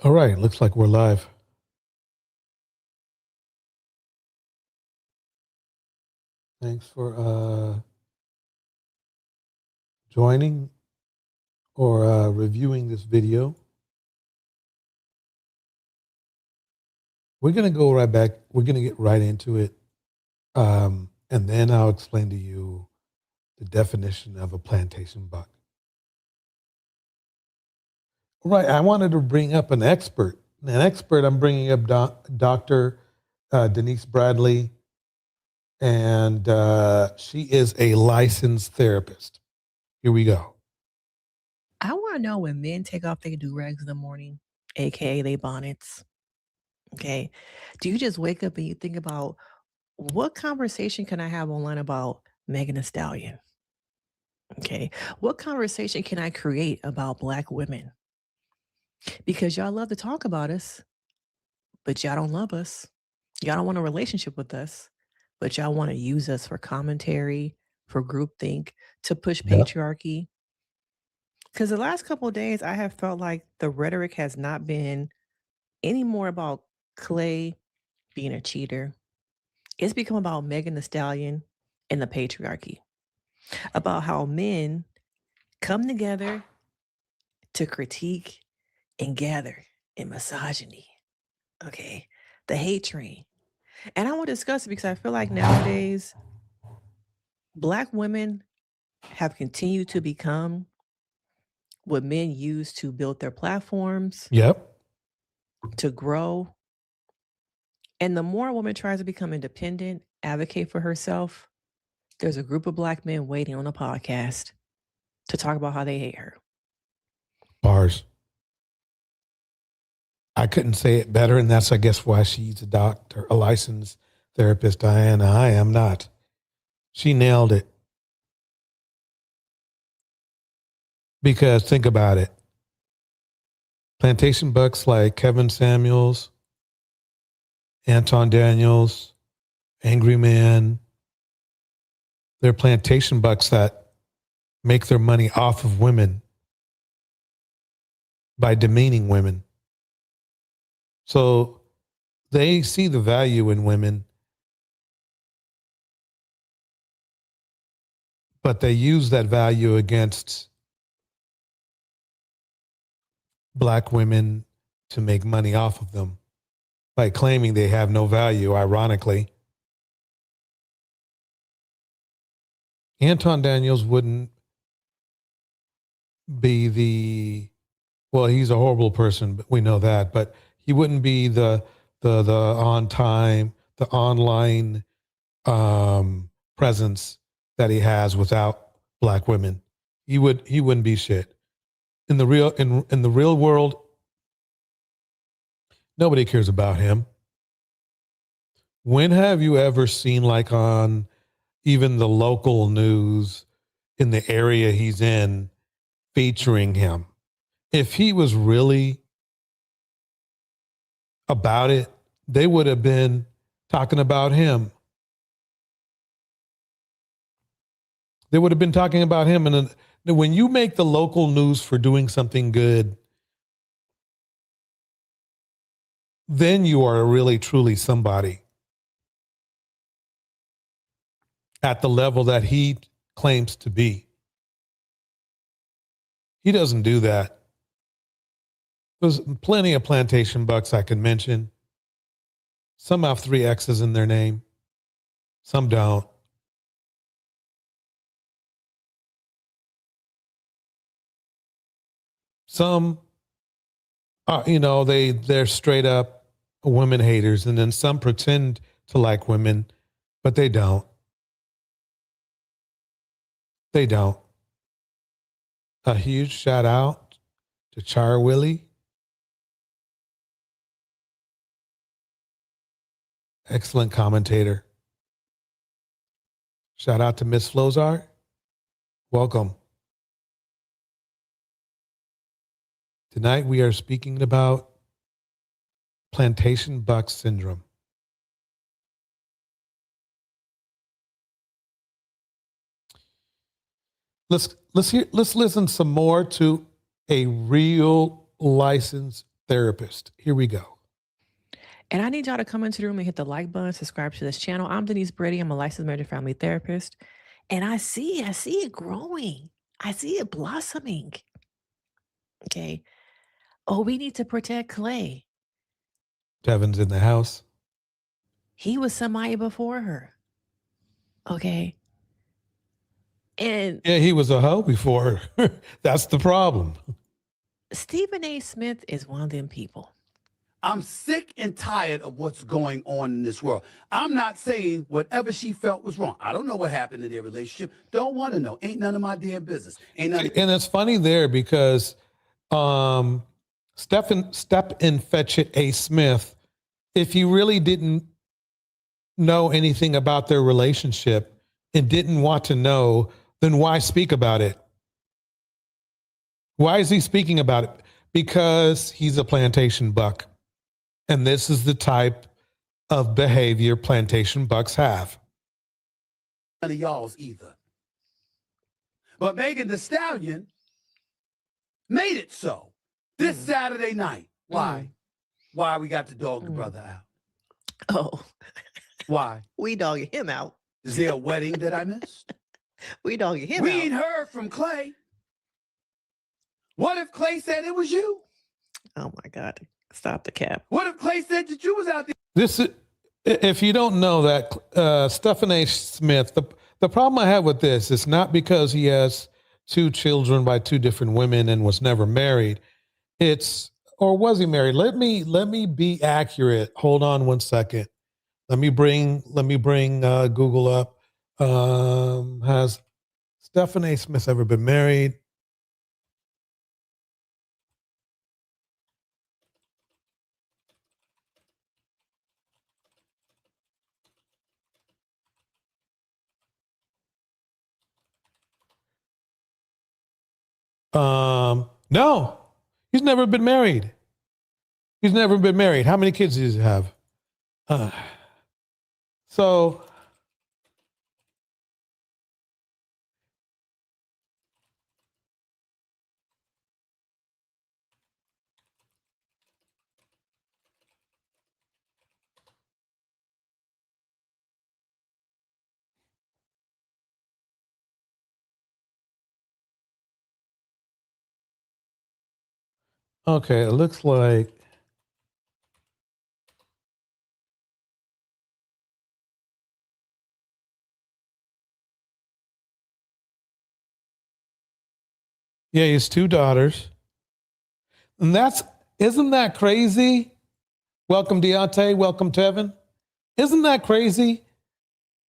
All right, looks like we're live. Thanks for joining or reviewing this video. We're going to go right back. We're going to get right into it. And then I'll explain to you the definition of a plantation buck. Right. I wanted to bring up an expert. I'm bringing up Dr. Denise Bradley, and she is a licensed therapist. Here we go. I want to know when men take off their do-rags in the morning, aka they bonnets. Okay. Do you just wake up and you think about what conversation can I have online about Megan Thee Stallion? Okay. What conversation can I create about Black women? Because y'all love to talk about us, but y'all don't love us. Y'all don't want a relationship with us, but y'all want to use us for commentary, for groupthink, to push Yeah. patriarchy. Because the last couple of days, I have felt like the rhetoric has not been any more about Klay being a cheater. It's become about Megan Thee Stallion and the patriarchy, about how men come together to critique and gather in misogyny. Okay. The hate train. And I want to discuss it because I feel like nowadays, Black women have continued to become what men use to build their platforms, Yep. to grow. And the more a woman tries to become independent, advocate for herself, there's a group of Black men waiting on a podcast to talk about how they hate her. Bars. I couldn't say it better, and that's, I guess, why she's a doctor, a licensed therapist. Diana, I am not. She nailed it. Because think about it. Plantation bucks like Kevin Samuels, Anton Daniels, Angry Man, they're plantation bucks that make their money off of women by demeaning women. So they see the value in women, but they use that value against Black women to make money off of them by claiming they have no value, ironically. Anton Daniels wouldn't be well, he's a horrible person, but we know that, but he wouldn't be the on time, the online presence that he has without Black women. He wouldn't be shit. In the real world, nobody cares about him. When have you ever seen, like, on even the local news in the area he's in, featuring him? If he was really about it, they would have been talking about him. They would have been talking about him. And when you make the local news for doing something good, then you are really, truly somebody at the level that he claims to be. He doesn't do that. There's plenty of plantation bucks I can mention. Some have 3 X's in their name. Some don't. Some, they're straight up women haters, and then some pretend to like women, but they don't. They don't. A huge shout out to Char Willie. Excellent commentator. Shout out to Miss Flozar. Welcome. Tonight we are speaking about plantation buck syndrome. Let's listen some more to a real licensed therapist. Here we go. And I need y'all to come into the room and hit the like button, subscribe to this channel. I'm Denise Brady. I'm a licensed marriage and family therapist. And I see it growing. I see it blossoming. Okay. Oh, we need to protect Klay. Tevin's in the house. He was somebody before her. Okay. And yeah, he was a hoe before. That's the problem. Stephen A. Smith is one of them people. I'm sick and tired of what's going on in this world. I'm not saying whatever she felt was wrong. I don't know what happened in their relationship. Don't want to know. Ain't none of my damn business. Ain't none. And it's funny there because Step and Fetch It A. Smith, if you really didn't know anything about their relationship and didn't want to know, then why speak about it? Why is he speaking about it? Because he's a plantation buck. And this is the type of behavior plantation bucks have. None of y'all's either. But Megan Thee Stallion made it so this Saturday night. Why? Why we got to dog the brother out? Oh, Why? we dogging him out. Is there a wedding that I missed? We dogging him We out. ain't heard from Klay. What if Klay said it was you? Oh my God. Stop the cap. What if Klay said that you was out there? This is, if you don't know that, Stephen A. Smith, the problem I have with this is not because he has 2 children by 2 different women and was never married. Or was he married? Let me be accurate. Hold on one second. Let me bring Google up. Has Stephen A. Smith ever been married? No, he's never been married. He's never been married. How many kids does he have? So okay, it looks like yeah, he has 2 daughters. And isn't that crazy? Welcome, Deontay. Welcome, Tevin. Isn't that crazy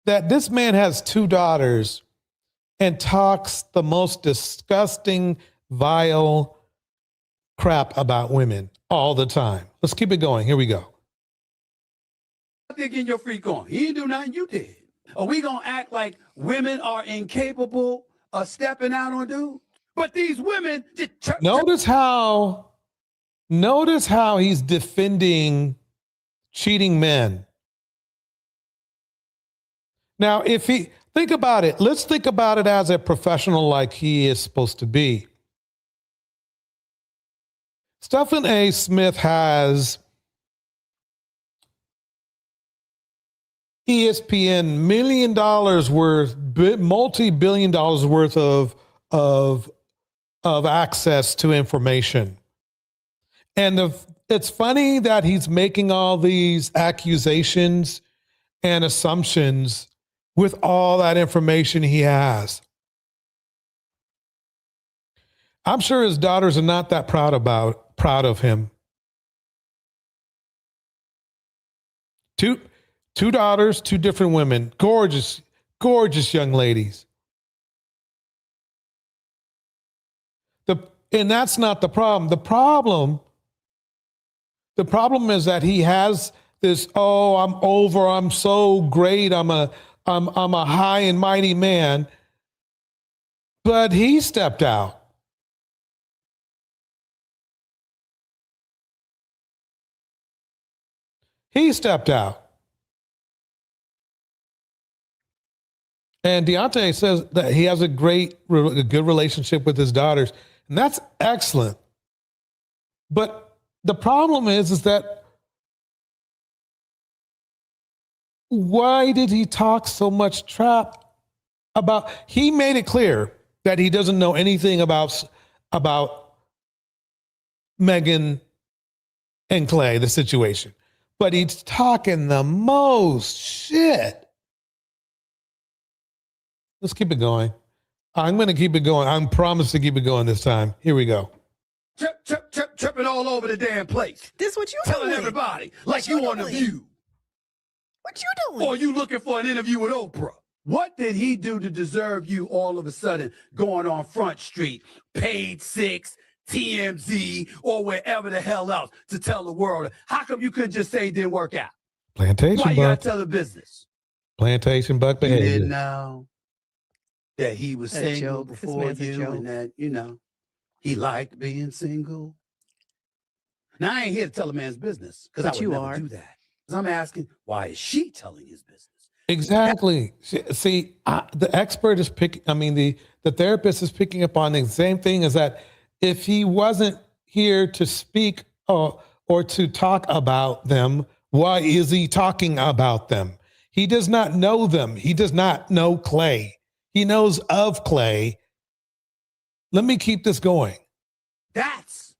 that this man has 2 daughters and talks the most disgusting, vile crap about women all the time? Let's keep it going. Here we go. Out there getting your freak on. He didn't do nothing, you did. Are we gonna act like women are incapable of stepping out on dudes? But these women just Notice how he's defending cheating men. Now, think about it. Let's think about it as a professional like he is supposed to be. Stephen A. Smith has ESPN $1 million worth, multi-billion dollars worth of access to information. And it's funny that he's making all these accusations and assumptions with all that information he has. I'm sure his daughters are not that proud of him. Two daughters, 2 different women, gorgeous, gorgeous young ladies. And that's not the problem. The problem is that he has this, oh, I'm so great, I'm a high and mighty man. But he stepped out. He stepped out. And Deontay says that he has a good relationship with his daughters. And that's excellent. But the problem is that why did he talk so much trap about? He made it clear that he doesn't know anything about Megan and Klay, the situation, but he's talking the most shit. Let's keep it going. I'm going to keep it going. I promise to keep it going this time. Here we go. Tripping all over the damn place. This what you Telling doing? everybody like you on The View. What you doing? Or you looking for an interview with Oprah. What did he do to deserve you all of a sudden going on Front Street, Page 6, TMZ, or wherever the hell else to tell the world? How come you couldn't just say it didn't work out? Plantation Why you gotta buck. tell the business? Plantation buck You didn't behavior. know that he was A single joke. This before man's a you joke. and that, he liked being single. Now, I ain't here to tell a man's business because I But would you never are. do that. Because I'm asking, why is she telling his business? Exactly. See, the expert is picking, the therapist is picking up on the same thing, is that if he wasn't here to speak or to talk about them, why is he talking about them? He does not know them. He does not know Klay. He knows of Klay. Let me keep this going. That's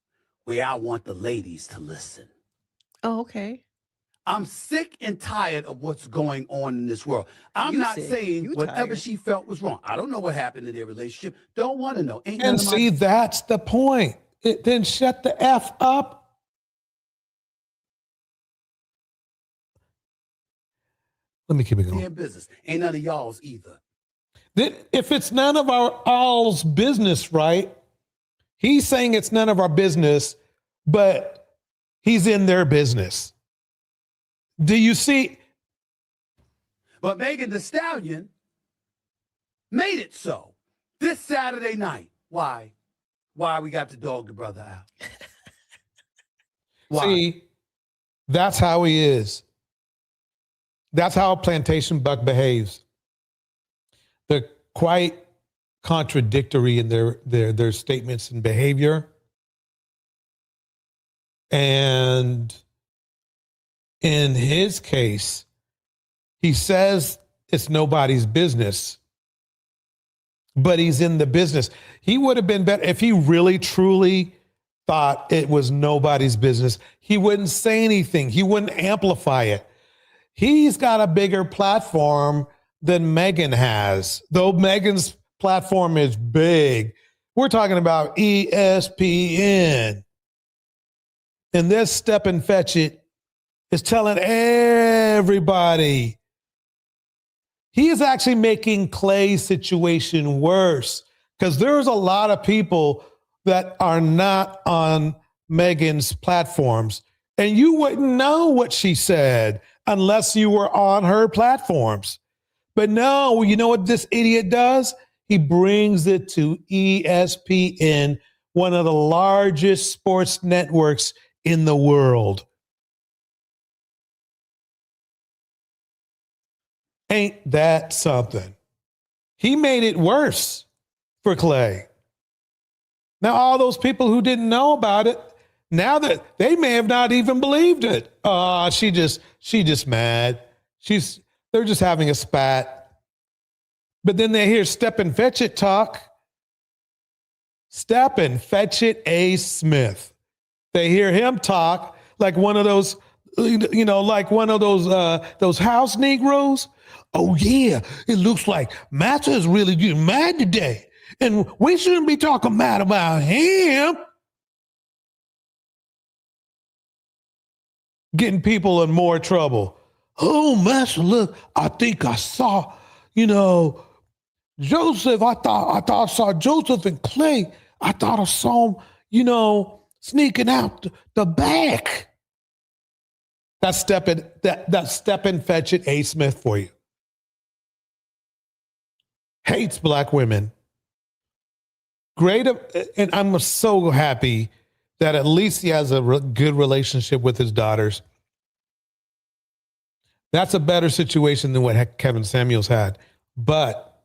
where I want the ladies to listen. Oh, okay. I'm sick and tired of what's going on in this world. I'm You not sick. saying You whatever tired. she felt was wrong. I don't know what happened in their relationship. Don't want to know. Ain't none And of see, my that's the point. Then shut the F up. Let me keep it going. damn business. Ain't none of y'all's either. If it's none of our all's business, right? He's saying it's none of our business, but he's in their business. Do you see? But Megan Thee Stallion made it so this Saturday night. Why? Why we got to dog the brother out? Why? See, that's how he is. That's how Plantation Buck behaves. They're quite contradictory in their statements and behavior. And in his case, he says it's nobody's business, but he's in the business. He would have been better if he really, truly thought it was nobody's business. He wouldn't say anything. He wouldn't amplify it. He's got a bigger platform than Megan has, though Megan's platform is big. We're talking about ESPN. And this Step and Fetch It is telling everybody. He is actually making Klay's situation worse, because there's a lot of people that are not on Megan's platforms, and you wouldn't know what she said unless you were on her platforms. But no, you know what this idiot does? He brings it to ESPN, one of the largest sports networks in the world. Ain't that something? He made it worse for Klay. Now, all those people who didn't know about it, now that they may have not even believed it. She just mad. They're just having a spat. But then they hear Step and Fetch It talk. Step and Fetch It A. Smith. They hear him talk like one of those, like one of those house Negroes. Oh yeah, it looks like Master is really getting mad today, and we shouldn't be talking bad about him. Getting people in more trouble. Oh, Master, look, I think I saw, Joseph. I thought I saw Joseph and Klay. I thought I saw him, sneaking out the back. That's Step and Fetch It A. Smith for you. Hates black women. Great, and I'm so happy that at least he has a good relationship with his daughters. That's a better situation than what Kevin Samuels had. But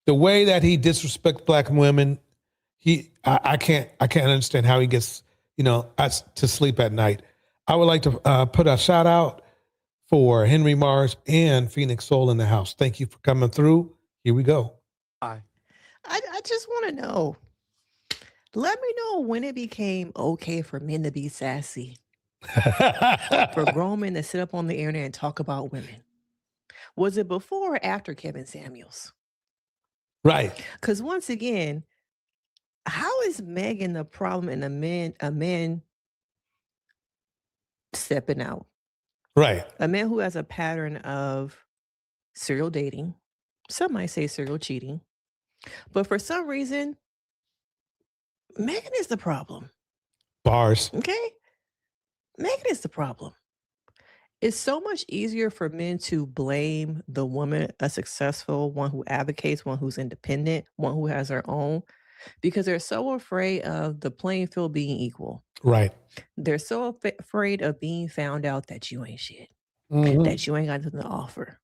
the way that he disrespects black women, I can't understand how he gets to sleep at night. I would like to put a shout out for Henry Mars and Phoenix Soul in the house. Thank you for coming through. Here we go. Why? I just want to know. Let me know when it became okay for men to be sassy, for grown men to sit up on the internet and talk about women. Was it before or after Kevin Samuels? Right. Because once again, how is Megan the problem and a man stepping out? Right. A man who has a pattern of serial dating, some might say serial cheating, but for some reason, Megan is the problem. Bars. Okay? Megan is the problem. It's so much easier for men to blame the woman, a successful one who advocates, one who's independent, one who has her own, because they're so afraid of the playing field being equal. Right. They're so afraid of being found out that you ain't shit, Mhm. that you ain't got nothing to offer,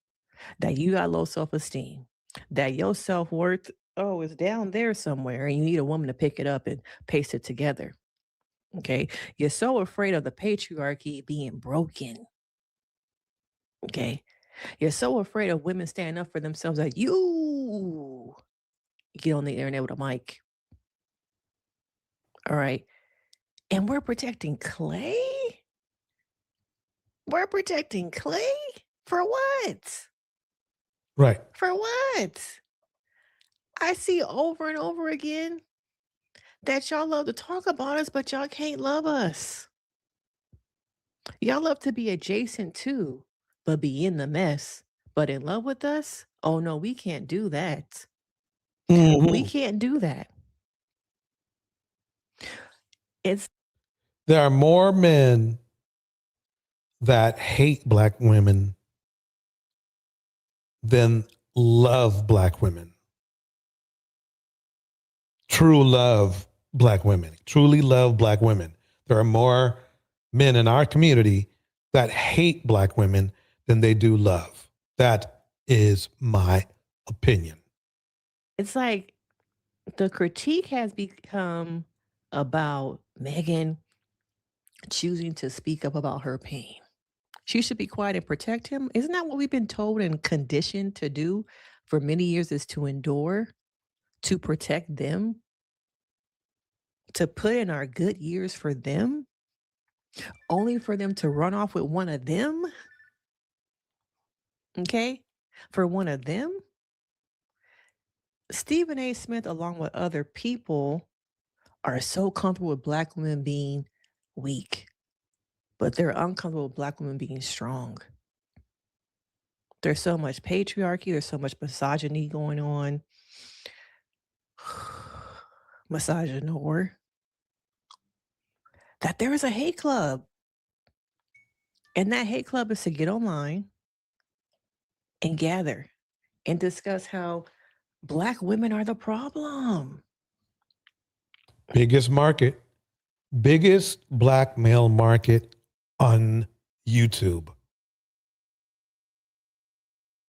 that you got low self-esteem, that your self-worth, is down there somewhere and you need a woman to pick it up and paste it together. Okay. You're so afraid of the patriarchy being broken. Okay. You're so afraid of women standing up for themselves that you get on the internet with a mic. All right. And we're protecting Klay? We're protecting Klay? For what? Right. For what? I see over and over again that y'all love to talk about us, but y'all can't love us. Y'all love to be adjacent to, but be in the mess. But in love with us? Oh no, we can't do that. Mhm. We can't do that. It's There are more men that hate black women than love black women. True love black women. Truly love black women. There are more men in our community that hate black women than they do love. That is my opinion. it's like the critique has become about Megan choosing to speak up about her pain. She should be quiet and protect him. Isn't that what we've been told and conditioned to do for many years, is to endure, to protect them, to put in our good years for them, only for them to run off with one of them? Okay? For one of them? Stephen A. Smith, along with other people, are so comfortable with black women being weak, but they're uncomfortable with black women being strong. There's so much patriarchy, there's so much misogyny going on. Misogynoir. That there is a hate club. And that hate club is to get online and gather and discuss how black women are the problem. Biggest market, biggest black male market on YouTube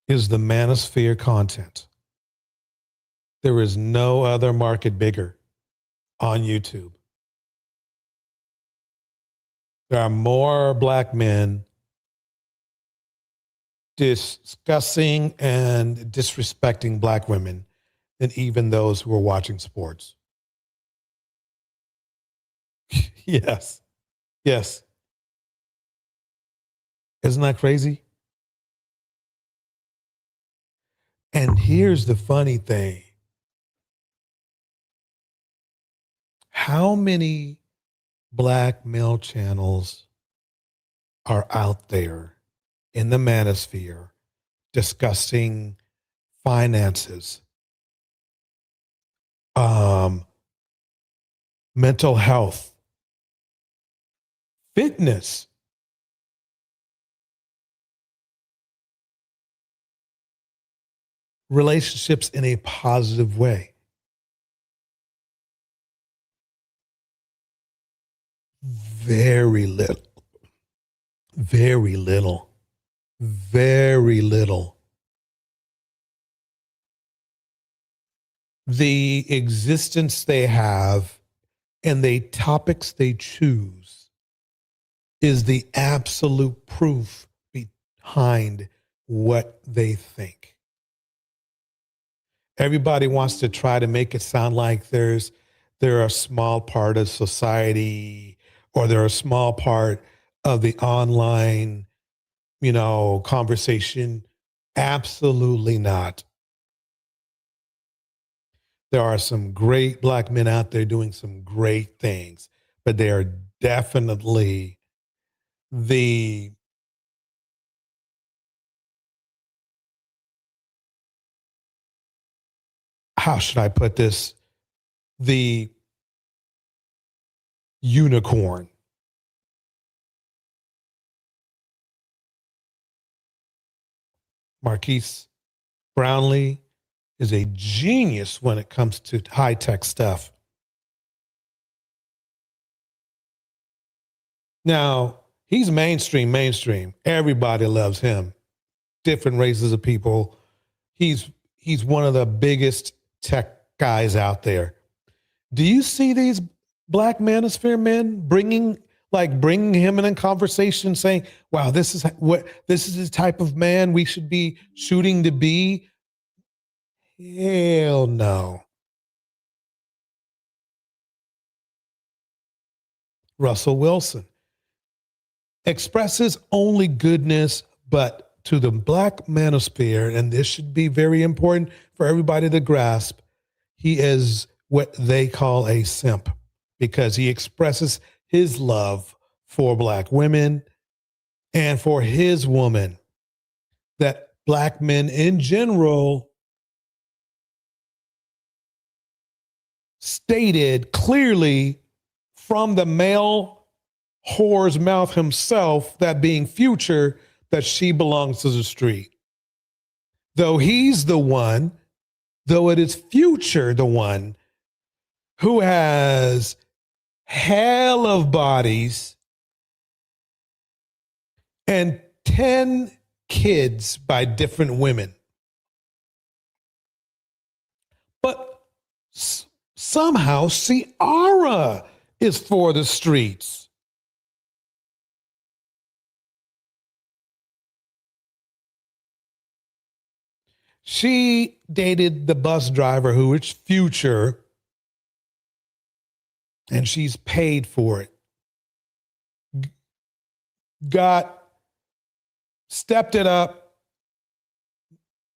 is the manosphere content. There is no other market bigger on YouTube. There are more black men discussing and disrespecting black women than even those who are watching sports. Yes. Yes. Isn't that crazy? And here's the funny thing. How many black male channels are out there in the manosphere discussing finances, mental health, fitness, relationships in a positive way? Very little, very little, very little. The existence they have and the topics they choose is the absolute proof behind what they think. Everybody wants to try to make it sound like they're a small part of society, or they're a small part of the online, conversation. Absolutely not. There are some great Black men out there doing some great things, but they are definitely the how should I put this? The unicorn. Marquise Brownlee is a genius when it comes to high-tech stuff. Now, he's mainstream. Everybody loves him. Different races of people. He's one of the biggest tech guys out there. Do you see these Black manosphere men bringing him in conversation, saying, wow, this is the type of man we should be shooting to be? Hell no. Russell Wilson expresses only goodness, but to the Black manosphere, and this should be very important for everybody to grasp, he is what they call a simp, because he expresses his love for Black women and for his woman, that Black men in general stated clearly from the male whore's mouth himself, that being Future, that she belongs to the street. Though he's the one, though it is Future the one who has hell of bodies and 10 kids by different women. But somehow Ciara is for the streets. She dated the bus driver who is Future, and she's paid for it. Stepped it up,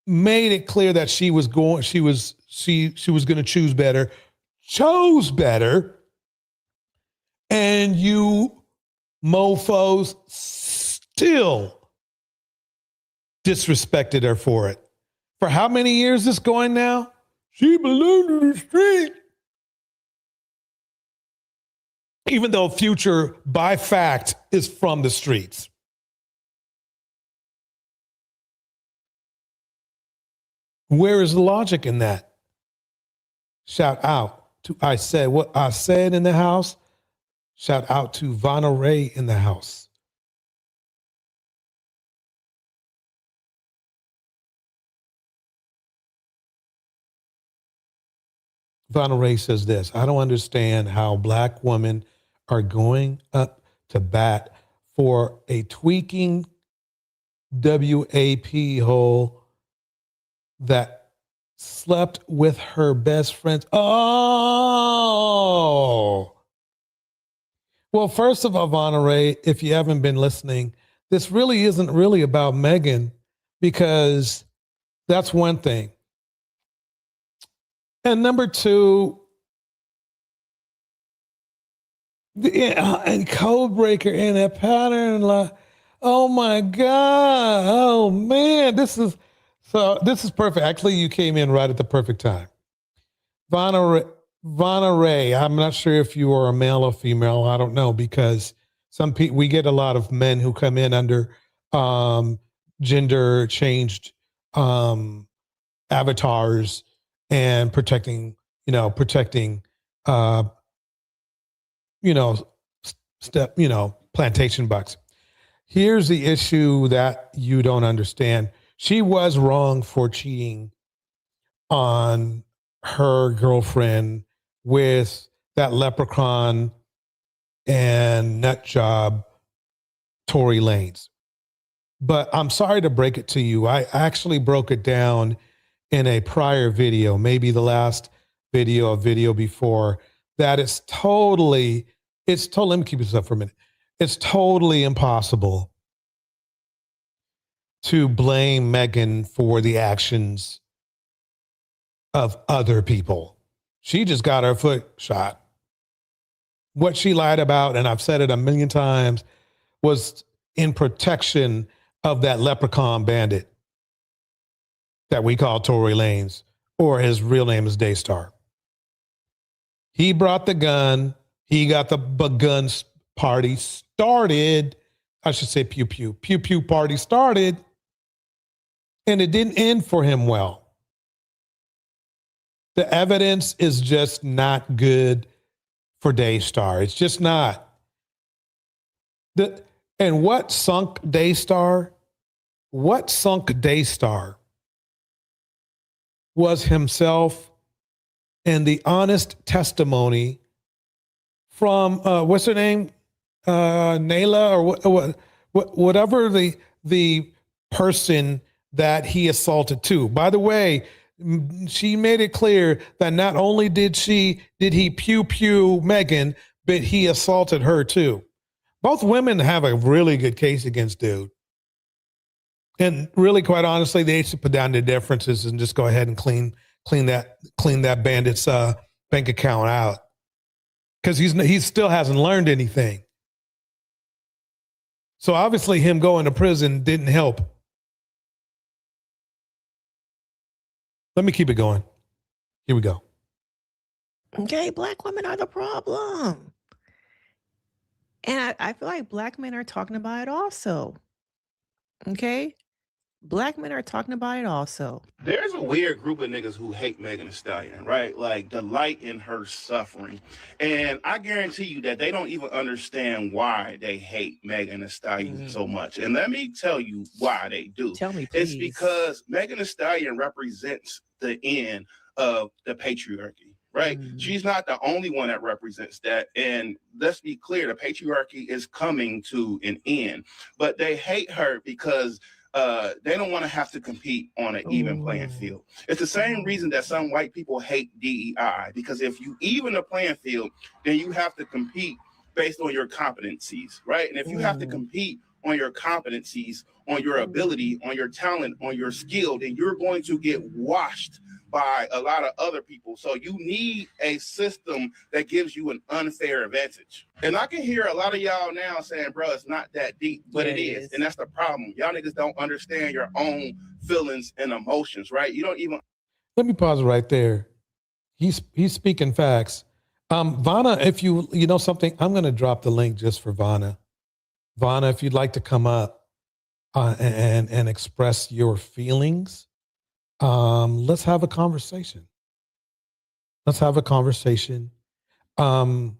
made it clear that she was going to choose better, chose better, and you mofos still disrespected her for it. For how many years is going now? She belonged to the street. Even though Future, by fact, is from the streets. Where is the logic in that? Shout out to I Said What I Said in the house. Shout out to Vanna Ray in the house. Vanna Ray says this: I don't understand how Black women are going up to bat for a tweaking WAP hole that slept with her best friends. Oh, well, first of all, Vanna Ray, if you haven't been listening, this really isn't really about Megan, because that's one thing. And number two, and code breaker in a pattern, oh my God, oh man, this is perfect. Actually, you came in right at the perfect time. Vanna Ray, I'm not sure if you are a male or female, I don't know, because we get a lot of men who come in under gender changed avatars, and protecting plantation bucks. Here's the issue that you don't understand. She was wrong for cheating on her girlfriend with that leprechaun and nut job Tory Lanez. But I'm sorry to break it to you. I actually broke it down in a prior video, maybe the last video, a video before, that it's totally, let me keep this up for a minute. It's totally impossible to blame Megan for the actions of other people. She just got her foot shot. What she lied about, and I've said it a million times, was in protection of that leprechaun bandit that we call Tory Lanez, or his real name is Daystar. He brought the gun. He got the gun party started. I should say pew pew. Pew pew party started. And it didn't end for him well. The evidence is just not good for Daystar. It's just not. And what sunk Daystar? What sunk Daystar was himself and the honest testimony from what's her name, Nayla, or whatever the person that he assaulted to. By the way, she made it clear that not only did he pew pew Megan, but he assaulted her too. Both women have a really good case against dude. And really, quite honestly, they should put down their differences and just go ahead and clean that bandit's bank account out, because he still hasn't learned anything. So obviously, him going to prison didn't help. Let me keep it going. Here we go. Okay, black women are the problem. And I feel like black men are talking about it also. Okay? Black men are talking about it also. There's a weird group of niggas who hate Megan Thee Stallion, right? Like, delight in her suffering. And I guarantee you that they don't even understand why they hate Megan Thee Stallion so much. And let me tell you why they do. Tell me, please. It's because Megan Thee Stallion represents the end of the patriarchy, right? She's not the only one that represents that. And let's be clear, the patriarchy is coming to an end. But they hate her because they don't want to have to compete on an even playing field. It's the same reason that some white people hate DEI, because if you even a playing field, then you have to compete based on your competencies, right? And if you have to compete on your competencies, on your ability, on your talent, on your skill, then you're going to get washed by a lot of other people. So you need a system that gives you an unfair advantage. And I can hear a lot of y'all now saying, bro, it's not that deep, but it is. And that's the problem. Y'all niggas don't understand your own feelings and emotions, right? You don't even. Let me pause right there. He's speaking facts. Vanna, if you know something, I'm going to drop the link just for Vanna. Vanna, if you'd like to come up and express your feelings, let's have a conversation. Let's have a conversation. And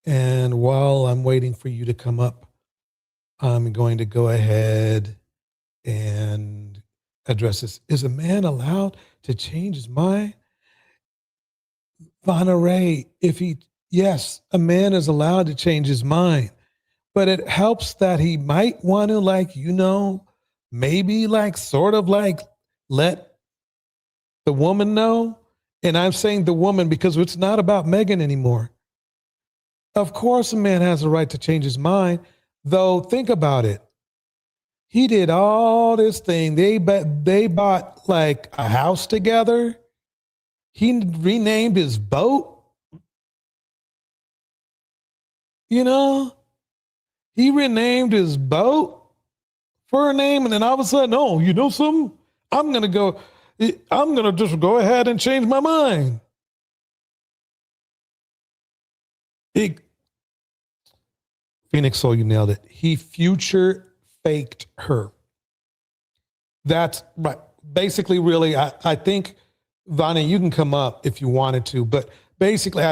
while I'm waiting for you to come up, I'm going to go ahead and address this. Is a man allowed to change his mind? Vanna Ray, yes, a man is allowed to change his mind, but it helps that he might want to maybe sort of let the woman know. And I'm saying the woman because it's not about Megan anymore. Of course, a man has a right to change his mind, though. Think about it. He did all this thing. They bought like a house together. He renamed his boat. He renamed his boat for a name. And then all of a sudden, oh, you know something? I'm going to just go ahead and change my mind. Phoenix Soul, you nailed it. He future faked her. That's right. Basically, really, I think, Vanna, you can come up if you wanted to, but basically,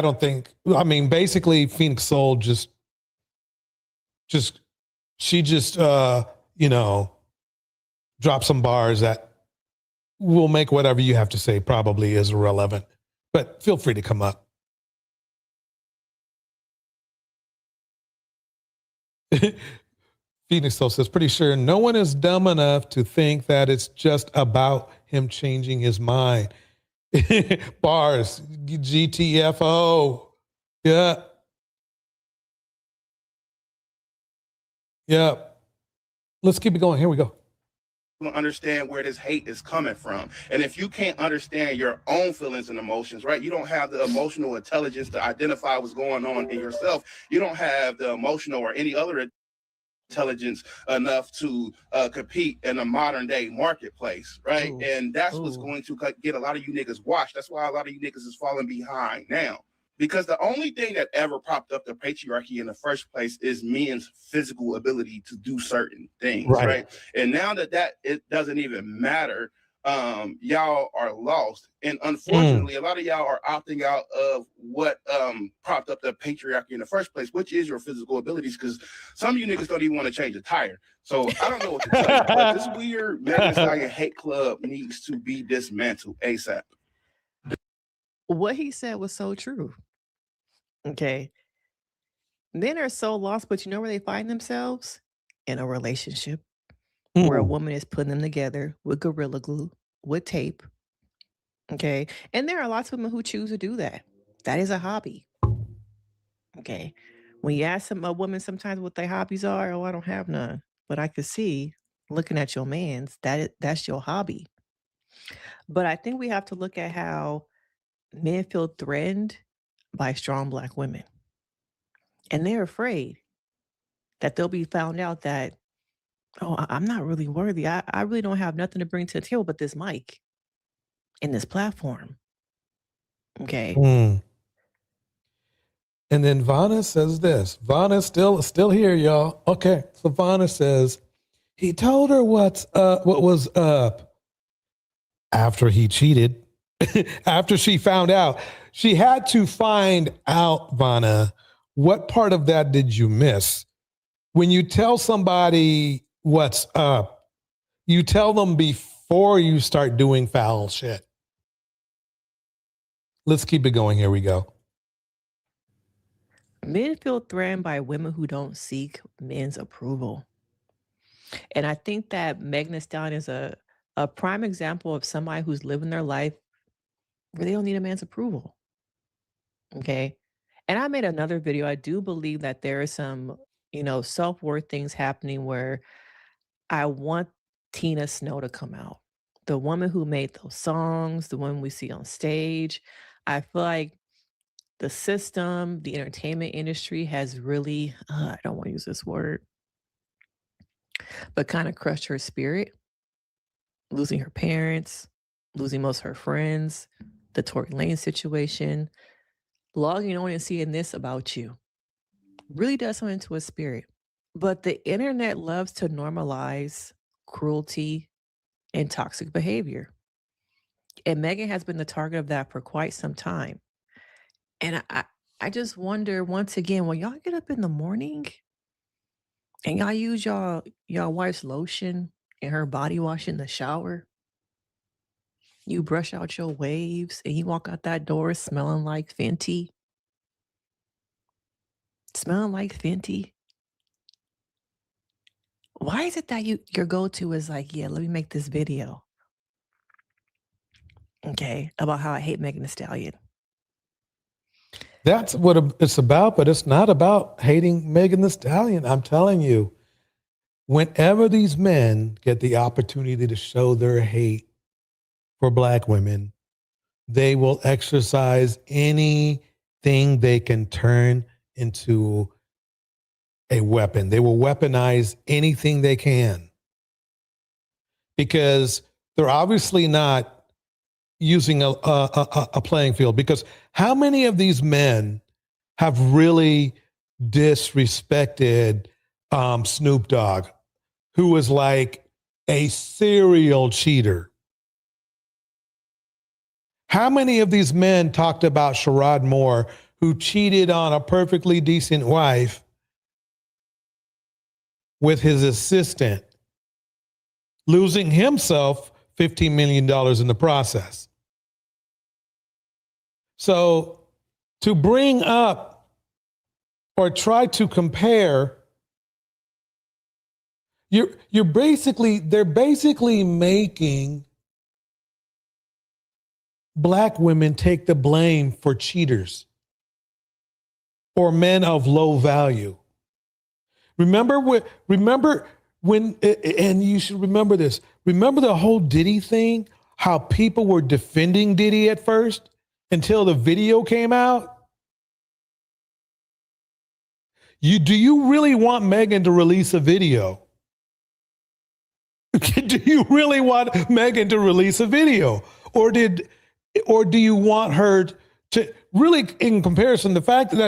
basically Phoenix Soul she dropped some bars that will make whatever you have to say probably is irrelevant, but feel free to come up. Phoenix Soul says, pretty sure no one is dumb enough to think that it's just about him changing his mind. Bars, GTFO. Yeah. Yeah. Let's keep it going. Here we go. Understand where this hate is coming from. And if you can't understand your own feelings and emotions, right, you don't have the emotional intelligence to identify what's going on in yourself. You don't have the emotional or any other intelligence enough to compete in a modern day marketplace, right? Ooh. And that's what's Ooh. going to get a lot of you niggas washed. That's why a lot of you niggas is falling behind now. Because the only thing that ever propped up the patriarchy in the first place is men's physical ability to do certain things, right? And now that it doesn't even matter, y'all are lost. And unfortunately, a lot of y'all are opting out of what propped up the patriarchy in the first place, which is your physical abilities, because some of you niggas don't even want to change a tire. So I don't know what to tell you, but this weird Megan Thee Stallion hate club needs to be dismantled ASAP. What he said was so true. Okay. Men are so lost, but you know where they find themselves? In a relationship where a woman is putting them together with Gorilla Glue, with tape. Okay. And there are lots of women who choose to do that. That is a hobby. Okay. When you ask a woman sometimes what their hobbies are, oh, I don't have none. But I could see looking at your man's, that's your hobby. But I think we have to look at how men feel threatened by strong Black women. And they're afraid that they'll be found out that, oh, I'm not really worthy. I really don't have nothing to bring to the table but this mic and this platform. Okay. And then Vanna says this. Vanna's still here, y'all. Okay. So Vanna says, he told her what was up after he cheated. After she found out. She had to find out, Vanna, what part of that did you miss? When you tell somebody what's up, you tell them before you start doing foul shit. Let's keep it going. Here we go. Men feel threatened by women who don't seek men's approval. And I think that Megan Thee Stallion is a prime example of somebody who's living their life where they don't need a man's approval. Okay. And I made another video. I do believe that there are some, self-worth things happening where I want Tina Snow to come out. The woman who made those songs, the one we see on stage. I feel like the system, the entertainment industry has really, I don't want to use this word, but kind of crushed her spirit, losing her parents, losing most of her friends, the Tory Lane situation, logging on and seeing this about you really does something to a spirit. But the internet loves to normalize cruelty and toxic behavior. And Megan has been the target of that for quite some time. And I just wonder, once again, when y'all get up in the morning and y'all use y'all wife's lotion and her body wash in the shower, you brush out your waves and you walk out that door smelling like Fenty. Smelling like Fenty. Why is it that your go-to is like, yeah, let me make this video? Okay, about how I hate Megan Thee Stallion. That's what it's about, but it's not about hating Megan Thee Stallion. I'm telling you, whenever these men get the opportunity to show their hate for Black women, they will exercise anything they can turn into a weapon. They will weaponize anything they can because they're obviously not using a playing field. Because how many of these men have really disrespected Snoop Dogg, who was like a serial cheater? How many of these men talked about Sherrone Moore, who cheated on a perfectly decent wife with his assistant, losing himself $15 million in the process? So to bring up or try to compare they're basically making black women take the blame for cheaters or men of low value. Remember when, and you should remember this. Remember the whole Diddy thing? How people were defending Diddy at first until the video came out? Do you really want Megan to release a video? Do you really want Megan to release a video? Or do you want her to really, in comparison, the fact that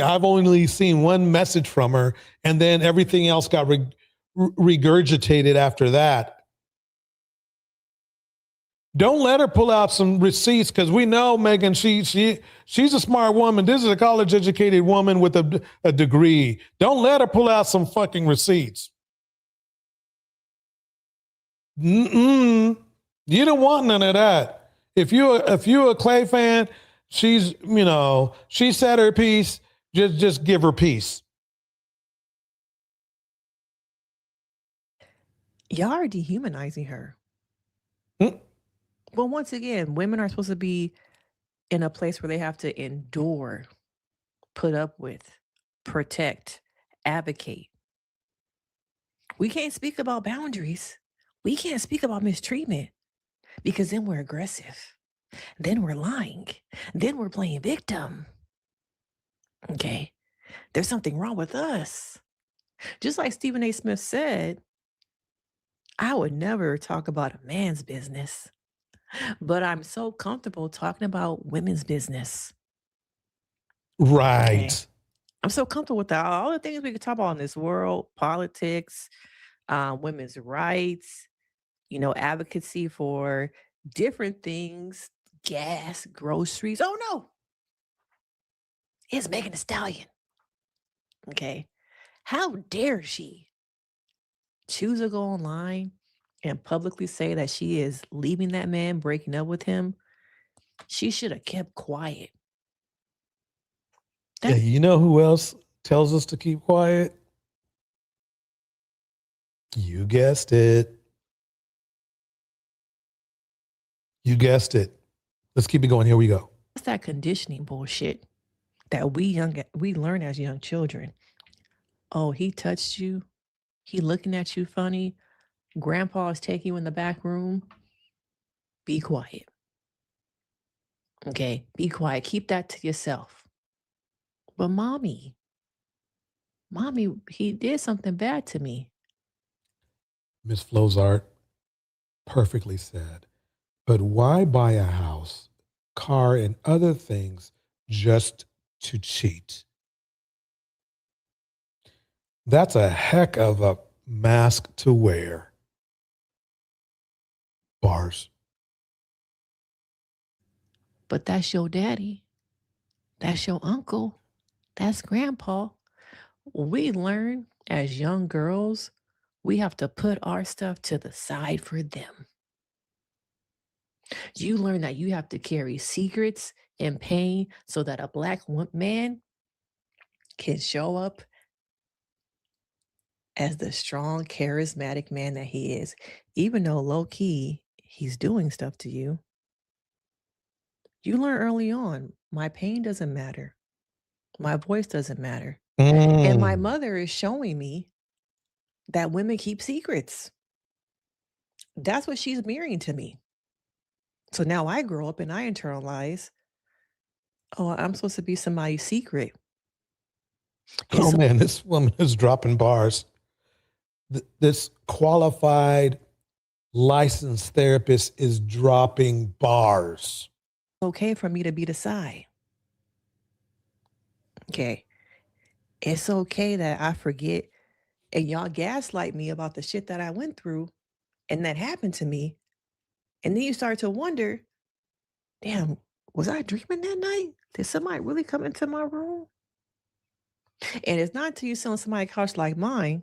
I've only seen one message from her and then everything else got regurgitated after that. Don't let her pull out some receipts, because we know Megan, she's a smart woman. This is a college educated woman with a degree. Don't let her pull out some fucking receipts. You don't want none of that. If you're a Klay fan, she said her piece. Just give her peace. Y'all are dehumanizing her. Well, once again, women are supposed to be in a place where they have to endure, put up with, protect, advocate. We can't speak about boundaries. We can't speak about mistreatment, because then we're aggressive. Then we're lying. Then we're playing victim. Okay. There's something wrong with us. Just like Stephen A. Smith said, I would never talk about a man's business, but I'm so comfortable talking about women's business. Right. Okay. I'm so comfortable with that. All the things we could talk about in this world, politics, women's rights, advocacy for different things, gas, groceries. Oh no, it's Megan Thee Stallion. Okay. How dare she choose to go online and publicly say that she is leaving that man, breaking up with him? She should have kept quiet. Yeah, you know who else tells us to keep quiet? You guessed it. You guessed it. Let's keep it going. Here we go. That's that conditioning bullshit that we learn as young children. Oh, he touched you. He looking at you funny. Grandpa is taking you in the back room. Be quiet. Okay, be quiet. Keep that to yourself. But mommy, he did something bad to me. Miss Flozart, perfectly said. But why buy a house, car, and other things just to cheat? That's a heck of a mask to wear. Bars. But that's your daddy. That's your uncle. That's grandpa. We learn as young girls, we have to put our stuff to the side for them. You learn that you have to carry secrets and pain so that a black man can show up as the strong, charismatic man that he is, even though low key, he's doing stuff to you. You learn early on, my pain doesn't matter. My voice doesn't matter. And my mother is showing me that women keep secrets. That's what she's mirroring to me. So now I grow up and I internalize, oh, I'm supposed to be somebody's secret. Oh man, this woman is dropping bars. This qualified licensed therapist is dropping bars. Okay for me to be the side. Okay. It's okay that I forget and y'all gaslight me about the shit that I went through and that happened to me. And then you start to wonder, damn, was I dreaming that night? Did somebody really come into my room? And it's not until you sit on somebody's couch like mine.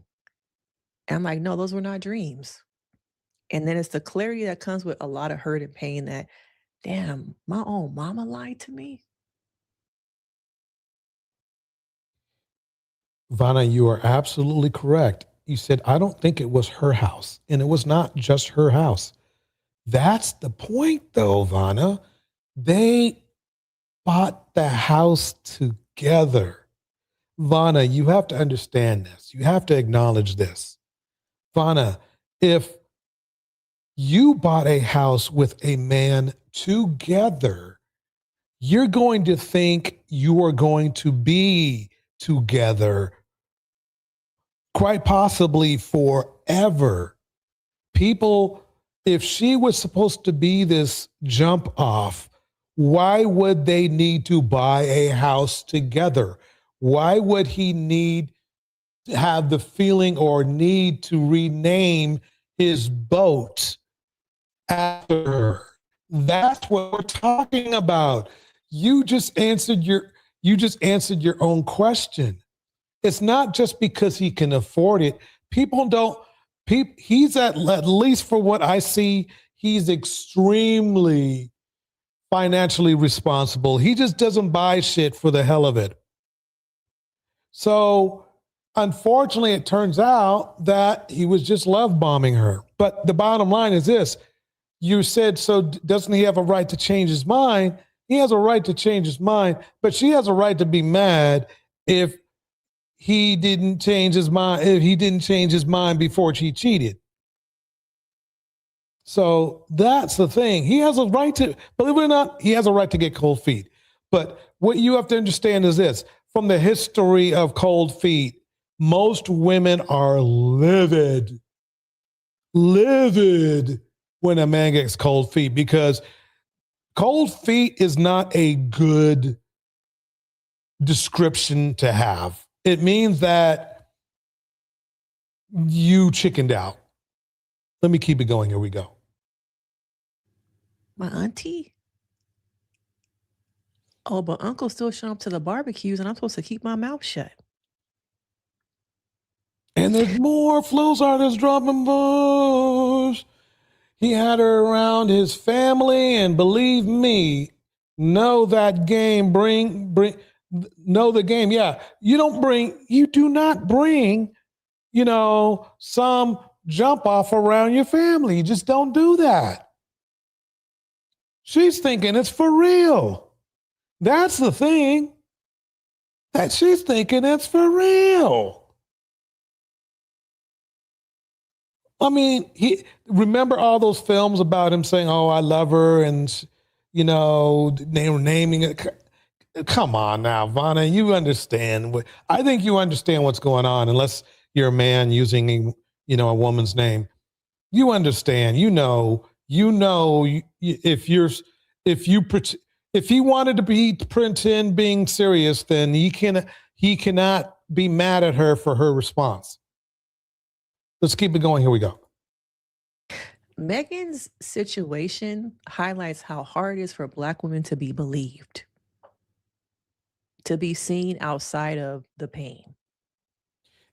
And I'm like, no, those were not dreams. And then it's the clarity that comes with a lot of hurt and pain that, damn, my own mama lied to me. Vanna, you are absolutely correct. you said, I don't think it was her house. And it was not just her house. That's the point, though, Vanna. They bought the house together. Vanna, you have to understand this. You have to acknowledge this. Vanna, if you bought a house with a man together, you're going to think you are going to be together quite possibly forever. People, if she was supposed to be this jump off, why would they need to buy a house together? Why would he need to have the feeling or need to rename his boat after her? That's what we're talking about. You just answered your own question. It's not just because he can afford it. People don't. He's at least for what I see, he's extremely financially responsible. He just doesn't buy shit for the hell of it. So, unfortunately, it turns out that he was just love bombing her. But the bottom line is this. You said, so doesn't he have a right to change his mind? He has a right to change his mind, but she has a right to be mad if he didn't change his mind before she cheated. So that's the thing. He has a right to, believe it or not, he has a right to get cold feet. But what you have to understand is this: from the history of cold feet, most women are livid when a man gets cold feet, because cold feet is not a good description to have. It means that you chickened out. Let me keep it going. Here we go. My auntie? Oh, but uncle still showing up to the barbecues and I'm supposed to keep my mouth shut. And there's more Flows artists dropping bars. He had her around his family, and believe me, know that game, know the game. Yeah, you do not bring, some jump off around your family. You just don't do that. She's thinking it's for real. That's the thing. That she's thinking it's for real. I mean, remember all those films about him saying, "Oh, I love her," and naming it. Come on now, Vanna, you understand. I think you understand what's going on, unless you're a man using a woman's name. You understand. If he wanted to pretend being serious, then he cannot be mad at her for her response. Let's keep it going. Here we go. Megan's situation highlights how hard it is for Black women to be believed, to be seen outside of the pain.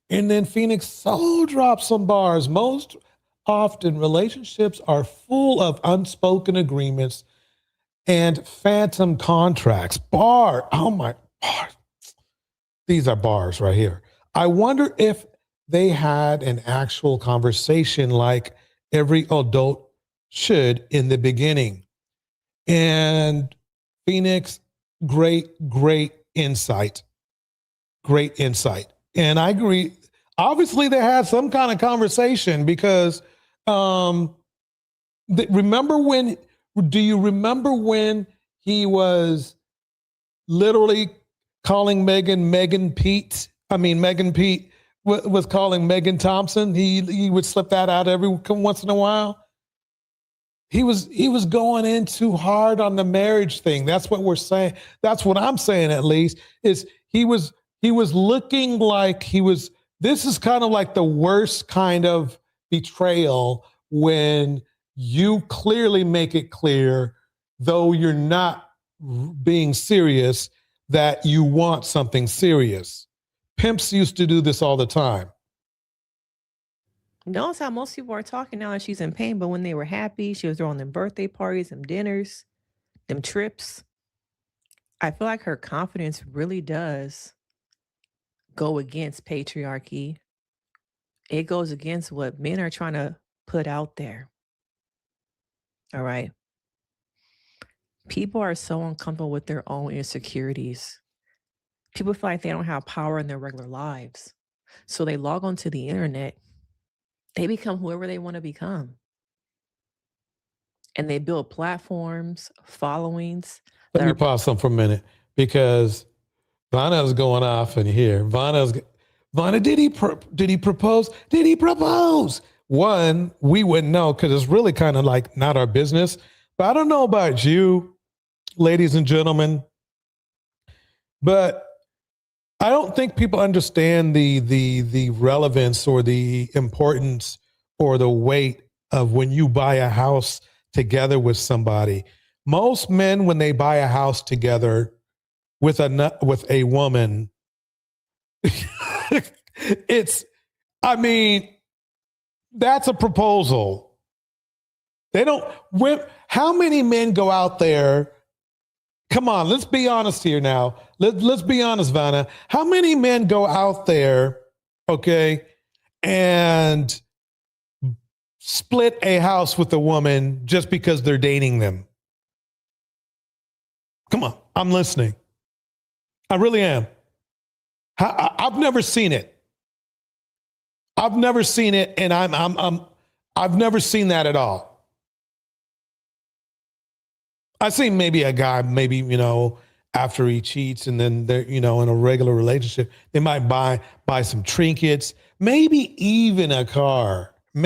And then Phoenix Soul drops some bars. Most often, relationships are full of unspoken agreements and phantom contracts. Oh my, bar. These are bars right here. I wonder if they had an actual conversation like every adult should in the beginning. And Phoenix, great insight. Great insight. And I agree. Obviously, they had some kind of conversation, because do you remember when he was literally calling Megan Pete? I mean, Megan Pete was calling Megan Thompson. He would slip that out every once in a while. He was going in too hard on the marriage thing. That's what we're saying. That's what I'm saying, at least, is he was looking like he was. This is kind of like the worst kind of betrayal, when you clearly make it clear, though you're not being serious, that you want something serious. Pimps used to do this all the time. Notice how most people are talking now and she's in pain, but when they were happy, she was throwing them birthday parties, them dinners, them trips. I feel like her confidence really does go against patriarchy It goes against what men are trying to put out there. All right. People are so uncomfortable with their own insecurities. People feel like they don't have power in their regular lives. So they log onto the internet, they become whoever they want to become. And they build platforms, followings. Let me pause some for a minute because Vanna's going off in here. Vanna, did he propose? Did he propose? One, we wouldn't know because it's really kind of like not our business. But I don't know about you, ladies and gentlemen, but I don't think people understand the relevance or the importance or the weight of when you buy a house together with somebody. Most men, when they buy a house together with a woman, that's a proposal. How many men go out there? Come on, let's be honest here now. Let's be honest, Vanna. How many men go out there, okay, and split a house with a woman just because they're dating them? Come on, I'm listening. I really am. I've never seen it. I've never seen it, and I've never seen that at all. I've seen maybe a guy, after he cheats and then they're, in a regular relationship, they might buy some trinkets, maybe even a car, but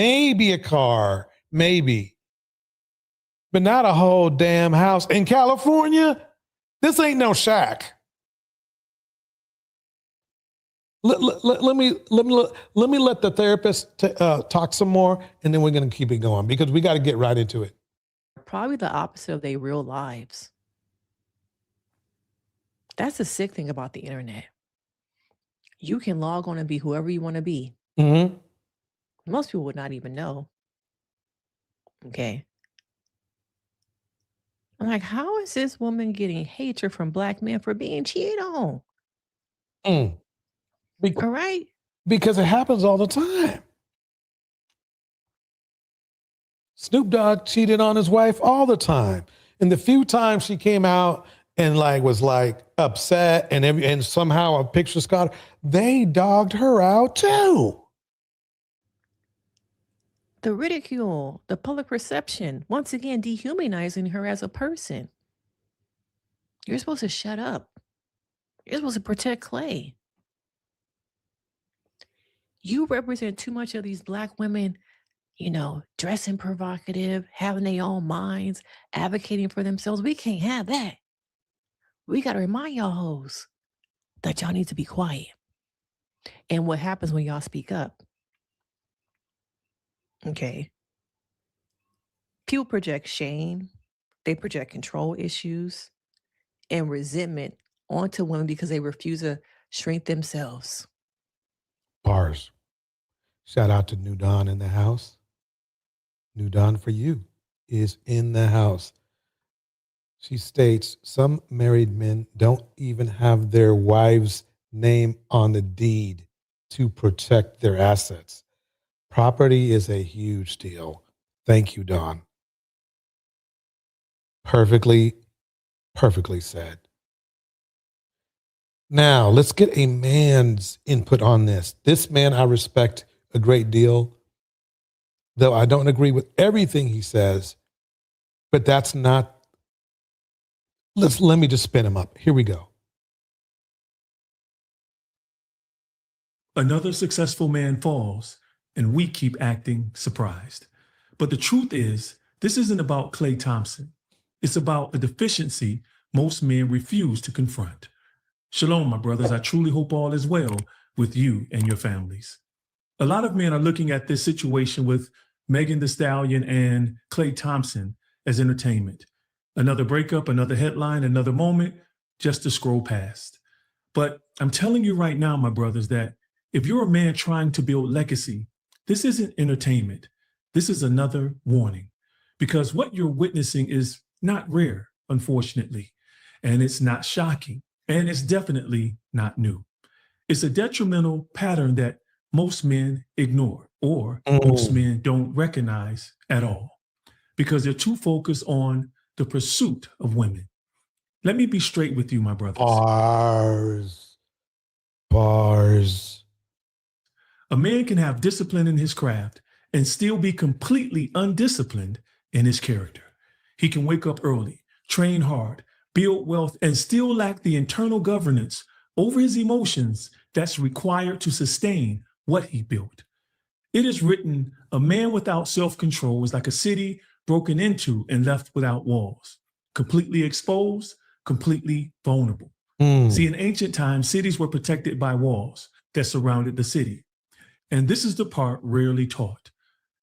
not a whole damn house. In California, this ain't no shack. Let me let the therapist talk some more, and then we're going to keep it going because we got to get right into it. Probably the opposite of their real lives. That's the sick thing about the internet. You can log on and be whoever you want to be. Mm-hmm. Most people would not even know. Okay. I'm like, how is this woman getting hatred from Black men for being cheated on? All right. Because it happens all the time. Snoop Dogg cheated on his wife all the time. And the few times she came out and was upset and somehow a picture got her, they dogged her out too. The ridicule, the public perception, once again dehumanizing her as a person. You're supposed to shut up. You're supposed to protect Klay. You represent too much of these Black women, dressing provocative, having their own minds, advocating for themselves. We can't have that. We got to remind y'all hoes that y'all need to be quiet. And what happens when y'all speak up? Okay. People project shame. They project control issues and resentment onto women because they refuse to shrink themselves. Bars. Shout out to New Dawn in the house. New Dawn for you is in the house. She states some married men don't even have their wife's name on the deed to protect their assets. Property is a huge deal. Thank you, Dawn. Perfectly said. Now, let's get a man's input on this. This man I respect a great deal, though I don't agree with everything he says, but that's not. Let me just spin him up. Here we go. Another successful man falls, and we keep acting surprised. But the truth is, this isn't about Klay Thompson. It's about a deficiency most men refuse to confront. Shalom, my brothers. I truly hope all is well with you and your families. A lot of men are looking at this situation with Megan Thee Stallion and Klay Thompson as entertainment. Another breakup, another headline, another moment, just to scroll past. But I'm telling you right now, my brothers, that if you're a man trying to build legacy, this isn't entertainment. This is another warning, because what you're witnessing is not rare, unfortunately, and it's not shocking, and it's definitely not new. It's a detrimental pattern that most men ignore or most men don't recognize at all because they're too focused on the pursuit of women. Let me be straight with you, my brothers. Bars. A man can have discipline in his craft and still be completely undisciplined in his character. He can wake up early, train hard, build wealth, and still lack the internal governance over his emotions that's required to sustain what he built. It is written, a man without self-control is like a city broken into and left without walls, completely exposed, completely vulnerable. See, in ancient times, cities were protected by walls that surrounded the city. And this is the part rarely taught.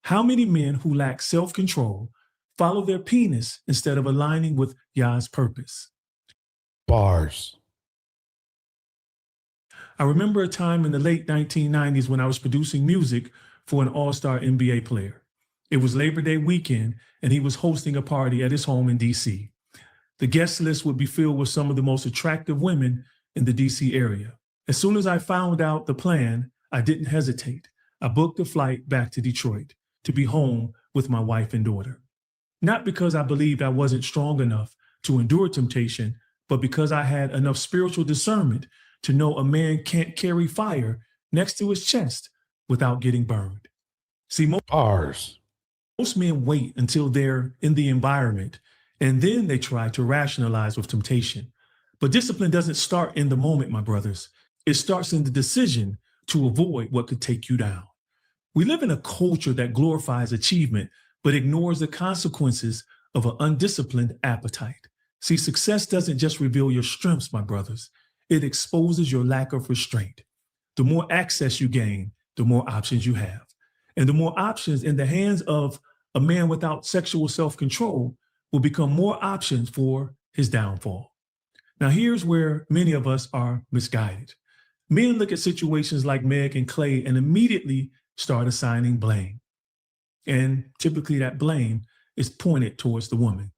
How many men who lack self-control follow their penis instead of aligning with Yah's purpose? Bars. I remember a time in the late 1990s when I was producing music for an all-star NBA player. It was Labor Day weekend, and he was hosting a party at his home in D.C. The guest list would be filled with some of the most attractive women in the D.C. area. As soon as I found out the plan, I didn't hesitate. I booked a flight back to Detroit to be home with my wife and daughter. Not because I believed I wasn't strong enough to endure temptation, but because I had enough spiritual discernment to know a man can't carry fire next to his chest without getting burned. See, most men wait until they're in the environment and then they try to rationalize with temptation. But discipline doesn't start in the moment, my brothers. It starts in the decision to avoid what could take you down. We live in a culture that glorifies achievement, but ignores the consequences of an undisciplined appetite. See, success doesn't just reveal your strengths, my brothers. It exposes your lack of restraint. The more access you gain, the more options you have. And the more options in the hands of a man without sexual self-control will become more options for his downfall. Now, here's where many of us are misguided. Men look at situations like Meg and Klay and immediately start assigning blame. And typically that blame is pointed towards the woman.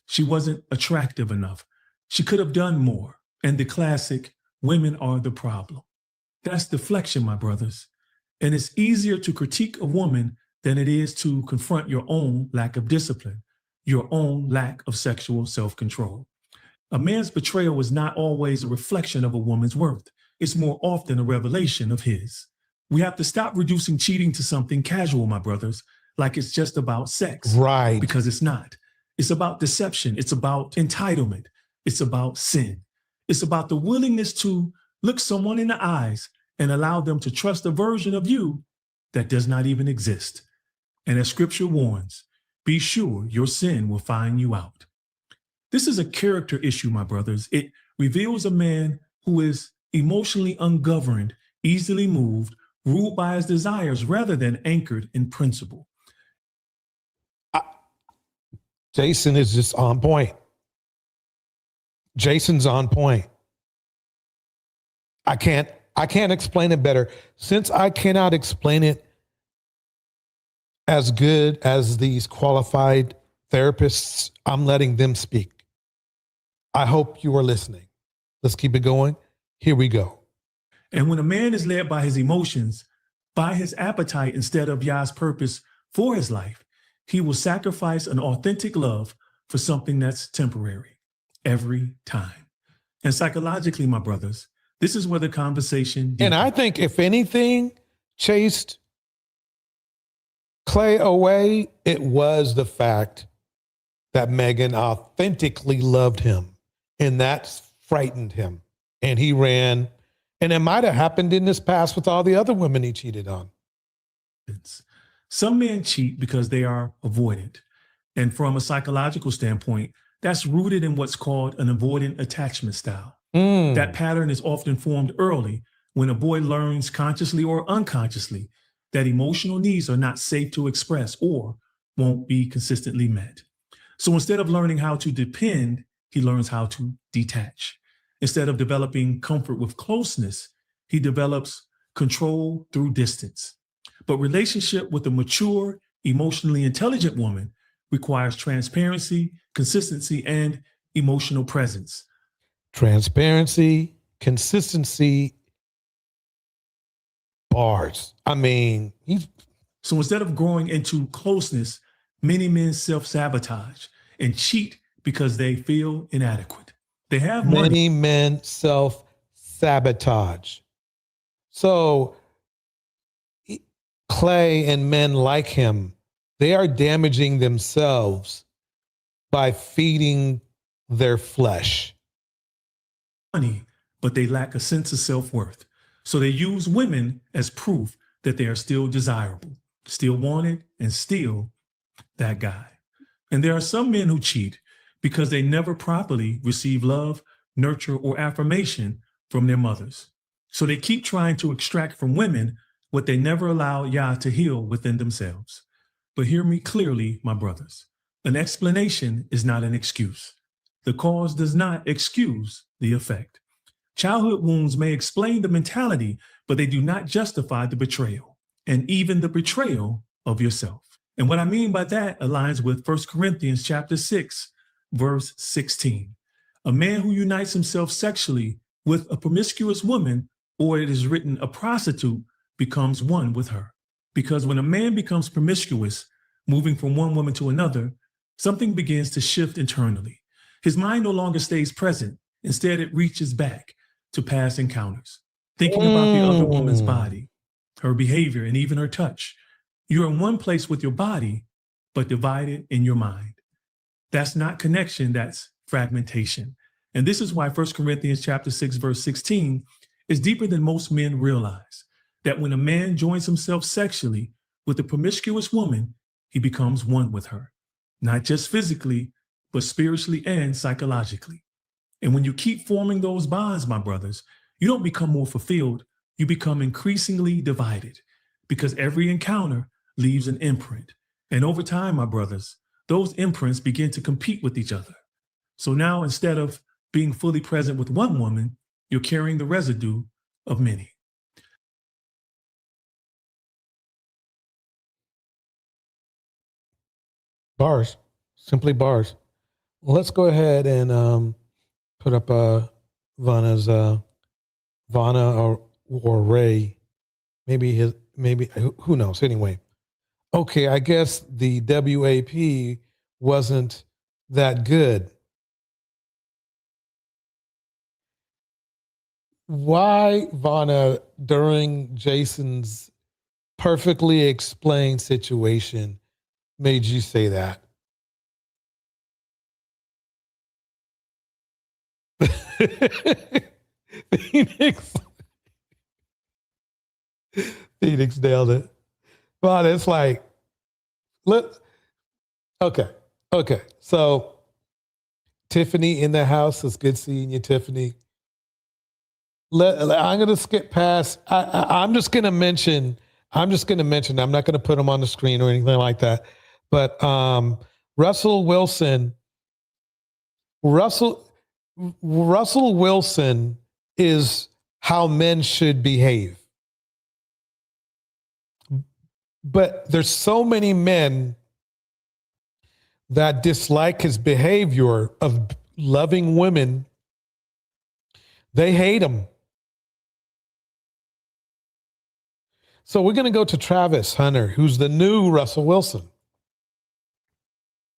She wasn't attractive enough. She could have done more. And the classic, women are the problem. That's deflection, my brothers. And it's easier to critique a woman than it is to confront your own lack of discipline, your own lack of sexual self-control. A man's betrayal is not always a reflection of a woman's worth. It's more often a revelation of his. We have to stop reducing cheating to something casual, my brothers, like it's just about sex. Right. Because it's not. It's about deception. It's about entitlement. It's about sin. It's about the willingness to look someone in the eyes and allow them to trust a version of you that does not even exist. And as scripture warns, be sure your sin will find you out. This is a character issue, my brothers. It reveals a man who is emotionally ungoverned, easily moved, ruled by his desires rather than anchored in principle. Jason is just on point. Jason's on point. I can't explain it better. Since I cannot explain it as good as these qualified therapists, I'm letting them speak. I hope you are listening. Let's keep it going. Here we go. And when a man is led by his emotions, by his appetite instead of Yah's purpose for his life, he will sacrifice an authentic love for something that's temporary every time. And psychologically, my brothers, this is where the conversation deepens. And I think if anything chased Klay away, it was the fact that Megan authentically loved him, and that frightened him. And he ran, and it might have happened in his past with all the other women he cheated on. Some men cheat because they are avoidant. And from a psychological standpoint, that's rooted in what's called an avoidant attachment style. That pattern is often formed early when a boy learns consciously or unconsciously that emotional needs are not safe to express or won't be consistently met. So instead of learning how to depend, he learns how to detach. Instead of developing comfort with closeness, he develops control through distance. But relationship with a mature, emotionally intelligent woman requires transparency, consistency, and emotional presence. Transparency, consistency, Bars. I mean, he's So instead of growing into closeness, many men self-sabotage and cheat because they feel inadequate. They have money. many men self-sabotage. So Klay and men like him, they are damaging themselves by feeding their flesh. But they lack a sense of self-worth. So they use women as proof that they are still desirable, still wanted, and still that guy. And there are some men who cheat because they never properly receive love, nurture, or affirmation from their mothers. So they keep trying to extract from women what they never allow Yah to heal within themselves. But hear me clearly, my brothers. An explanation is not an excuse. The cause does not excuse the effect. Childhood wounds may explain the mentality, but they do not justify the betrayal, and even the betrayal of yourself. And what I mean by that aligns with 1 Corinthians chapter 6, verse 16. A man who unites himself sexually with a promiscuous woman, or it is written, a prostitute, becomes one with her. Because when a man becomes promiscuous, moving from one woman to another, something begins to shift internally. His mind no longer stays present. Instead, it reaches back to past encounters, thinking about the other woman's body, her behavior, and even her touch. You're in one place with your body, but divided in your mind. That's not connection, that's fragmentation. And this is why 1 Corinthians chapter 6, verse 16 is deeper than most men realize, that when a man joins himself sexually with a promiscuous woman, he becomes one with her, not just physically, but spiritually and psychologically. And when you keep forming those bonds, my brothers, you don't become more fulfilled, you become increasingly divided, because every encounter leaves an imprint. And over time, my brothers, those imprints begin to compete with each other. So now, instead of being fully present with one woman, you're carrying the residue of many. Bars, simply bars. Let's go ahead and put up Vanna's Vanna or Ray. Maybe who knows? Anyway, okay. I guess the WAP wasn't that good. Why, Vanna, during Jason's perfectly explained situation, made you say that? Phoenix nailed it. But it's like, okay. So Tiffany in the house. It's good seeing you, Tiffany. I'm going to skip past. I'm just going to mention. I'm not going to put them on the screen or anything like that. But Russell Wilson is how men should behave. But there's so many men that dislike his behavior of loving women. They hate him. So we're going to go to Travis Hunter, who's the new Russell Wilson.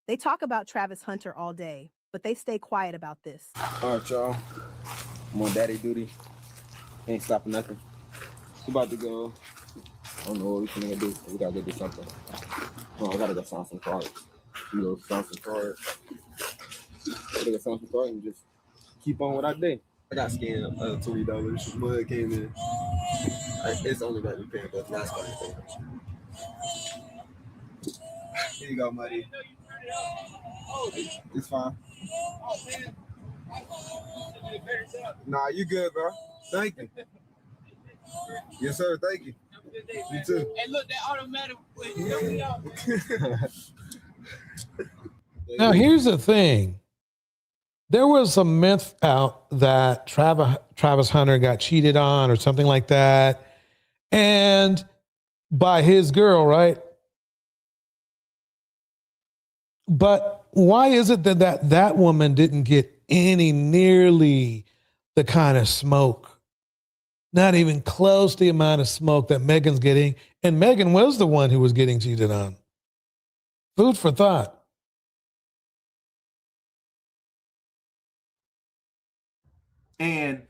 They talk about Travis Hunter all day, but they stay quiet about this. All right, y'all. I'm on daddy duty. Ain't stopping nothing. We about to go. I don't know what we finna do. We gotta go do something. Oh, I gotta go sign some cards. You know, sign some cards. I gotta go sign some cards and just keep on with our day. I got scammed $20. Mud came in. It's only that we paying, but last card I paid. Here you go, buddy. It's fine. Nah, you good, bro. Thank you. Yes, sir. Thank you. You too. Hey, look, that automatic. Now, here's the thing. There was a myth out that Travis Hunter got cheated on or something like that, and by his girl, right? But why is it that woman didn't get any nearly the kind of smoke Not even close to the amount of smoke that Megan's getting. And Megan was the one who was getting cheated on. Food for thought. And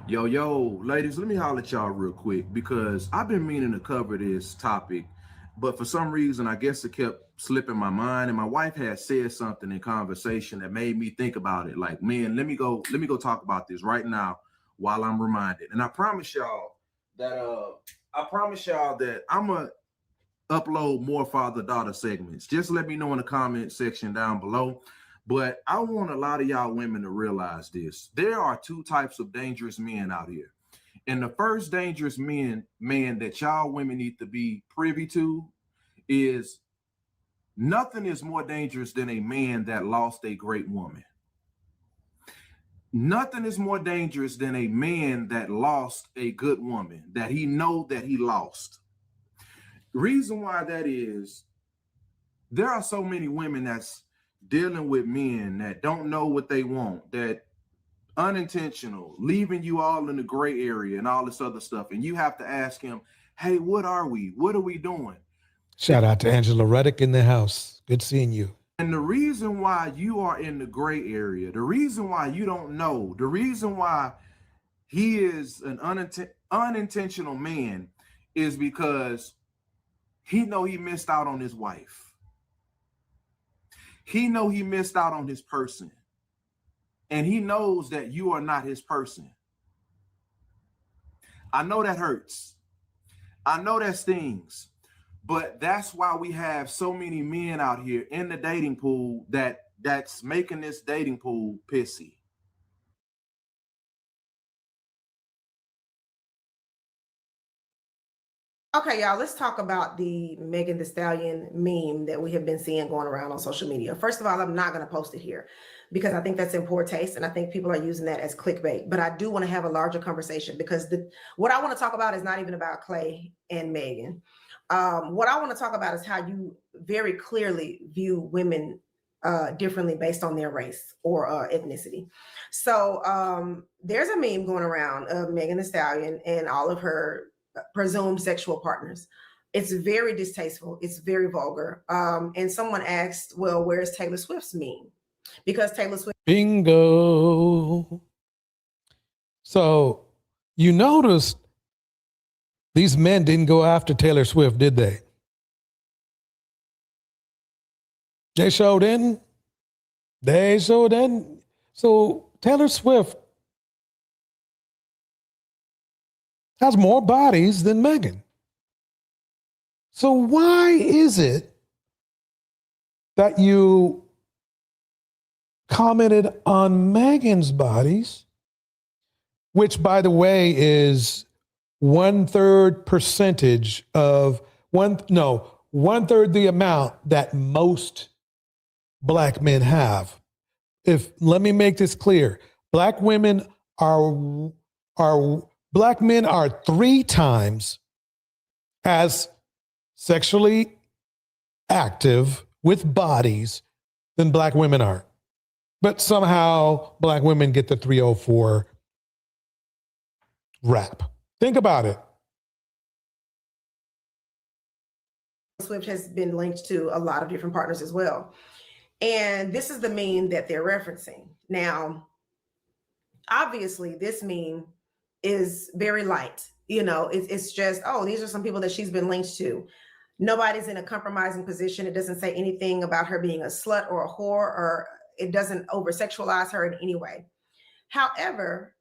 yo, ladies, let me holler at y'all real quick because I've been meaning to cover this topic, but for some reason, I guess it kept slipping my mind. And my wife had said something in conversation that made me think about it. Like, man, let me go talk about this right now while I'm reminded. And I promise y'all that I'm gonna upload more father-daughter segments. Just let me know in the comment section down below. But I want a lot of y'all women to realize this. There are two types of dangerous men out here. And the first dangerous man that y'all women need to be privy to is nothing is more dangerous than a man that lost a great woman. Nothing is more dangerous than a man that lost a good woman, that he know that he lost. Reason why that is, there are so many women that's dealing with men that don't know what they want, that unintentional, leaving you all in the gray area and all this other stuff. And you have to ask him, hey, what are we? What are we doing? Shout out to Angela Reddick in the house. Good seeing you. And the reason why you are in the gray area, the reason why you don't know, the reason why he is an unintentional man is because he know he missed out on his wife. He know he missed out on his person. And he knows that you are not his person. I know that hurts. I know that stings. But that's why we have so many men out here in the dating pool that's making this dating pool pissy. Okay, y'all, let's talk about the Megan Thee Stallion meme that we have been seeing going around on social media. First of all, I'm not going to post it here because I think that's in poor taste and I think people are using that as clickbait. But I do want to have a larger conversation because what I want to talk about is not even about Klay and Megan. What I want to talk about is how you very clearly view women differently based on their race or ethnicity. So there's a meme going around of Megan Thee Stallion and all of her presumed sexual partners. It's very distasteful. It's very vulgar. And someone asked, well, where's Taylor Swift's meme? Because Taylor Swift. Bingo. So you noticed these men didn't go after Taylor Swift, did they? They sure didn't. They sure didn't. So Taylor Swift has more bodies than Megan. So why is it that you commented on Megan's bodies, which, by the way, is 1/3 percentage of 1/3 the amount that most black men have? Let me make this clear. Black men are 3 times as sexually active with bodies than black women are. But somehow black women get the 304 rap. Think about it. Swift has been linked to a lot of different partners as well. And this is the meme that they're referencing. Now, obviously, this meme is very light. You know, it's just, oh, these are some people that she's been linked to. Nobody's in a compromising position. It doesn't say anything about her being a slut or a whore, or it doesn't over-sexualize her in any way. However,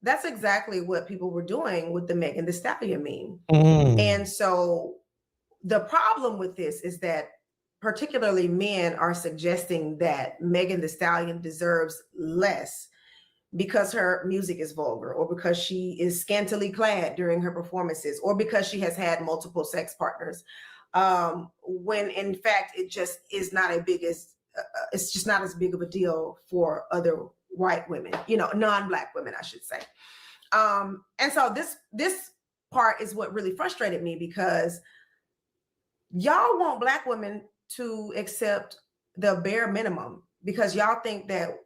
that's exactly what people were doing with the Megan Thee Stallion meme. And so the problem with this is that particularly men are suggesting that Megan Thee Stallion deserves less because her music is vulgar, or because she is scantily clad during her performances, or because she has had multiple sex partners. When in fact, it just is not it's just not as big of a deal for other white women, you know, non-black women, I should say. And so this part is what really frustrated me, because y'all want black women to accept the bare minimum because y'all think that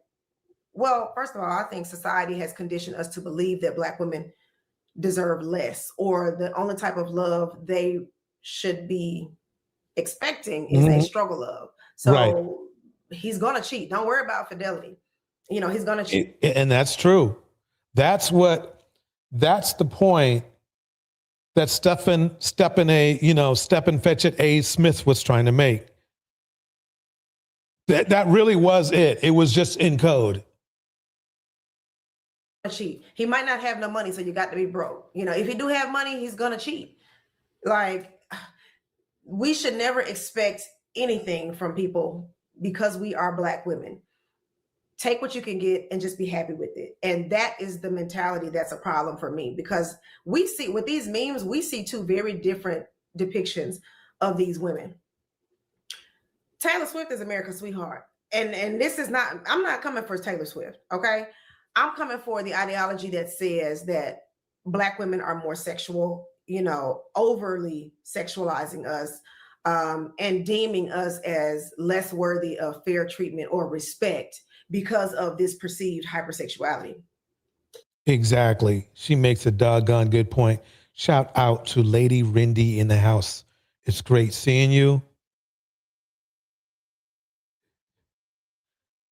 Well, first of all, I think society has conditioned us to believe that Black women deserve less, or the only type of love they should be expecting is a struggle love. So he's gonna cheat. Don't worry about fidelity. You know, he's gonna cheat. And that's true. That's the point that Stephen Fetchit A. Smith was trying to make. That really was it. It was just in code. Cheat. He might not have no money, so you got to be broke. You know, if he do have money, he's gonna cheat. Like, we should never expect anything from people because we are Black women. Take what you can get and just be happy with it. And that is the mentality that's a problem for me, because we see with these memes, we see two very different depictions of these women. Taylor Swift is America's sweetheart. And this is not, I'm not coming for Taylor Swift, okay? I'm coming for the ideology that says that Black women are more sexual, you know, overly sexualizing us, and deeming us as less worthy of fair treatment or respect because of this perceived hypersexuality. Exactly. She makes a doggone good point. Shout out to Lady Rindy in the house. It's great seeing you.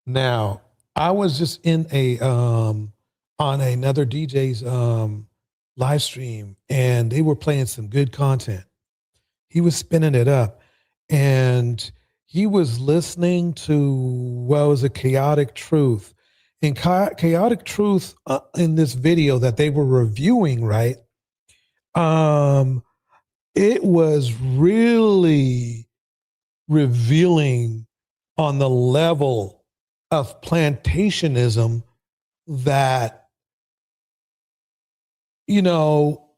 Now, I was just in on another DJ's live stream, and they were playing some good content. He was spinning it up, and he was listening to, well, it was a Chaotic Truth. And Chaotic Truth in this video that they were reviewing, right? It was really revealing on the level of plantationism that, you know,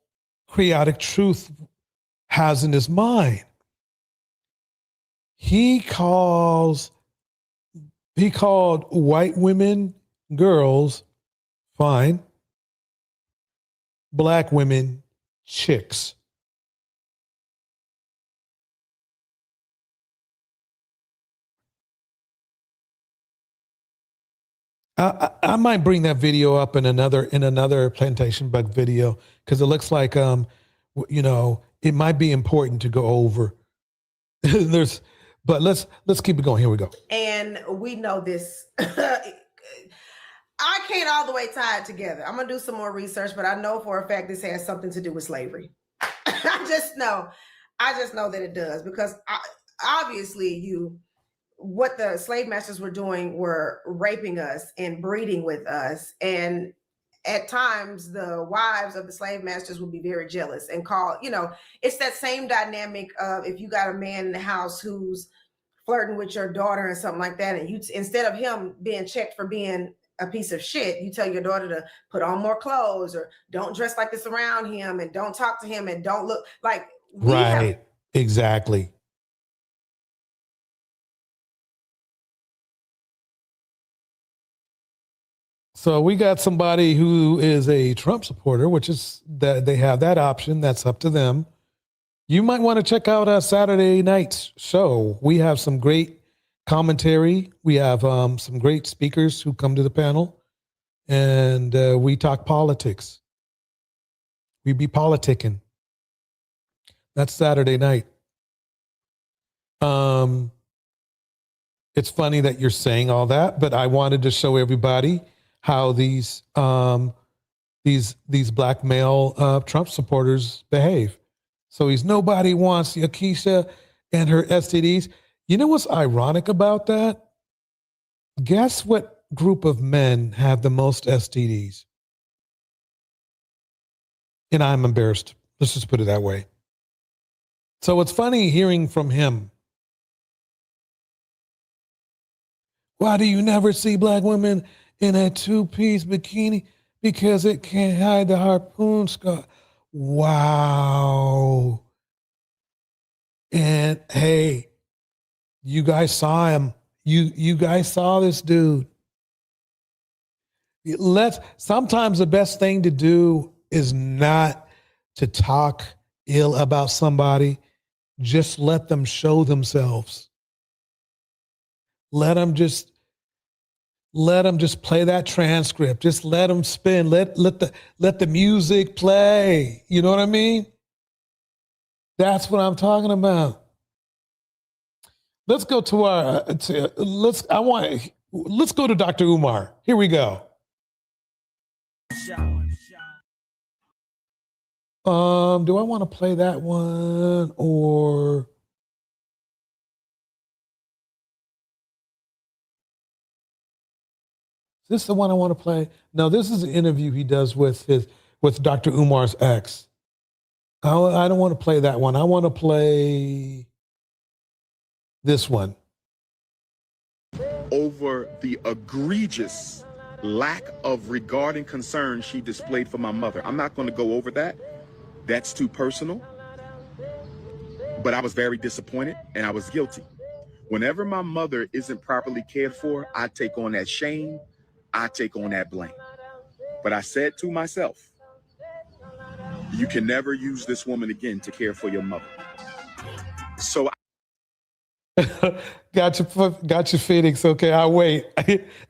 Chaotic Truth has in his mind. He called white women girls, fine. Black women chicks. I might bring that video up in another Plantation Bug video, because it looks like you know, it might be important to go over. But let's keep it going. Here we go. And we know this. I can't all the way tie it together. I'm gonna do some more research, but I know for a fact this has something to do with slavery. I just know that it does, because obviously what the slave masters were doing were raping us and breeding with us. And at times the wives of the slave masters would be very jealous and call, you know, it's that same dynamic of if you got a man in the house who's flirting with your daughter and something like that, and you, instead of him being checked for being a piece of shit, you tell your daughter to put on more clothes, or don't dress like this around him, and don't talk to him, and don't look like right. Exactly. So we got somebody who is a Trump supporter, which is that they have that option. That's up to them. You might want to check out our Saturday night's show. We have some great commentary. We have some great speakers who come to the panel, and we talk politics. We be politicking. That's Saturday night. It's funny that you're saying all that, but I wanted to show everybody how these black male Trump supporters behave. So nobody wants Yakisha and her STDs. You know what's ironic about that? Guess what group of men have the most STDs? And I'm embarrassed. Let's just put it that way. So it's funny hearing from him. Why do you never see black women in a two-piece bikini? Because it can't hide the harpoon scar. Wow. And hey, you guys saw him. You guys saw this dude. Sometimes the best thing to do is not to talk ill about somebody. Just let them show themselves. Let them just, let them just play that transcript. Just let them spin. Let the music play. You know what I mean? That's what I'm talking about. Let's go to our let's go to Dr. Umar. Here we go. Do I want to play that one or is this the one I want to play? No, this is an interview he does with Dr. Umar's ex. I don't want to play that one. I want to play this one. Over the egregious lack of regard and concern she displayed for my mother. I'm not going to go over that. That's too personal. But I was very disappointed and I was guilty. Whenever my mother isn't properly cared for, I take on that shame. I take on that blame. But I said to myself, you can never use this woman again to care for your mother. So Got you, Phoenix. Okay, I'll wait.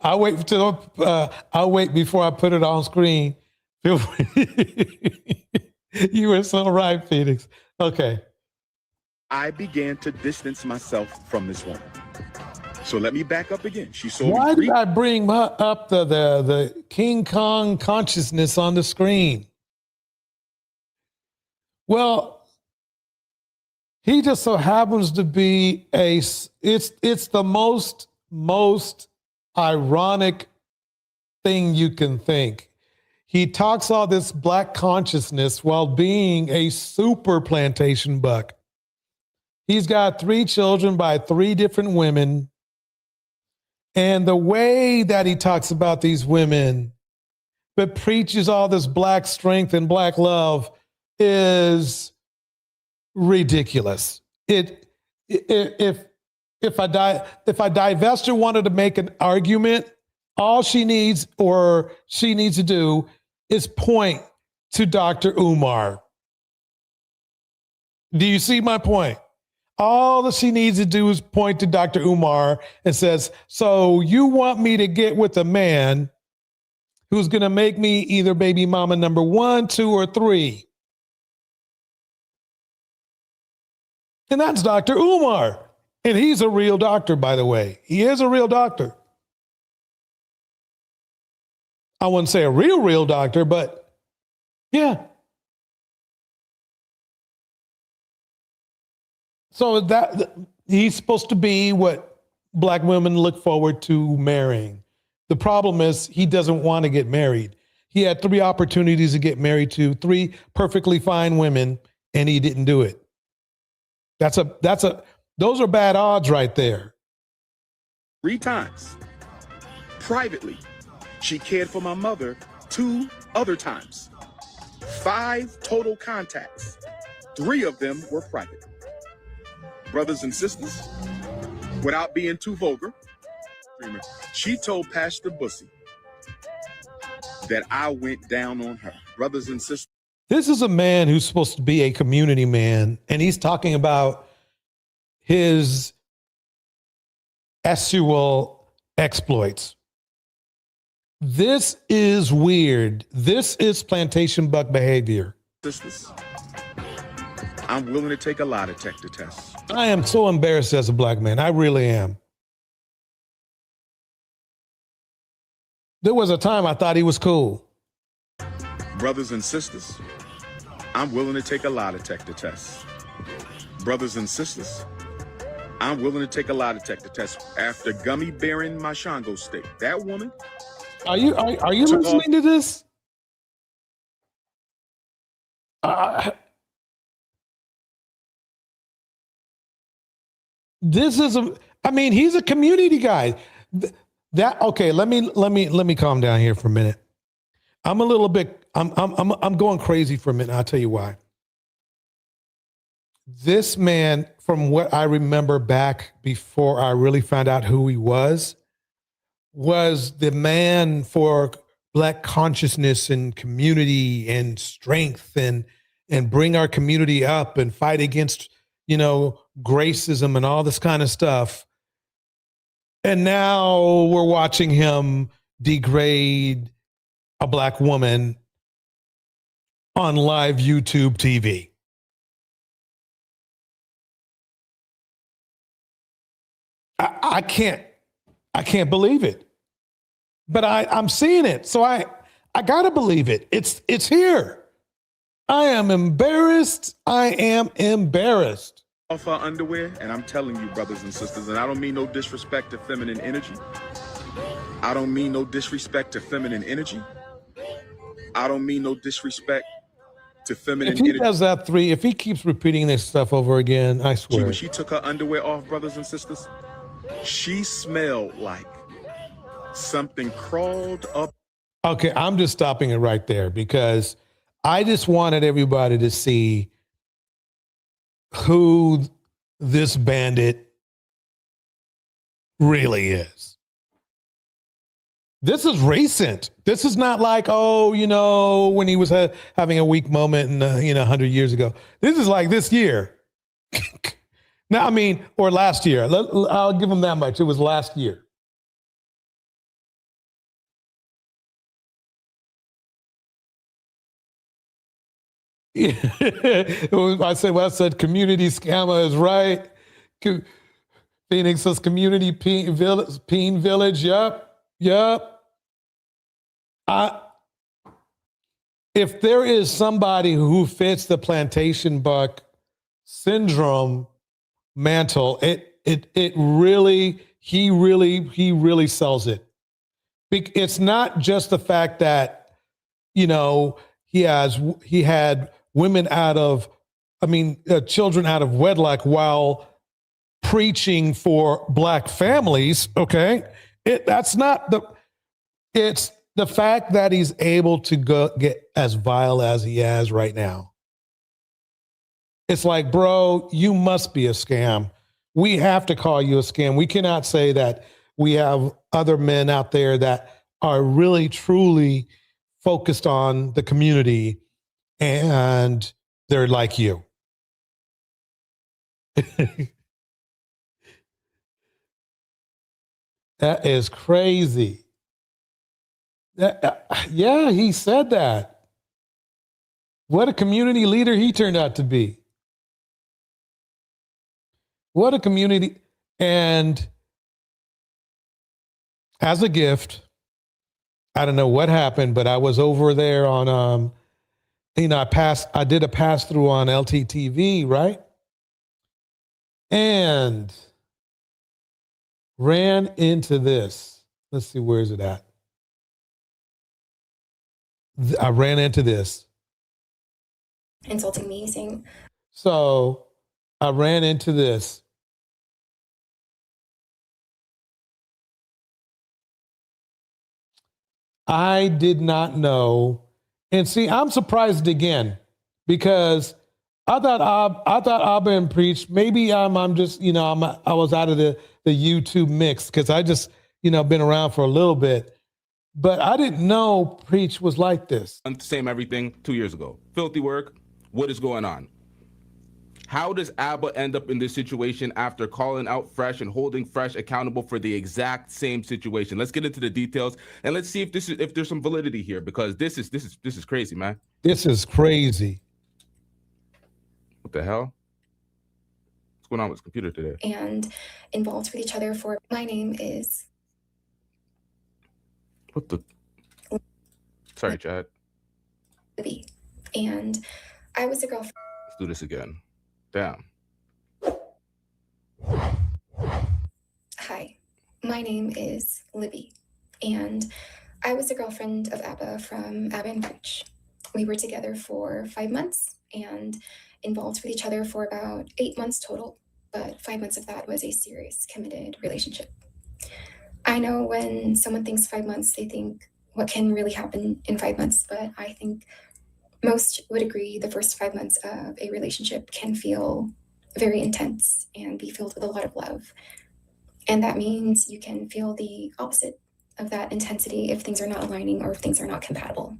I'll wait before I put it on screen. Feel free. You were so right, Phoenix. Okay. I began to distance myself from this woman. So let me back up again. She sold Why me did I bring up the King Kong consciousness on the screen? Well, he just so happens to be it's the most ironic thing you can think. He talks all this black consciousness while being a super plantation buck. He's got 3 children by 3 different women. And the way that he talks about these women, but preaches all this black strength and black love is ridiculous. If a divester wanted to make an argument, all she needs to do is point to Dr. Umar. Do you see my point? All that she needs to do is point to Dr. Umar and says, so you want me to get with a man who's going to make me either baby mama number 1, 2, or 3. And that's Dr. Umar. And he's a real doctor, by the way. He is a real doctor. I wouldn't say a real doctor, but yeah. So that he's supposed to be what black women look forward to marrying. The problem is he doesn't want to get married. He had 3 opportunities to get married to 3 perfectly fine women, and he didn't do it. Those are bad odds right there. 3 times. Privately, she cared for my mother 2 other times. 5 total contacts. 3 of them were private. Brothers and sisters, without being too vulgar, she told Pastor Bussy that I went down on her. Brothers and sisters. This is a man who's supposed to be a community man, and he's talking about his sexual exploits. This is weird. This is plantation buck behavior. Sisters, I'm willing to take a lie detector test. I am so embarrassed as a black man. I really am. There was a time I thought he was cool. Brothers and sisters, I'm willing to take a lie detector test. Brothers and sisters, I'm willing to take a lie detector test after gummy bearing my Shango stick. That woman. Are you listening to this? He's a community guy. Okay, let me calm down here for a minute. I'm going crazy for a minute. I'll tell you why. This man, from what I remember back before I really found out who he was the man for black consciousness and community and strength and bring our community up and fight against, gracism and all this kind of stuff. And now we're watching him degrade a black woman on live YouTube TV. I can't believe it. But I'm seeing it. So I gotta believe it. It's here. I am embarrassed. I am embarrassed. Off our underwear, and I'm telling you, brothers and sisters, and I don't mean no disrespect to feminine energy. I don't mean no disrespect to feminine energy. I don't mean no disrespect to feminine If he energy. does that if he keeps repeating this stuff over again, I swear. When she took her underwear off, brothers and sisters, she smelled like something crawled up. Okay, I'm just stopping it right there because I just wanted everybody to see who this bandit really is. This is recent. This is not like, oh, when he was having a weak moment and 100 years ago. This is like this year. Now, I mean, or last year. I'll give him that much. It was last year. I said community scammer is right. Phoenix says community peen village. Yep. If there is somebody who fits the plantation buck syndrome mantle, he really sells it. It's not just the fact that he had women children out of wedlock while preaching for black families. Okay, it's the fact that he's able to get as vile as he has right now. It's like, bro, you must be a scam. We have to call you a scam. We cannot say that we have other men out there that are really, truly focused on the community and they're like you. That is crazy. Yeah, he said that. What a community leader he turned out to be. What a community. And as a gift, I don't know what happened, but I was over there on, I did a pass through on LTTV, right? And ran into this. Let's see, where is it at? I ran into this. Insulting me, saying. So I ran into this. I did not know. And see, I'm surprised again because I thought Abba and preached. Maybe I'm just, I was out of the YouTube mix because I just, been around for a little bit. But I didn't know preach was like this. Same everything 2 years ago. Filthy work. What is going on? How does Abba end up in this situation after calling out Fresh and holding Fresh accountable for the exact same situation? Let's get into the details and let's see if there's some validity here, because this is crazy, man. This is crazy. What the hell? What's going on with this computer today? And involved with each other for. My name is. What the? Sorry, Chad. Libby, and I was a girlfriend. Let's do this again. Damn. Hi, my name is Libby, and I was a girlfriend of Abba from Abba and Preach. We were together for 5 months and involved with each other for about 8 months total, but 5 months of that was a serious, committed relationship. I know when someone thinks 5 months, they think what can really happen in 5 months, but I think most would agree the first 5 months of a relationship can feel very intense and be filled with a lot of love. And that means you can feel the opposite of that intensity if things are not aligning or if things are not compatible.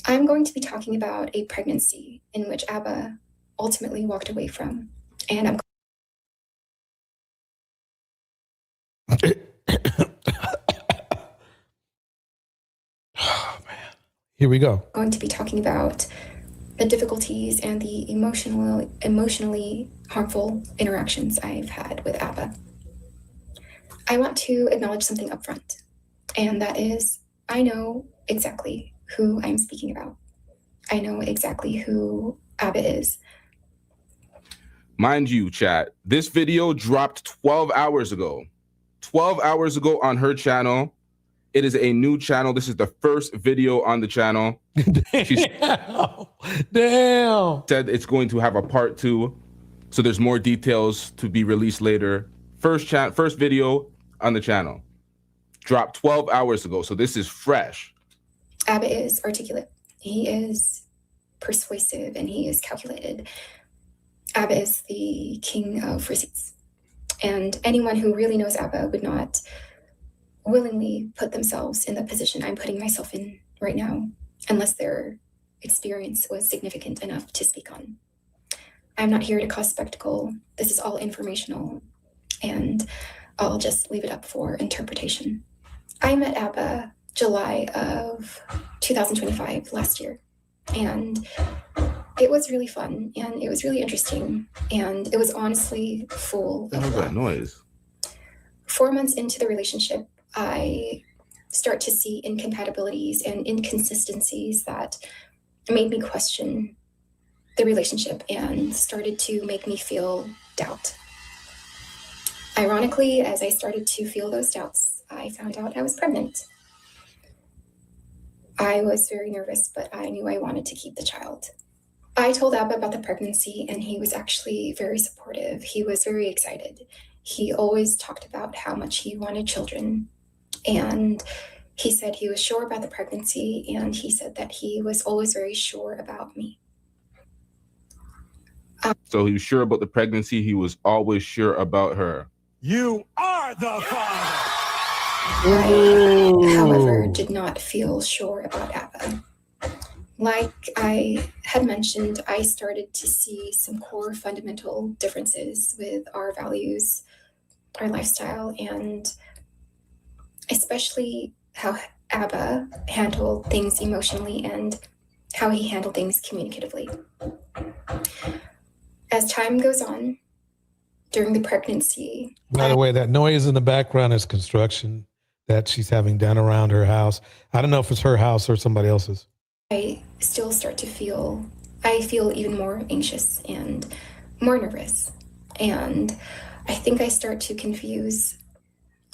I'm going to be talking about a pregnancy in which Abba ultimately walked away from, and I'm Oh, man. Here we go. Going to be talking about the difficulties and the emotionally harmful interactions I've had with ABBA. I want to acknowledge something up front, and that is I know exactly who I'm speaking about. I know exactly who ABBA is. Mind you, chat, this video dropped 12 hours ago. 12 hours ago on her channel. It is a new channel. This is the first video on the channel. She Damn. said it's going to have a part 2. So there's more details to be released later. First video on the channel. Dropped 12 hours ago. So this is fresh. ABBA is articulate. He is persuasive and he is calculated. ABBA is the king of receipts. And anyone who really knows ABBA would not willingly put themselves in the position I'm putting myself in right now, unless their experience was significant enough to speak on. I'm not here to cause spectacle. This is all informational, and I'll just leave it up for interpretation. I met ABBA July of 2025, last year, and it was really fun, and it was really interesting, and it was honestly full of that noise. 4 months into the relationship, I start to see incompatibilities and inconsistencies that made me question the relationship and started to make me feel doubt. Ironically, as I started to feel those doubts, I found out I was pregnant. I was very nervous, but I knew I wanted to keep the child. I told Abba about the pregnancy, and he was actually very supportive. He was very excited. He always talked about how much he wanted children. And he said he was sure about the pregnancy, and he said that he was always very sure about me. So he was sure about the pregnancy. He was always sure about her. You are the father. I, however, did not feel sure about Abba. Like I had mentioned, I started to see some core fundamental differences with our values, our lifestyle, and especially how Abba handled things emotionally and how he handled things communicatively. As time goes on, during the pregnancy... By the way, that noise in the background is construction that she's having done around her house. I don't know if it's her house or somebody else's. I still start to feel even more anxious and more nervous. And I think I start to confuse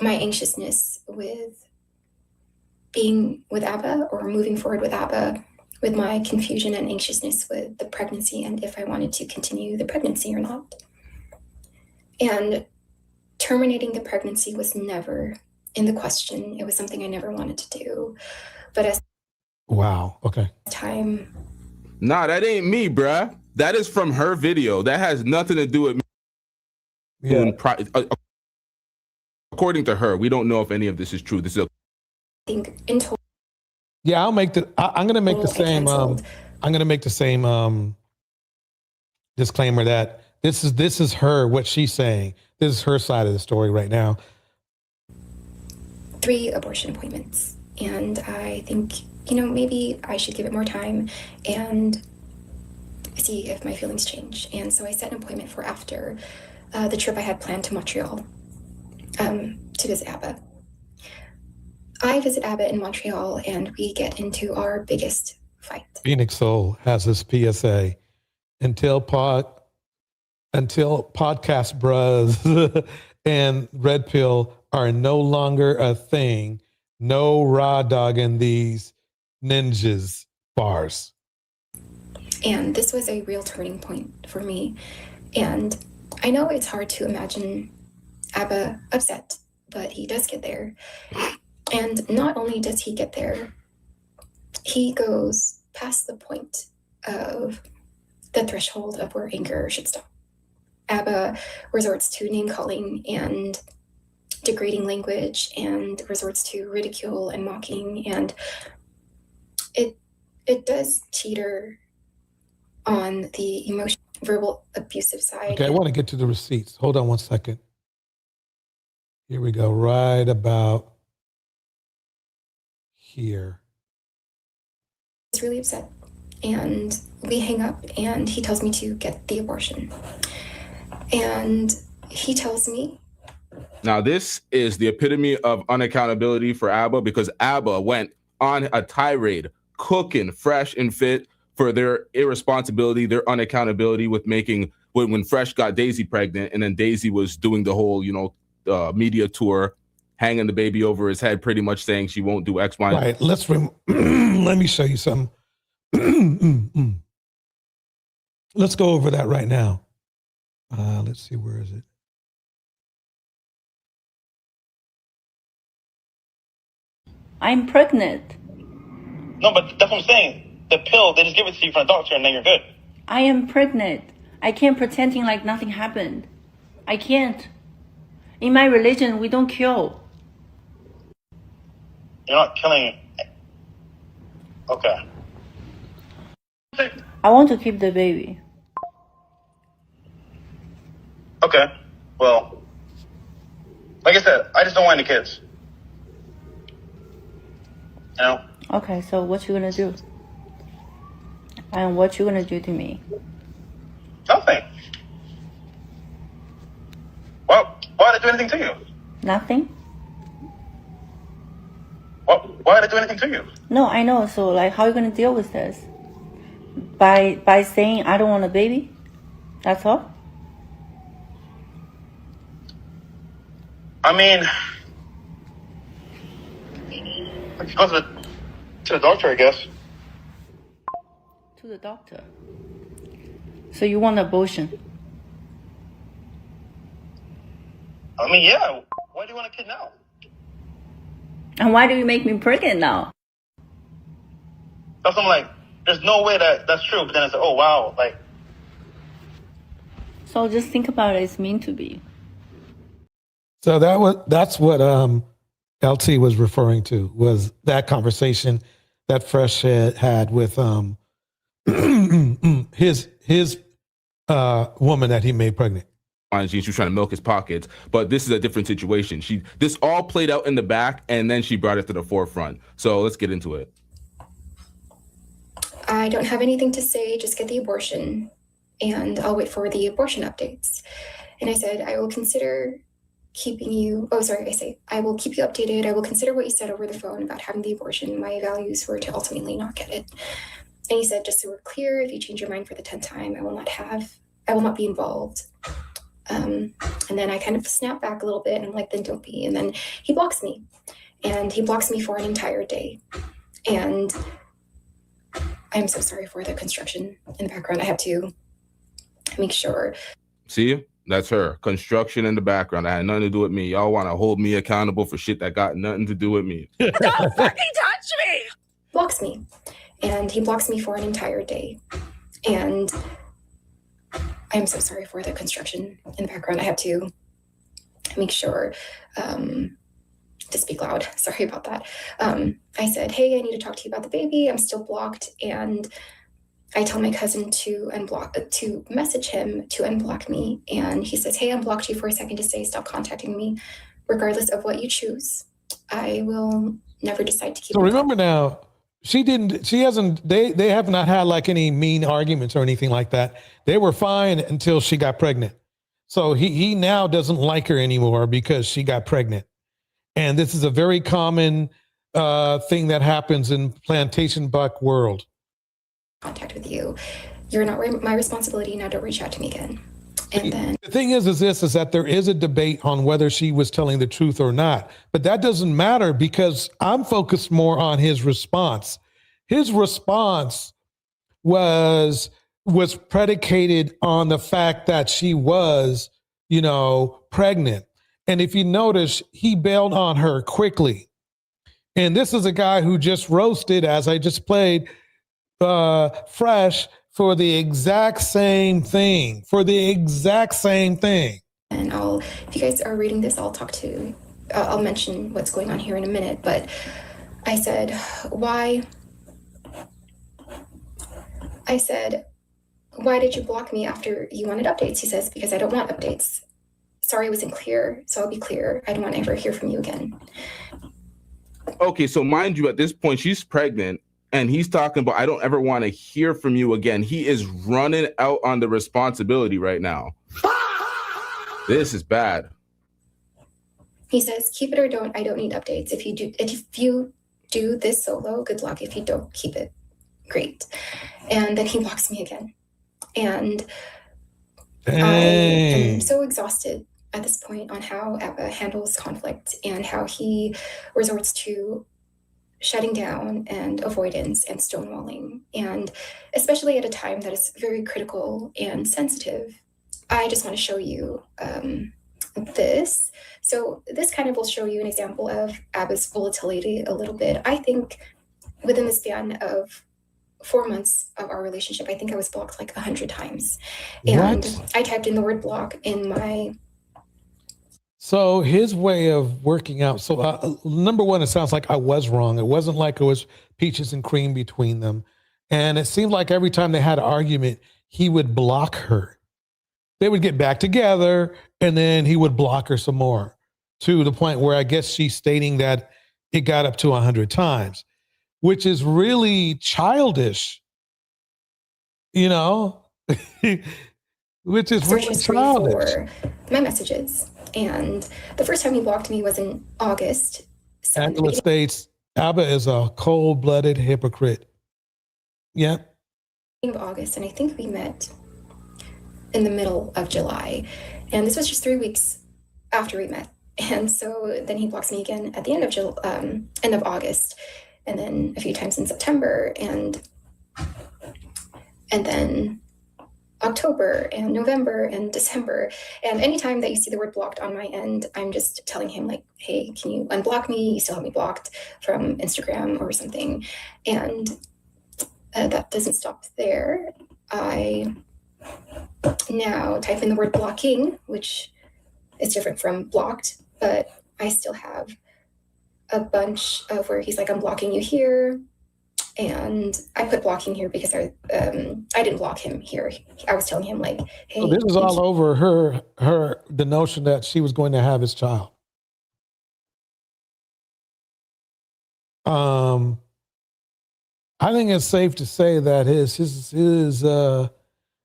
my anxiousness with being with Abba or moving forward with Abba, with my confusion and anxiousness with the pregnancy and if I wanted to continue the pregnancy or not. And terminating the pregnancy was never in the question. It was something I never wanted to do. But as wow, okay. Time. Nah, that ain't me, bruh. That is from her video. That has nothing to do with me. Yeah. According to her, we don't know if any of this is true. This is yeah, I'll make the. I'm going to make the same. I'm going to make the same disclaimer that this is her, what she's saying. This is her side of the story right now. 3 abortion appointments, and I think maybe I should give it more time and see if my feelings change. And so I set an appointment for after the trip I had planned to Montreal to visit Abba. I visit Abba in Montreal, and we get into our biggest fight. Phoenix Soul has this PSA. Until podcast bros and Red Pill are no longer a thing, no raw dog in these ninjas bars. And this was a real turning point for me. And I know it's hard to imagine Abba upset, but he does get there. And not only does he get there, he goes past the point of the threshold of where anger should stop. Abba resorts to name calling and degrading language and resorts to ridicule and mocking, and it does teeter on the verbal abusive side. Okay, I want to get to the receipts. Hold on one second. Here we go, right about here. I was really upset. And we hang up and he tells me to get the abortion. And he tells me. Now, this is the epitome of unaccountability for ABBA, because ABBA went on a tirade, cooking fresh and fit for their irresponsibility, their unaccountability with making, when Fresh got Daisy pregnant, and then Daisy was doing the whole, media tour, hanging the baby over his head, pretty much saying she won't do X, Y. Right, let me show you something. Let's go over that right now. Let's see, where is it? I'm pregnant. No, but that's what I'm saying. The pill, they just give it to you from the doctor and then you're good. I am pregnant. I can't pretending like nothing happened. I can't. In my religion, we don't kill. You're not killing. Okay. I want to keep the baby. Okay. Well, like I said, I just don't want any kids. You know? Okay, so what you gonna do? And what you gonna do to me? Nothing. Well, why did I do anything to you? Nothing? Why did I do anything to you? No, I know. So like, how are you gonna deal with this? By saying I don't want a baby? That's all? I mean, I could go to the doctor, I guess. To the doctor. So you want abortion? I mean, yeah. Why do you want a kid now? And why do you make me pregnant now? That's I'm like, there's no way that's true. But then it's like, oh wow, like. So just think about it. It's meant to be. So that's what LT was referring to, was that conversation that Fresh had with his woman that he made pregnant. She was trying to milk his pockets, but this is a different situation. This all played out in the back, and then she brought it to the forefront. So let's get into it. I don't have anything to say, just get the abortion, and I'll wait for the abortion updates. And I said, I will consider keeping you, I will keep you updated. I will consider what you said over the phone about having the abortion. My values were to ultimately not get it. And he said, just so we're clear, if you change your mind for the 10th time, I will not be involved. And then I kind of snap back a little bit and I'm like, then don't be. And then he blocks me, and he blocks me for an entire day. And I'm so sorry for the construction in the background. I have to make sure. See, that's her. Construction in the background. That had nothing to do with me. Y'all want to hold me accountable for shit that got nothing to do with me. Don't fucking touch me! Blocks me. And he blocks me for an entire day. And I'm so sorry for the construction in the background. I have to make sure to speak loud. Sorry about that. I said, hey, I need to talk to you about the baby. I'm still blocked. And I tell my cousin to message him to unblock me. And he says, hey, I unblocked you for a second to say, stop contacting me. Regardless of what you choose, I will never decide to keep. So remember now, they have not had like any mean arguments or anything like that. They were fine until she got pregnant. So he now doesn't like her anymore because she got pregnant. And this is a very common thing that happens in plantation buck world. Contact with you. You're not my responsibility. Now don't reach out to me again. And then the thing is that there is a debate on whether she was telling the truth or not, but that doesn't matter because I'm focused more on his response. His response was predicated on the fact that she was, pregnant. And if you notice, he bailed on her quickly. And this is a guy who just roasted, as I just played, Fresh for the exact same thing. And if you guys are reading this, I'll mention what's going on here in a minute. But I said, why did you block me after you wanted updates? He says, because I don't want updates. sorry I wasn't clear, so I'll be clear. I don't want to ever hear from you again. Okay, so mind you, at this point, she's pregnant, and he's talking about, I don't ever want to hear from you again. He is running out on the responsibility right now. This is bad. He says, keep it or don't. I don't need updates. If you do this solo, good luck. If you don't, keep it. Great. And then he blocks me again. And Dang. I am so exhausted at this point on how Abba handles conflict and how he resorts to shutting down and avoidance and stonewalling. And especially at a time that is very critical and sensitive, I just want to show you this. So this kind of will show you an example of Abba's volatility a little bit. I think within the span of 4 months of our relationship, I think I was blocked like 100 times. And I typed in the word block in my... So his way of working out. So number one, it sounds like I was wrong. It wasn't like it was peaches and cream between them. And it seemed like every time they had an argument, he would block her. They would get back together and then he would block her some more, to the point where I guess she's stating that it got up to 100 times, which is really childish, you know, which is really childish. For my messages. And the first time he blocked me was in August. So Angela states, Abba is a cold-blooded hypocrite. Yeah. Of August, and I think we met in the middle of July. And this was just 3 weeks after we met. And so then he blocks me again at the end of August, and then a few times in September, and then October and November and December. And anytime that you see the word blocked on my end, I'm just telling him like, hey, can you unblock me? You still have me blocked from Instagram or something. And that doesn't stop there. I now type in the word blocking, which is different from blocked, but I still have a bunch of where he's like, I'm blocking you here. And I put blocking here because I didn't block him here. I was telling him like, hey. So this is all over the notion that she was going to have his child. I think it's safe to say that his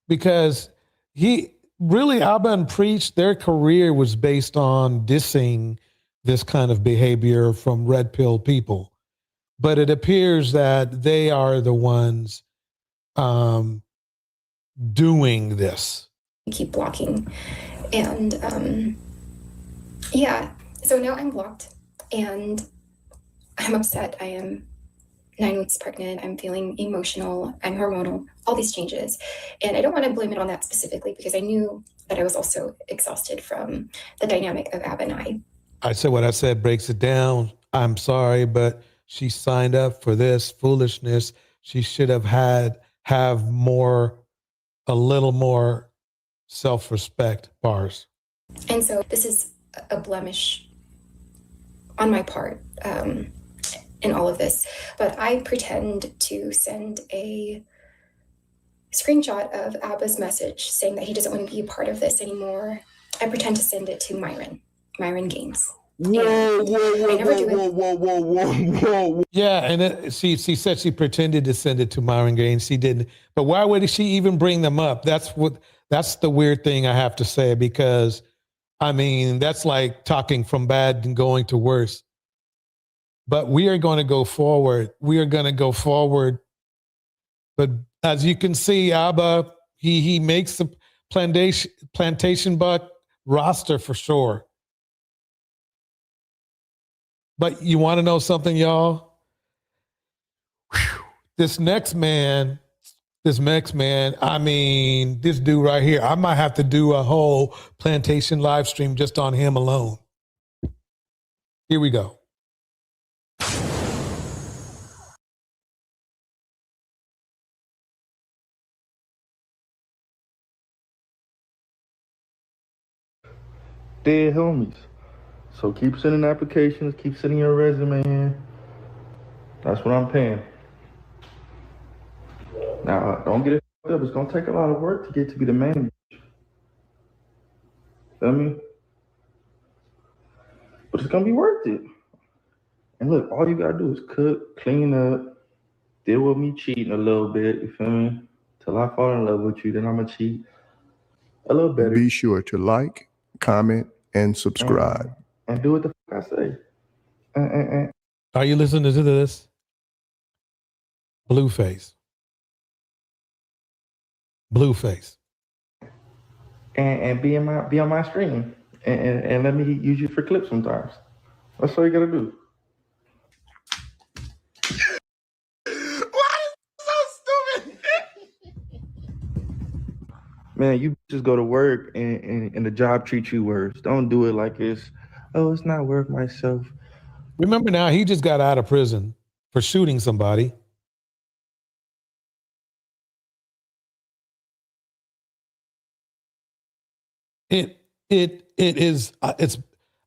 because he really, Abba and Preach, their career was based on dissing this kind of behavior from red pill people. But it appears that they are the ones doing this. Keep blocking. And yeah, so now I'm blocked and I'm upset. I am 9 weeks pregnant. I'm feeling emotional. I'm hormonal, all these changes. And I don't want to blame it on that specifically because I knew that I was also exhausted from the dynamic of Abba and I. I said what I said breaks it down. I'm sorry, but she signed up for this foolishness. She should have a little more self-respect, bars. And so this is a blemish on my part in all of this, but I pretend to send a screenshot of Abba's message saying that he doesn't want to be a part of this anymore. I pretend to send it to Myron Gaines. Whoa. Yeah, and she said she pretended to send it to Myron Gaines. She didn't. But why would she even bring them up? That's the weird thing I have to say, because I mean, that's like talking from bad and going to worse. But we are going to go forward. But as you can see, Abba, he makes the plantation buck roster for sure. But you want to know something, y'all? This next man, I mean, this dude right here, I might have to do a whole Plantation live stream just on him alone. Here we go. Dead homies. So keep sending applications, keep sending your resume in. That's what I'm paying. Now, don't get it up. It's gonna take a lot of work to get to be the man. Feel me? but it's gonna be worth it. And look, all you gotta do is cook, clean up, deal with me cheating a little bit, you feel me? Till I fall in love with you, then I'm gonna cheat a little better. Be sure to like, comment, and subscribe. And do what the fuck I say. Are you listening to this? Blueface. Blueface. And be on my stream. And let me use you for clips sometimes. That's all you gotta do. Man, you just go to work and the job treats you worse. Don't do it like it's not worth myself. Remember now, he just got out of prison for shooting somebody.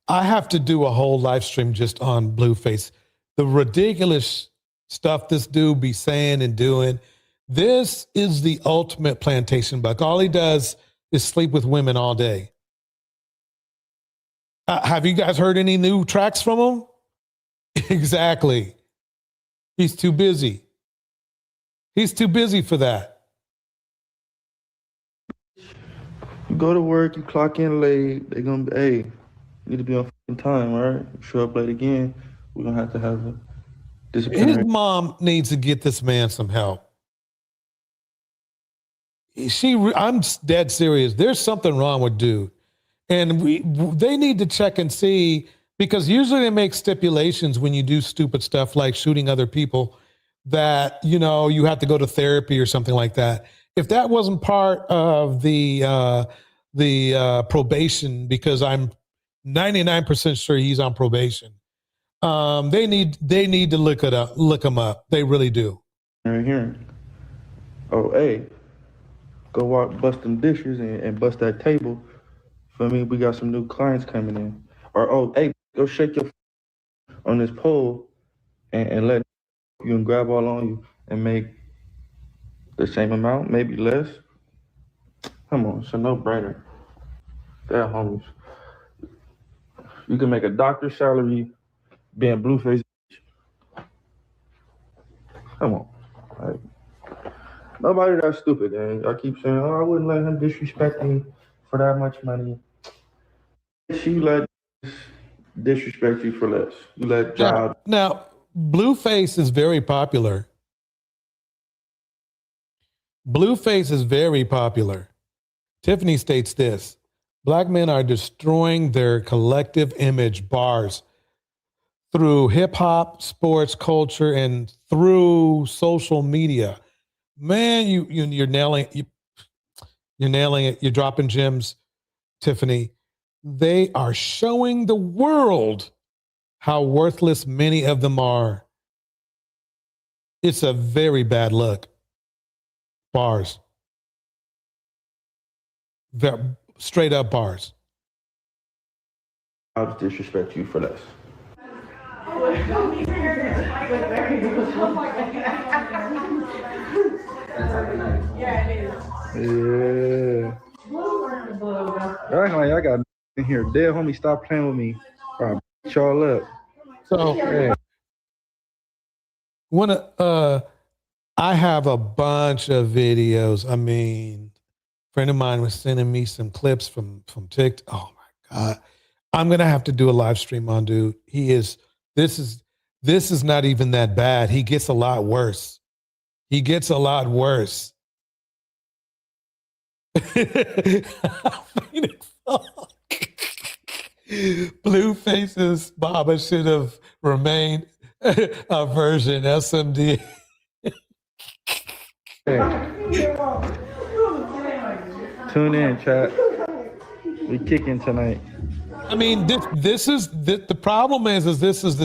I have to do a whole live stream just on Blueface. The ridiculous stuff this dude be saying and doing. This is the ultimate plantation buck. All he does is sleep with women all day. Have you guys heard any new tracks from him? Exactly. He's too busy. He's too busy for that. You go to work, you clock in late, they're gonna be, hey, you need to be on time, all right? Show up late again, we're gonna have a disciplinary. His mom needs to get this man some help. I'm dead serious. There's something wrong with dude. And they need to check and see, because usually they make stipulations when you do stupid stuff like shooting other people that, you know, you have to go to therapy or something like that. If that wasn't part of the probation, because I'm 99% sure he's on probation, they need to look him up. They really do. Right here. Oh, hey, go out, bust them dishes and bust that table. For me, we got some new clients coming in. Or, oh, hey, go shake your on this pole and let you and grab all on you and make the same amount, maybe less. Come on, it's a no-brainer. Yeah, homies. You can make a doctor's salary being Blueface. Come on. Like, nobody that stupid, man. I keep saying, oh, I wouldn't let him disrespect me for that much money. She let disrespect you for less. You let job. Now, Blueface is very popular. Blueface is very popular. Tiffany states this: Black men are destroying their collective image, bars, through hip hop, sports, culture, and through social media. Man, you're nailing it. You're nailing it. You're dropping gems, Tiffany. They are showing the world how worthless many of them are. It's a very bad look. Bars. Straight up bars. I'll disrespect you for less. Yeah, it is. Yeah. Y'all got in here. Dead homie, stop playing with me. I'll beat y'all up. So, yeah. I have a bunch of videos. I mean, a friend of mine was sending me some clips from TikTok. Oh my God. I'm gonna have to do a live stream on dude. This is not even that bad. He gets a lot worse. He gets a lot worse. Blueface's Baba should have remained a version SMD. Tune in, chat. We kicking tonight. I mean, this is the problem is this is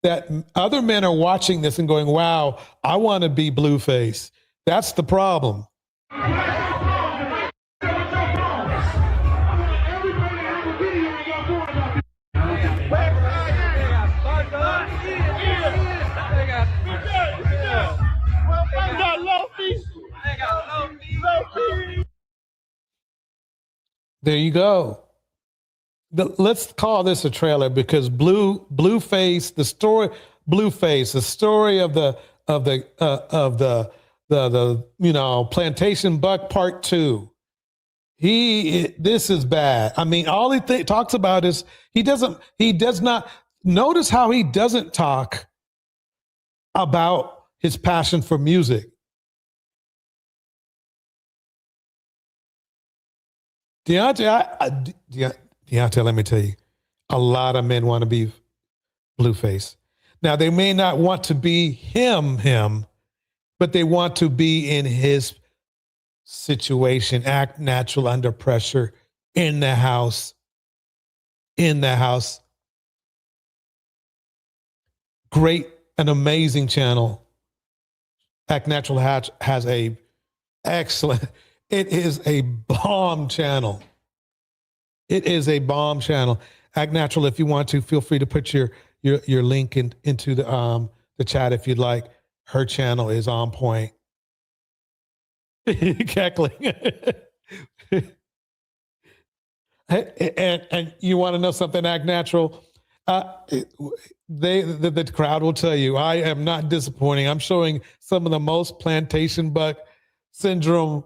that other men are watching this and going, "Wow, I want to be Blueface." That's the problem. There you go. let's call this a trailer because Blueface, the story of the Plantation Buck Part 2. This is bad. I mean, all he talks about is he does not notice how he doesn't talk about his passion for music. Deontay, let me tell you, a lot of men want to be Blueface. Now, they may not want to be him, but they want to be in his situation, act natural under pressure, in the house. Great, an amazing channel. Act Natural has a excellent, it is a bomb channel. It is a bomb channel. Act Natural, if you want to, feel free to put your link into the chat if you'd like. Her channel is on point. Cackling. and you want to know something, Act Natural? The crowd will tell you, I am not disappointing. I'm showing some of the most Plantation Buck syndrome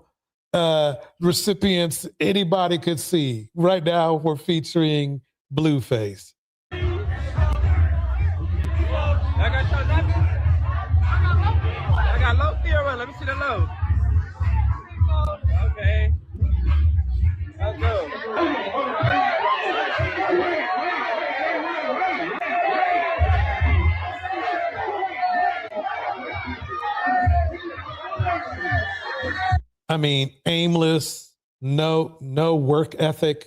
recipients anybody could see. Right now, we're featuring Blueface. I got low theory. Let me see the low. Okay. Let's go. I mean, aimless, no work ethic.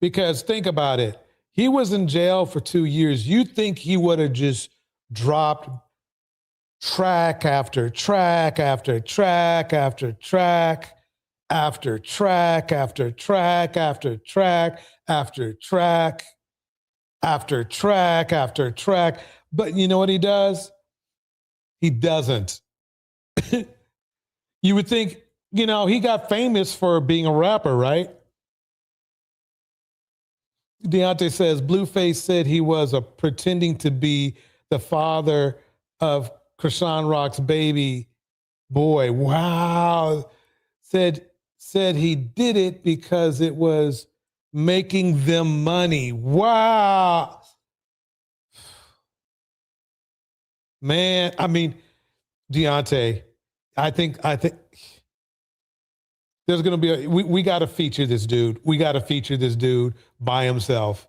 Because think about it. He was in jail for 2 years. You'd think he would have just dropped track after track after track after track after track after track after track after track after track after track. But you know what he does? He doesn't. You would think, he got famous for being a rapper, right? Deontay says, Blueface said he was pretending to be the father of Krishan Rock's baby boy. Wow. Said he did it because it was making them money. Wow. Man, I mean, Deontay, I think there's going to be we got to feature this dude. We got to feature this dude by himself.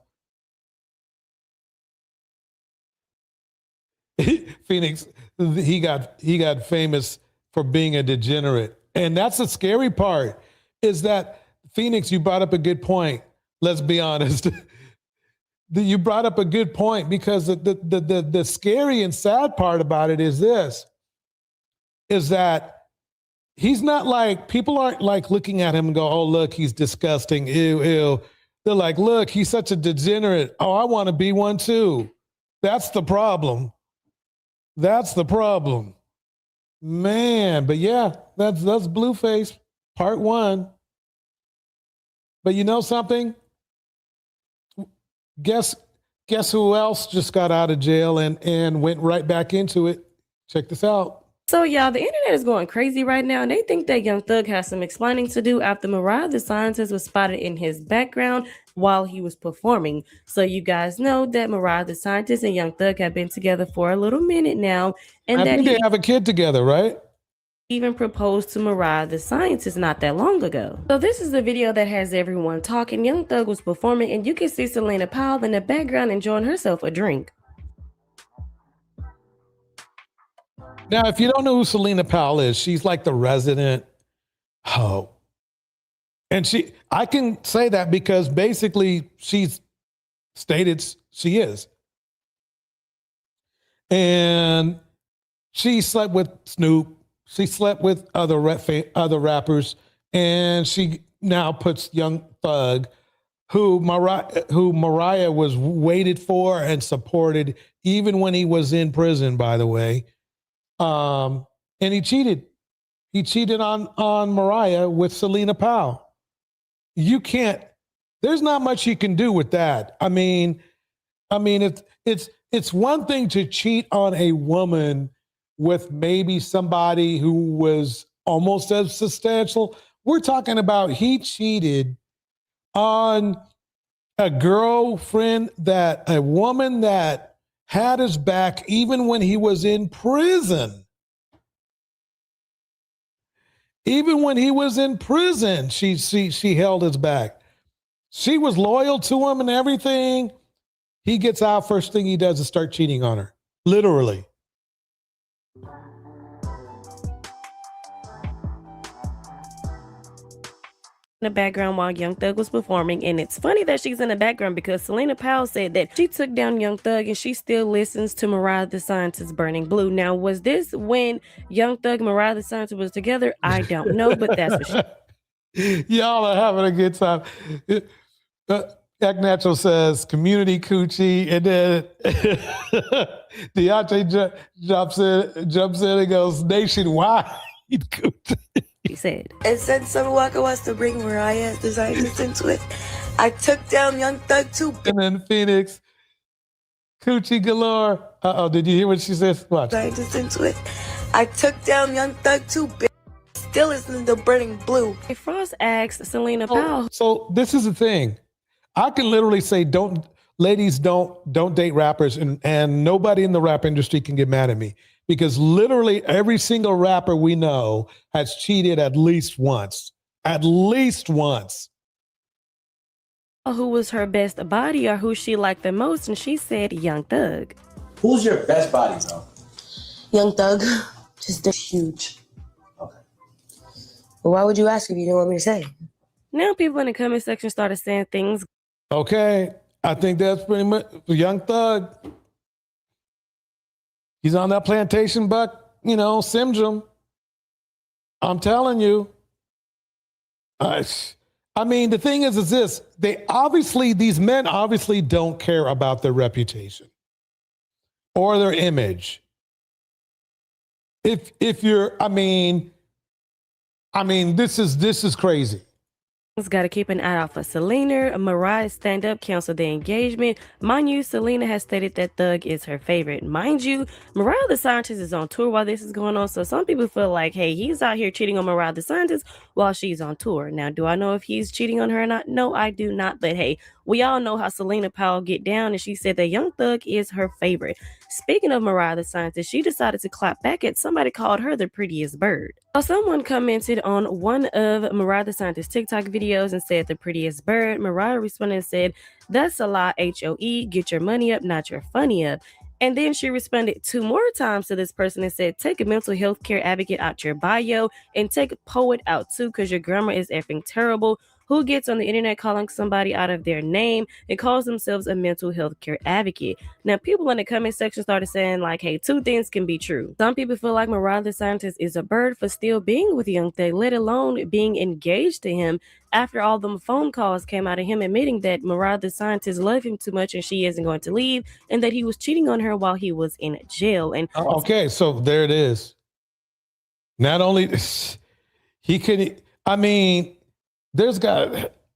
Phoenix, he got famous for being a degenerate. And that's the scary part, is that, Phoenix, you brought up a good point. Let's be honest. You brought up a good point, because the scary and sad part about it is this, is that he's not like, people aren't like looking at him and go, oh, look, he's disgusting. Ew, ew. They're like, look, he's such a degenerate. Oh, I want to be one too. That's the problem. That's the problem. Man, but yeah, that's Blueface part 1. But you know something? Guess who else just got out of jail and went right back into it? Check this out. So, y'all, the internet is going crazy right now, and they think that Young Thug has some explaining to do after Mariah the Scientist was spotted in his background while he was performing. So you guys know that Mariah the Scientist and Young Thug have been together for a little minute now. And I think they have a kid together, right? Even proposed to Mariah the Scientist not that long ago. So this is the video that has everyone talking. Young Thug was performing, and you can see Selena Powell in the background enjoying herself a drink. Now, if you don't know who Selena Powell is, she's like the resident hoe. And I can say that because basically she's stated she is. And she slept with Snoop. She slept with other rappers. And she now puts Young Thug, who Mariah was waited for and supported even when he was in prison, by the way. And he cheated. He cheated on Mariah with Selena Powell. You can't there's not much you can do with that. I mean, it's one thing to cheat on a woman with maybe somebody who was almost as substantial. We're talking about he cheated on a girlfriend, that a woman that had his back even when he was in prison. Even when he was in prison, she held his back. She was loyal to him and everything. He gets out, first thing he does is start cheating on her. Literally. The background while Young Thug was performing, and it's funny that she's in the background because Selena Powell said that she took down Young Thug and she still listens to Mariah the Scientist's Burning Blue. Now, was this when Young Thug and Mariah the Scientist was together? I don't know, but that's what she... Y'all are having a good time. Act Natural says community coochie, and then Deontay jumps in and goes nationwide coochie. He said, and since Summer Walker wants to bring Mariah the Scientist into it, I took down Young Thug too. And then Phoenix, coochie galore. Did you hear what she said? Watch. Scientist into it. I took down Young Thug too. Still listening to Burning Blue. Frost asked Selena Powell. So this is the thing. I can literally say, ladies, don't date rappers, and nobody in the rap industry can get mad at me, because literally every single rapper we know has cheated at least once. At least once. Who was her best body or who she liked the most, and she said Young Thug. Who's your best body, though? Young Thug, just huge. Okay. Well, why would you ask if you didn't want me to say? Now people in the comment section started saying things. Okay, I think that's pretty much for Young Thug. He's on that plantation buck, syndrome. I'm telling you. I mean, the thing is this: these men obviously don't care about their reputation or their image. If you're, this is crazy. Got to keep an eye out for Selena. Mariah's stand-up canceled the engagement. Mind you, Selena has stated that Thug is her favorite. Mind you, Mariah the Scientist is on tour while this is going on, so some people feel like, hey, he's out here cheating on Mariah the Scientist while she's on tour. Now, do I know if he's cheating on her or not? No, I do not, but hey, we all know how Selena Powell get down, and she said that Young Thug is her favorite. Speaking of Mariah the Scientist, she decided to clap back at somebody called her the prettiest bird. Someone commented on one of Mariah the Scientist's TikTok videos and said the prettiest bird. Mariah responded and said, that's a lie, HOE, get your money up, not your funny up. And then she responded 2 more times to this person and said, take a mental health care advocate out your bio and take a poet out too, because your grammar is effing terrible. Who gets on the internet calling somebody out of their name and calls themselves a mental health care advocate? Now, people in the comment section started saying like, hey, 2 things can be true. Some people feel like Mariah the Scientist is a bird for still being with Young Thug, let alone being engaged to him after all them phone calls came out of him admitting that Mariah the Scientist loved him too much and she isn't going to leave, and that he was cheating on her while he was in jail. And okay, so there it is. Not only he could,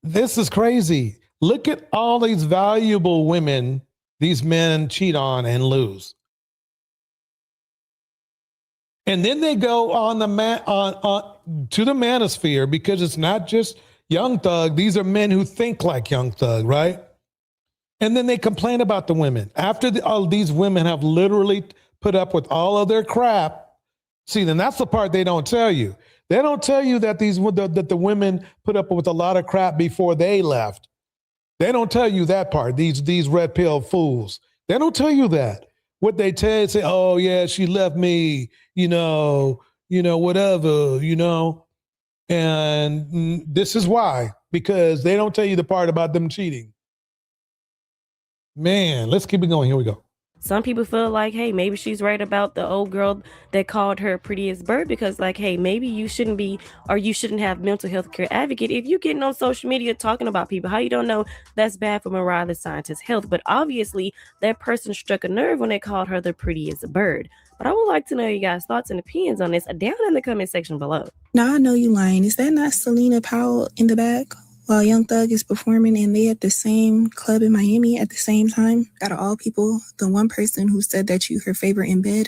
this is crazy. Look at all these valuable women these men cheat on and lose. And then they go on to the manosphere, because it's not just Young Thug. These are men who think like Young Thug, right? And then they complain about the women. After all these women have literally put up with all of their crap. See, then that's the part they don't tell you. They don't tell you that that the women put up with a lot of crap before they left. They don't tell you that part. These red pill fools. They don't tell you that. What they tell you, say, oh yeah, she left me, whatever, And this is why, because they don't tell you the part about them cheating. Man, let's keep it going. Here we go. some people feel like, hey, maybe she's right about the old girl that called her prettiest bird, because like, hey, maybe you shouldn't be, or you shouldn't have mental health care advocate if you're getting on social media talking about people. How you don't know that's bad for Mariah the Scientist's health? But obviously that person struck a nerve when they called her the prettiest bird. But I would like to know you guys' thoughts and opinions on this down in the comment section below. Now I know you lying. Is that not Selena Powell in the back? while Young Thug is performing and they at the same club in Miami at the same time. Out of all people, the one person who said that you her favorite in bed,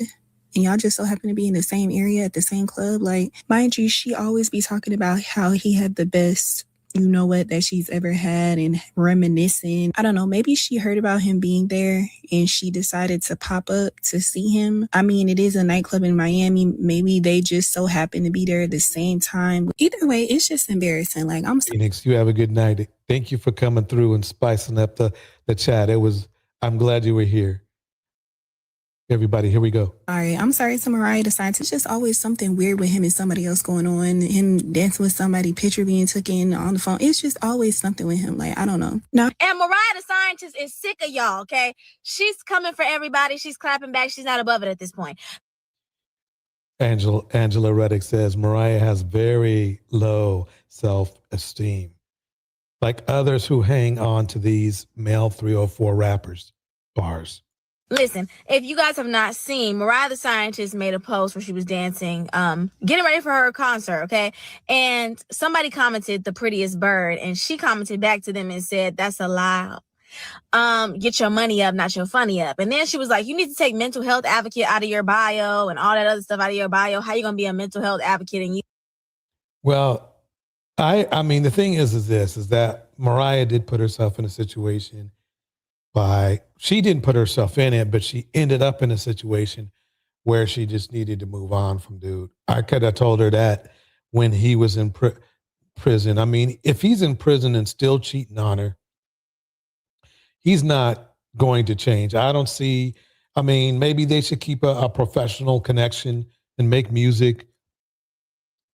and y'all just so happen to be in the same area at the same club. Like, mind you, she always be talking about how he had the best, you know what, that she's ever had and reminiscing. I don't know, maybe she heard about him being there and she decided to pop up to see him. I mean, it is a nightclub in Miami. Maybe they just so happen to be there at the same time. Either way, it's just embarrassing. Like, I'm sorry. Phoenix, you have a good night. Thank you for coming through and spicing up the chat. I'm glad you were here. Everybody, here we go. All right, I'm sorry to Mariah the Scientist. It's just always something weird with him and somebody else going on. Him dancing with somebody, picture being taken on the phone. It's just always something with him. Like, I don't know. No. And Mariah the Scientist is sick of y'all, okay? She's coming for everybody. She's clapping back. She's not above it at this point. Angela Reddick says Mariah has very low self-esteem, like others who hang on to these male 304 rappers, bars. Listen, if you guys have not seen, Mariah the Scientist made a post where she was dancing, getting ready for her concert, okay? And somebody commented the prettiest bird, and she commented back to them and said, that's a lie. Get your money up, not your funny up. And then she was like, you need to take mental health advocate out of your bio and all that other stuff out of your bio. How you gonna be a mental health advocate? And you? Well, I mean, the thing is that Mariah did put herself in a situation she didn't put herself in it, but she ended up in a situation where she just needed to move on from dude. I could have told her that when he was in prison. I mean, if he's in prison and still cheating on her, he's not going to change. I don't see, I mean, maybe they should keep a professional connection and make music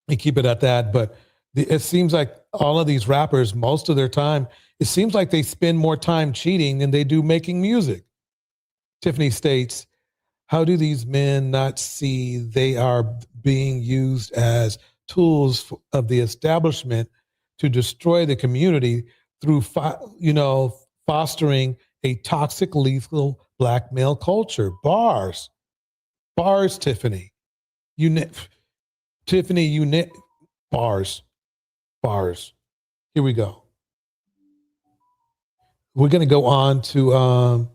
and keep it at that. But it seems like all of these rappers, most of their time, it seems like they spend more time cheating than they do making music. Tiffany states, how do these men not see they are being used as tools of the establishment to destroy the community through, fostering a toxic, lethal black male culture? Bars, Tiffany. Bars. Here we go. We're going to go on to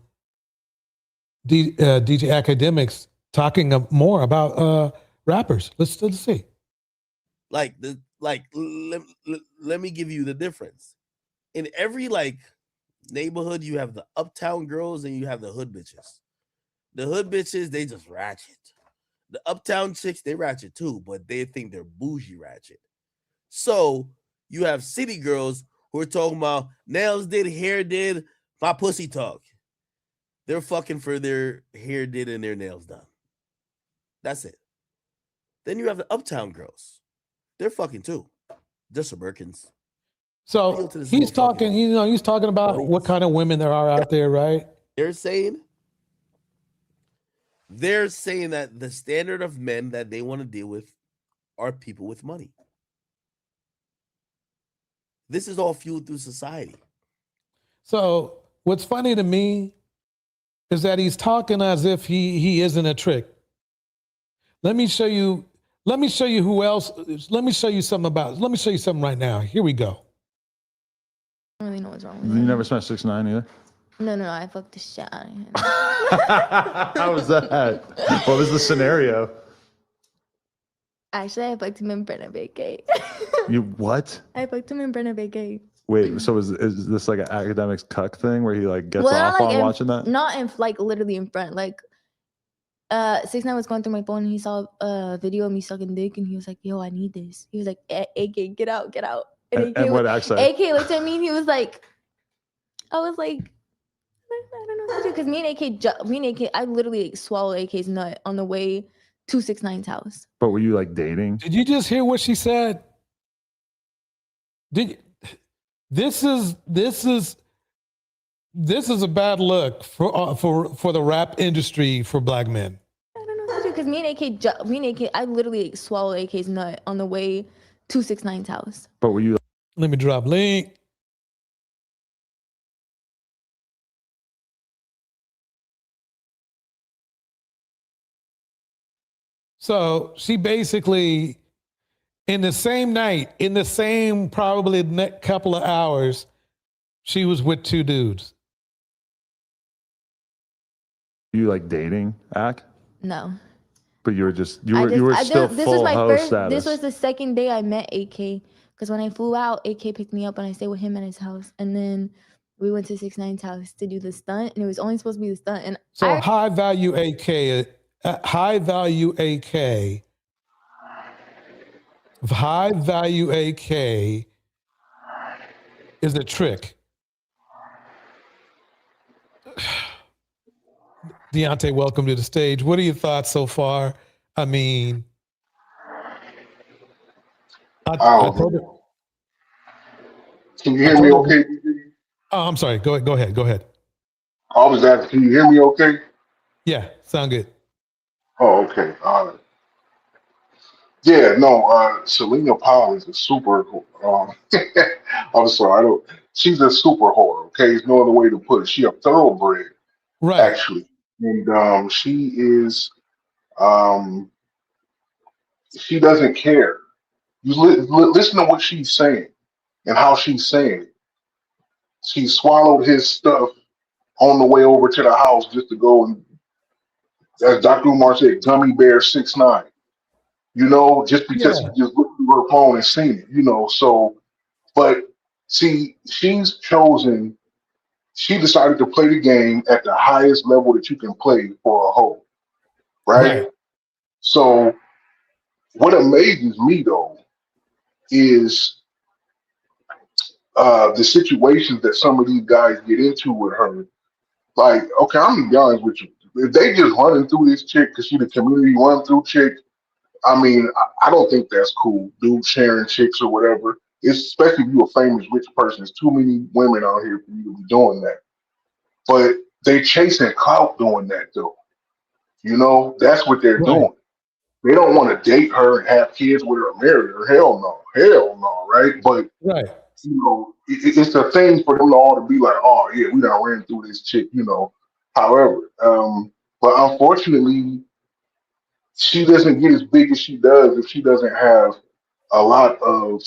DJ Academics talking more about rappers. Let's see. Let me give you the difference. In every neighborhood, you have the uptown girls and you have the hood bitches. The hood bitches, they just ratchet. The uptown chicks, they ratchet too, but they think they're bougie ratchet. So you have city girls who are talking about nails did, hair did, my pussy talk. They're fucking for their hair did and their nails done. That's it. Then you have the uptown girls. They're fucking too. They're suburbans. So he's talking, he's talking about what kind of women there are out there, right? They're saying that the standard of men that they want to deal with are people with money. This is all fueled through society. So what's funny to me is that he's talking as if he isn't a trick. Let me show you who else. Let me show you something right now. Here we go. I don't really know what's wrong with You him. never smashed 6ix9ine either? No, I fucked the shit out of him. How was that? What was the scenario? Actually, I fucked him in Brenna Bay. You what? I fucked him in Brenna Bay. Wait, so is this like an academics cuck thing where he gets off on watching that? Not in literally in front. 6ix9ine was going through my phone and he saw a video of me sucking dick and he was like, "Yo, I need this." He was like, "AK, get out." And what accent? AK looked at me and he was like, I was like, I don't know what to do because me and AK, I literally swallowed AK's nut on the way to 6ix9ine's house. But were you dating? Did you just hear what she said? This is a bad look for the rap industry for black men. I don't know what to do because me and AK, I literally swallowed AK's nut on the way to 6ix9ine's house. But were you? Let me drop link. So she basically In the same night, in the same probably next couple of hours, she was with 2 dudes. You like dating, Ack? No. But you were still This full was my host first. status. This was the second day I met AK. Because when I flew out, AK picked me up and I stayed with him at his house. And then we went to 6ix9ine's house to do the stunt, and it was only supposed to be the stunt. And so high value AK, high value AK is a trick. Deontay, welcome to the stage. What are your thoughts so far? I mean, Can you hear me okay? Oh, I'm sorry. Go ahead. I was asking, can you hear me okay? Yeah, sound good. Oh, okay. Yeah, no, Selena Powell is a super, I'm sorry, she's a super whore, okay? There's no other way to put it. She's a thoroughbred, actually. And she is, she doesn't care. You listen to what she's saying and how she's saying it. She swallowed his stuff on the way over to the house just to go and, as Dr. Umar said, gummy bear 6ix9ine. You know, just because he just looked through her phone and seen it, you know. So, but see, she decided to play the game at the highest level that you can play for a hoe, right? So, what amazes me though is the situations that some of these guys get into with her. Like, okay, I'm gonna be honest with you. If they just running through this chick because she the community run through chick, I mean, I don't think that's cool. Dude sharing chicks or whatever. Especially if you're a famous rich person. There's too many women out here for you to be doing that. But they chasing clout doing that though. You know, that's what they're doing. They don't want to date her and have kids with her or marry her. Hell no, right? But you know, it's a thing for them all to be like, oh yeah, we done ran through this chick, you know. However, but unfortunately, she doesn't get as big as she does if she doesn't have a lot of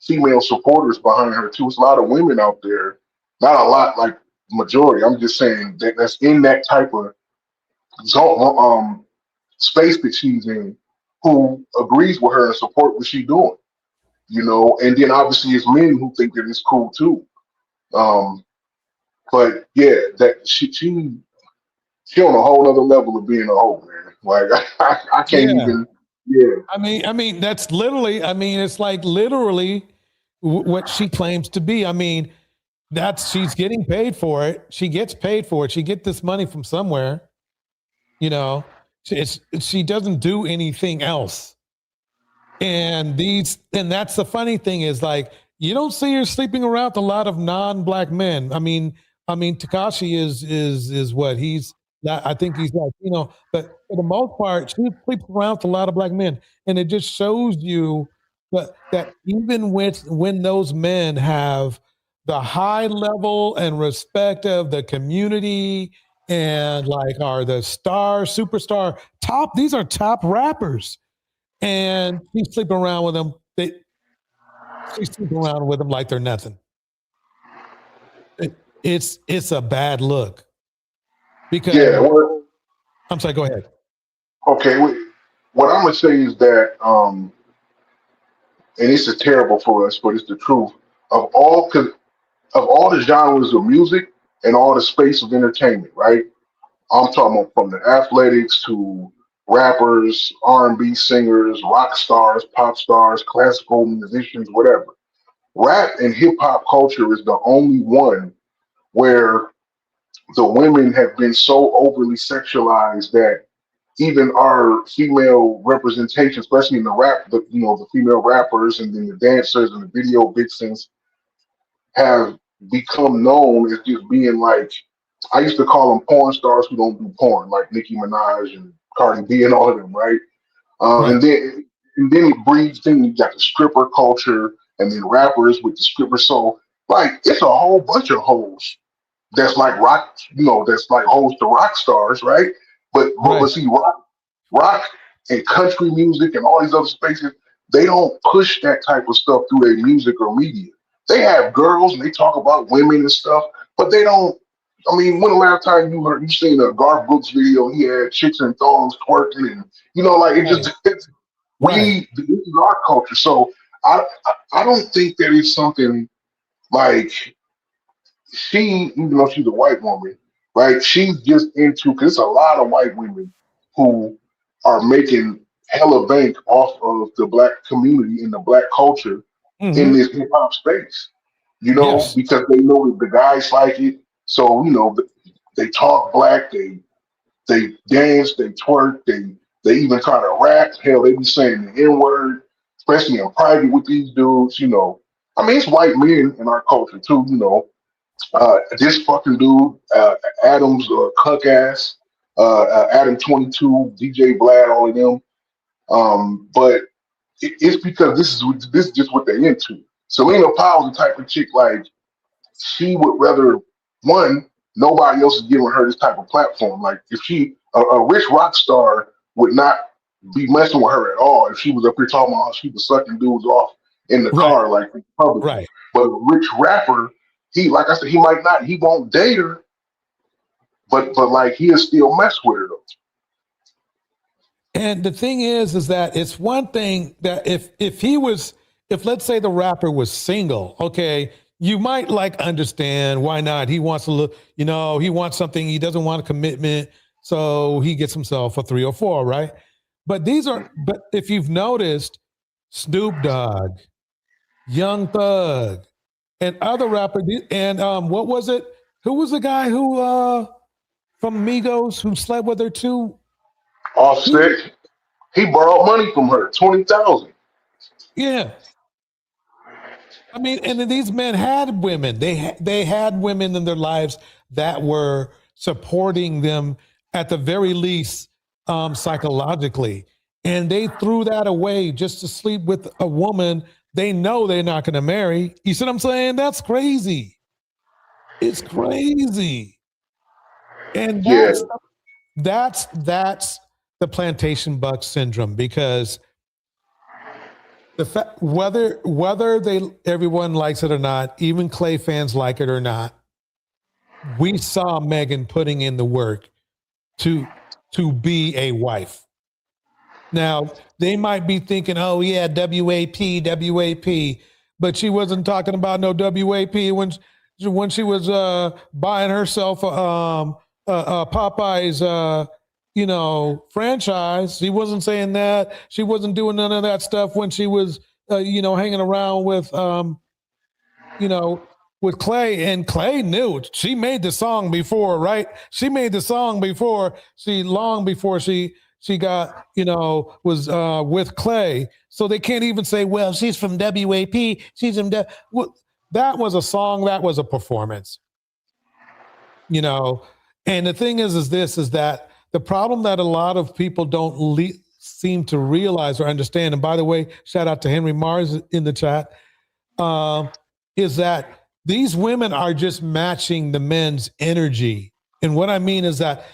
female supporters behind her too. There's a lot of women out there, not a lot, like majority. I'm just saying that's in that type of zone, space that she's in, who agrees with her and support what she's doing. You know, and then obviously it's men who think that it's cool too. But yeah, that she on a whole other level of being a hoe, man. Like I can't even. Yeah. I mean, that's literally. It's like literally what she claims to be. I mean, she's getting paid for it. She gets paid for it. She get this money from somewhere. You know, she doesn't do anything else. And that's the funny thing is, like, you don't see her sleeping around with a lot of non-black men. I mean, Tekashi is what he's. I think he's like, you know, but for the most part, she sleeps around with a lot of black men, and it just shows you that even when those men have the high level and respect of the community and like are the superstar top, these are top rappers, and she's sleeping around with them. She's sleeping around with them like they're nothing. It's a bad look. Because I'm sorry, go ahead. Okay, what I'm gonna say is that, and this is terrible for us, but it's the truth. Of all the genres of music and all the space of entertainment, right? I'm talking about from the athletics to rappers, R&B singers, rock stars, pop stars, classical musicians, whatever. Rap and hip hop culture is the only one where the women have been so overly sexualized that even our female representation, especially in the rap, the female rappers and then the dancers and the video vixens, have become known as just being like, I used to call them porn stars who don't do porn, like Nicki Minaj and Cardi B and all of them, right? And then it breeds in, you got the stripper culture and then rappers with the strippers. So like it's a whole bunch of hoes that's like rock, that's like hoes to rock stars, right? But see, rock and country music and all these other spaces, they don't push that type of stuff through their music or media. They have girls and they talk about women and stuff, but they don't. I mean, when the last time you seen a Garth Brooks video? He had chicks in thongs twerking, and like it just this is our culture. So I don't think that it's something like she, even though she's a white woman, right? She's just into because there's a lot of white women who are making hella bank off of the black community and the black culture in this hip hop space. Because they know that the guys like it. So they talk black, they dance, they twerk, they even try to rap. Hell, they be saying the N word, especially in private with these dudes. I mean, it's white men in our culture too. This fucking dude, Adam's cuck ass, Adam 22, DJ Blad, all of them. But it's because this is just what they're into. Selena Powell's the type of chick like she would rather nobody else is giving her this type of platform. Like if she a rich rock star would not be messing with her at all if she was up here talking about how she was sucking dudes off in the car like in public. Right. But a rich rapper, he like I said, he won't date her, but like he'll still mess with her though. And the thing is that it's one thing that if let's say the rapper was single, okay, you might understand why not. He wants to look, he wants something, he doesn't want a commitment, so he gets himself a 3 or 4, right? But if you've noticed, Snoop Dogg, Young Thug, and other rappers, and what was it? Who was the guy who from Migos who slept with her too? Offset. He borrowed money from her, $20,000. Yeah. I mean, and then these men had women. They had women in their lives that were supporting them at the very least psychologically. And they threw that away just to sleep with a woman they know they're not going to marry. You see what I'm saying? That's crazy. It's crazy. And that's the plantation buck syndrome, because the fact whether everyone likes it or not, even Klay fans like it or not, we saw Megan putting in the work to be a wife. Now they might be thinking, oh yeah, WAP, but she wasn't talking about no WAP when she was buying herself a Popeyes franchise. She wasn't saying that. She wasn't doing none of that stuff when she was hanging around with with Klay. And Klay knew it. She made the song before, right? She made the song before long before she got was with Klay. So they can't even say, well, she's from WAP. She's from that was a song, that was a performance. And the thing is that the problem that a lot of people don't seem to realize or understand, and by the way, shout out to Henry Mars in the chat, is that these women are just matching the men's energy. And what I mean is that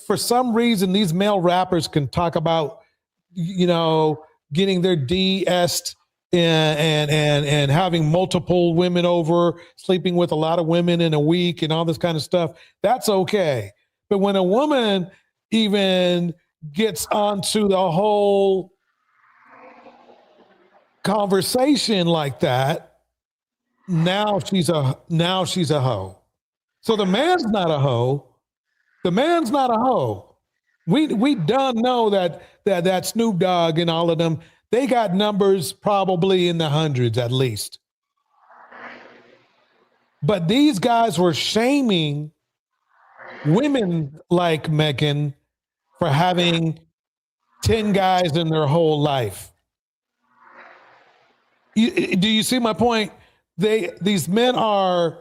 for some reason, these male rappers can talk about, getting their DS and having multiple women over, sleeping with a lot of women in a week and all this kind of stuff. That's okay. But when a woman even gets onto the whole conversation like that, now she's a hoe. So the man's not a hoe. The man's not a hoe. We done know that Snoop Dogg and all of them, they got numbers probably in the hundreds at least. But these guys were shaming women like Megan for having 10 guys in their whole life. Do you see my point? These men are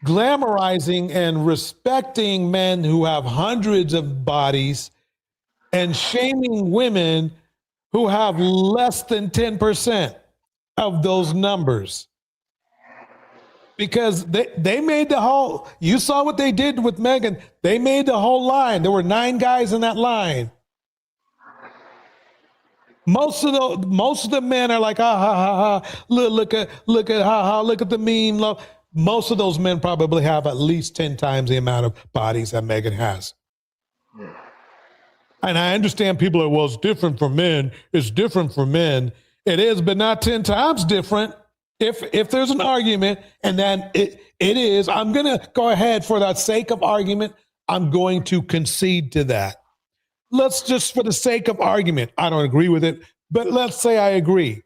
glamorizing and respecting men who have hundreds of bodies and shaming women who have less than 10% of those numbers. Because they made the whole, you saw what they did with Megan. They made the whole line. There were 9 guys in that line. Most of the men are like, ha ha ha ha, look at ha ha, look at the meme. Love. Most of those men probably have at least 10 times the amount of bodies that Megan has. And I understand people are, well, it's different for men. It's different for men. It is, but not 10 times different. If there's an argument, and then it is, I'm going to go ahead for the sake of argument, I'm going to concede to that. Let's just, for the sake of argument, I don't agree with it, but let's say I agree.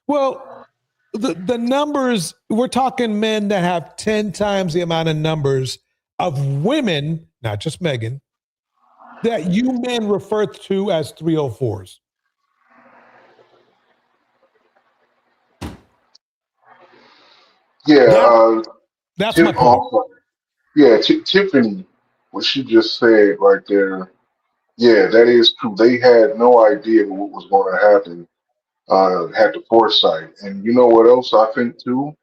Well, the numbers, we're talking men that have 10 times the amount of numbers of women, not just Megan, that you men refer to as 304s. Yeah, that's my point. Tiffany, what she just said right there, yeah, that is true. They had no idea what was going to happen, had the foresight. And you know what else I think too?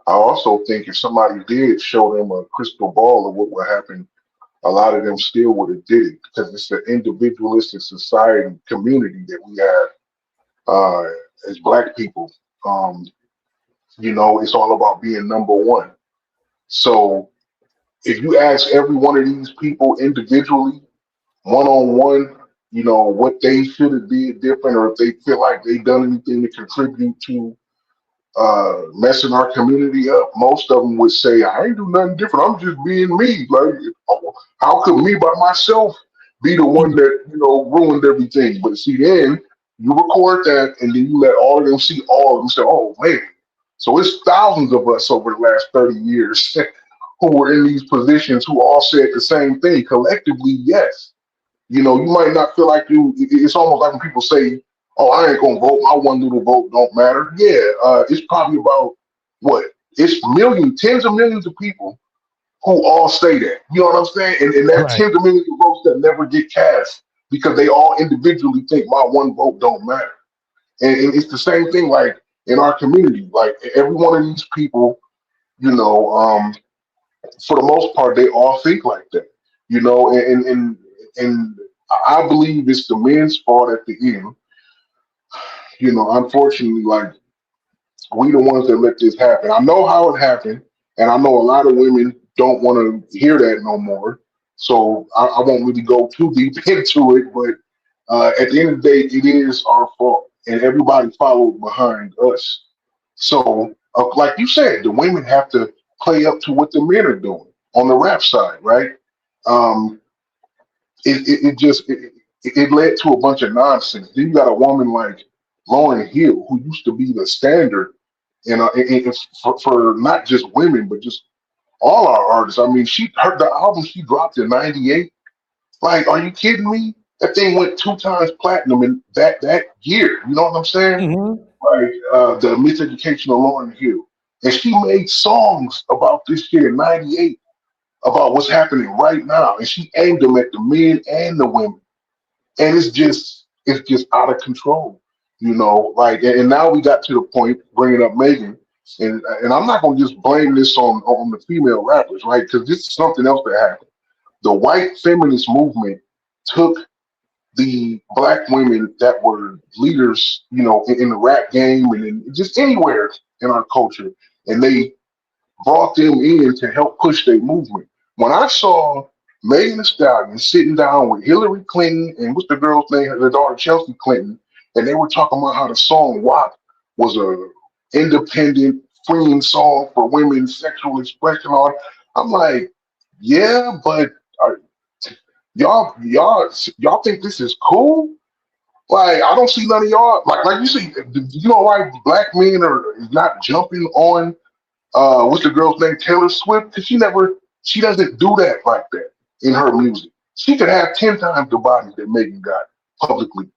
I also think if somebody did show them a crystal ball of what would happen, a lot of them still would have did it, because it's an individualistic society community that we have as Black people. It's all about being number one. So if you ask every one of these people individually, one-on-one, what they should have did different, or if they feel like they've done anything to contribute to messing our community up, most of them would say, I ain't do nothing different. I'm just being me. Like, how could me by myself be the one that, ruined everything? But see, then you record that, and then you let all of them see all of them, say, oh, man. So it's thousands of us over the last 30 years who were in these positions who all said the same thing. Collectively, yes. You might not feel like it's almost like when people say, oh, I ain't gonna vote, my one little vote don't matter. Yeah, it's probably about it's tens of millions of people who all say that. You know what I'm saying? And that tens of millions of votes that never get cast because they all individually think my one vote don't matter. And it's the same thing like in our community. Like every one of these people, for the most part, they all think like that. And I believe it's the men's fault at the end. Unfortunately, like we the ones that let this happen. I know how it happened, and I know a lot of women don't want to hear that no more. So I won't really go too deep into it, but at the end of the day, it is our fault, and everybody followed behind us. So, like you said, the women have to play up to what the men are doing on the rap side, right? It led to a bunch of nonsense. Then you got a woman like Lauryn Hill, who used to be the standard, for not just women, but just all our artists. I mean, the album she dropped in '98. Like, are you kidding me? That thing went 2 times platinum in that year. You know what I'm saying? Like the Miseducation of Lauryn Hill, and she made songs about this shit in '98 about what's happening right now, and she aimed them at the men and the women, and it's just out of control. Like, and now we got to the point bringing up Megan, and I'm not gonna just blame this on the female rappers, right? Because this is something else that happened. The white feminist movement took the Black women that were leaders, in the rap game and in just anywhere in our culture, and they brought them in to help push their movement. When I saw Megan Thee Stallion sitting down with Hillary Clinton and what's the girl's name, her daughter Chelsea Clinton, and they were talking about how the song WAP was a independent, freeing song for women's sexual expression on, I'm like, yeah, but y'all think this is cool? Like, I don't see none of y'all like you see. You know why Black men are not jumping on what's the girl's name, Taylor Swift? Because she doesn't do that like that in her music. She could have 10 times the body that Megan got publicly,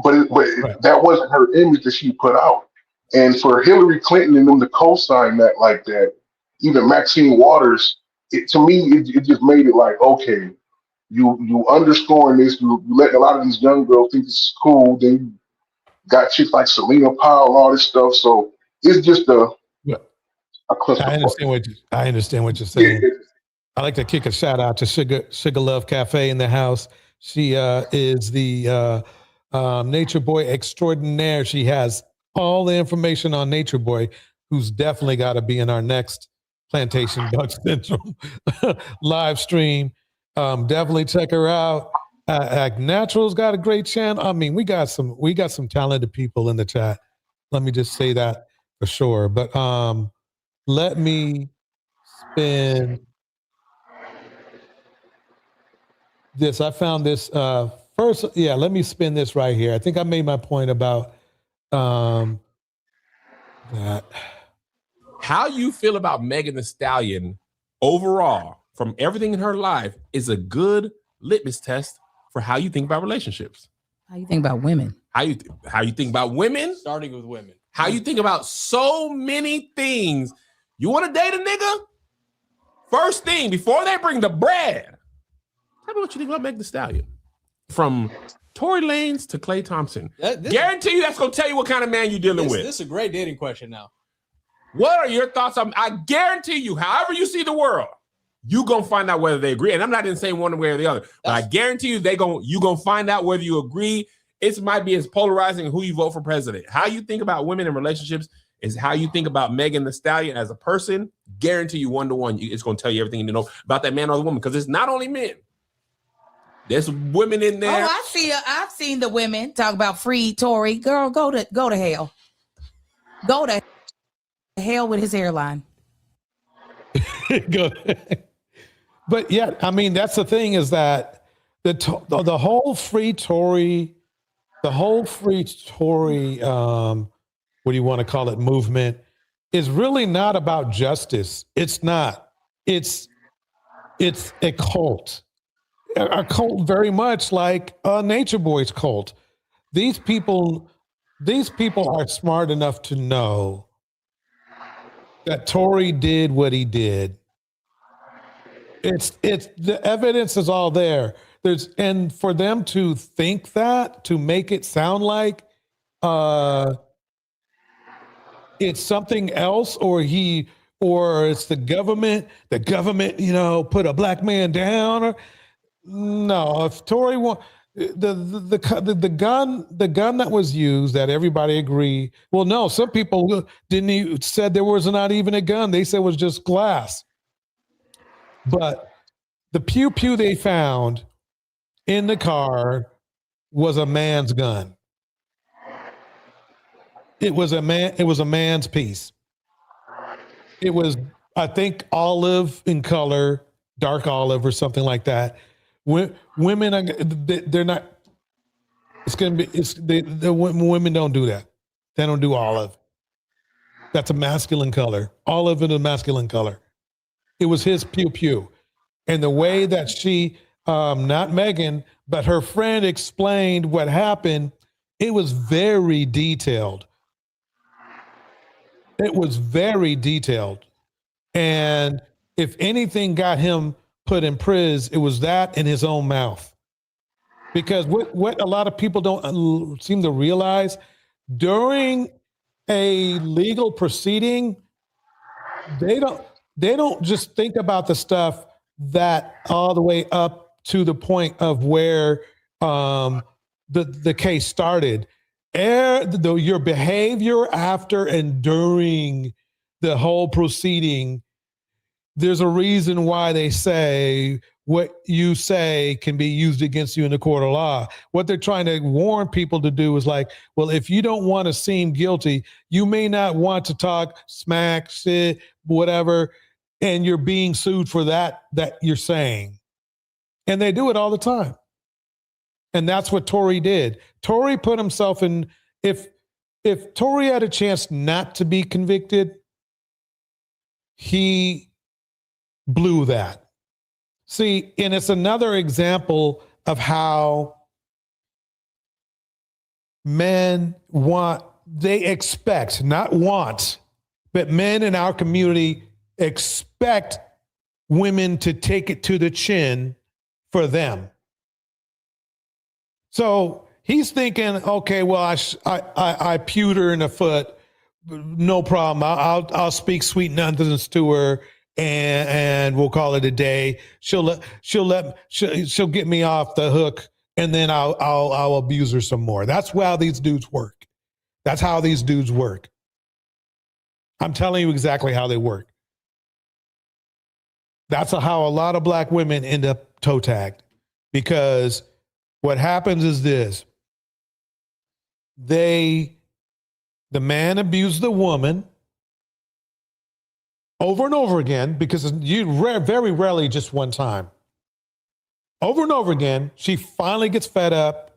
but that wasn't her image that she put out. And for Hillary Clinton and them to co-sign that like that, even Maxine Waters, to me, it just made it like, okay, you underscoring this, you let a lot of these young girls think this is cool. Then you got chicks like Selena Powell and all this stuff. So it's just a cluster. I understand what you're saying. Yeah. I like to kick a shout out to Sugar Love Cafe in the house. She is the Nature Boy extraordinaire. She has all the information on Nature Boy, who's definitely got to be in our next Plantation Bug Syndrome live stream. Definitely check her out. Act Natural's got a great channel. I mean, we got some talented people in the chat. Let me just say that for sure. But let me spin this. I found this first. Yeah, let me spin this right here. I think I made my point about that. How you feel about Megan Thee Stallion overall, from everything in her life, is a good litmus test for how you think about relationships. How you think about women? How you think about women? Starting with women. How you think about so many things. You want to date a nigga? First thing, before they bring the bread, tell me what you think about Megan Thee Stallion. From Tory Lanez to Klay Thompson. Guarantee you that's going to tell you what kind of man you're dealing with. This is a great dating question now. What are your thoughts on? I guarantee you, however you see the world, you gonna find out whether they agree. And I'm not even saying one way or the other, but I guarantee you, you gonna find out whether you agree. It might be as polarizing as who you vote for president. How you think about women in relationships is how you think about Megan Thee Stallion as a person. Guarantee you 1-to-1, it's gonna tell you everything you need to know about that man or the woman, because it's not only men. There's women in there. Oh, I see. I've seen the women talk about free Tory. Girl, go to hell. Go to hell with his hairline. But yeah, I mean, that's the thing, is that the whole free Tory, what do you want to call it, movement, is really not about justice. It's not. It's a cult. A cult very much like Nature Boy's cult. These people are smart enough to know that Tory did what he did. It's the evidence is all there. And for them to think that, to make it sound like it's something else, or it's the government, put a black man down, or no, if Tory the gun that was used, that everybody agreed. Well, no, some people said there was not even a gun. They said it was just glass. But the pew they found in the car was a man's gun. It was a man's piece. It was, I think, olive in color, dark olive or something like that. Women, they're not. It's gonna be. The women don't do that. They don't do olive. That's a masculine color. Olive is a masculine color. It was his pew, and the way that she, not Megan, but her friend explained what happened, it was very detailed. It was very detailed, and if anything got him put in prison, it was that in his own mouth. Because what a lot of people don't seem to realize, during a legal proceeding, they don't just think about the stuff that all the way up to the point of where the case started. Your behavior after and during the whole proceeding, there's a reason why they say what you say can be used against you in the court of law. What they're trying to warn people to do is like, well, if you don't want to seem guilty, you may not want to talk smack, shit, whatever, and you're being sued for that you're saying. And they do it all the time. And that's what Tory did. Tory put himself in, if Tory had a chance not to be convicted, he blew that. See, and it's another example of how men expect, not want, but men in our community expect women to take it to the chin for them. So he's thinking, okay, well, I pewed her in the foot, no problem. I'll speak sweet nonsense to her, and we'll call it a day. She'll get me off the hook and then I'll abuse her some more. That's how these dudes work. That's how these dudes work. I'm telling you exactly how they work. That's how a lot of black women end up toe tagged, because what happens is this: the man abused the woman over and over again, because very rarely just one time. Over and over again, she finally gets fed up.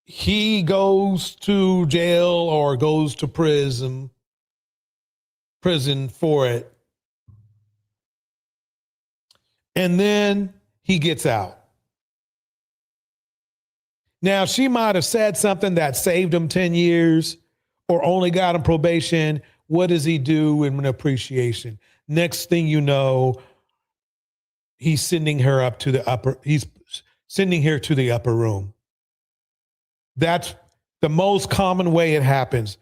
He goes to jail or goes to prison for it. And then he gets out. Now, she might have said something that saved him 10 years or only got him probation. What does he do in an appreciation? Next thing you know, he's sending her up to the upper, he's sending her to the upper room. That's the most common way it happens.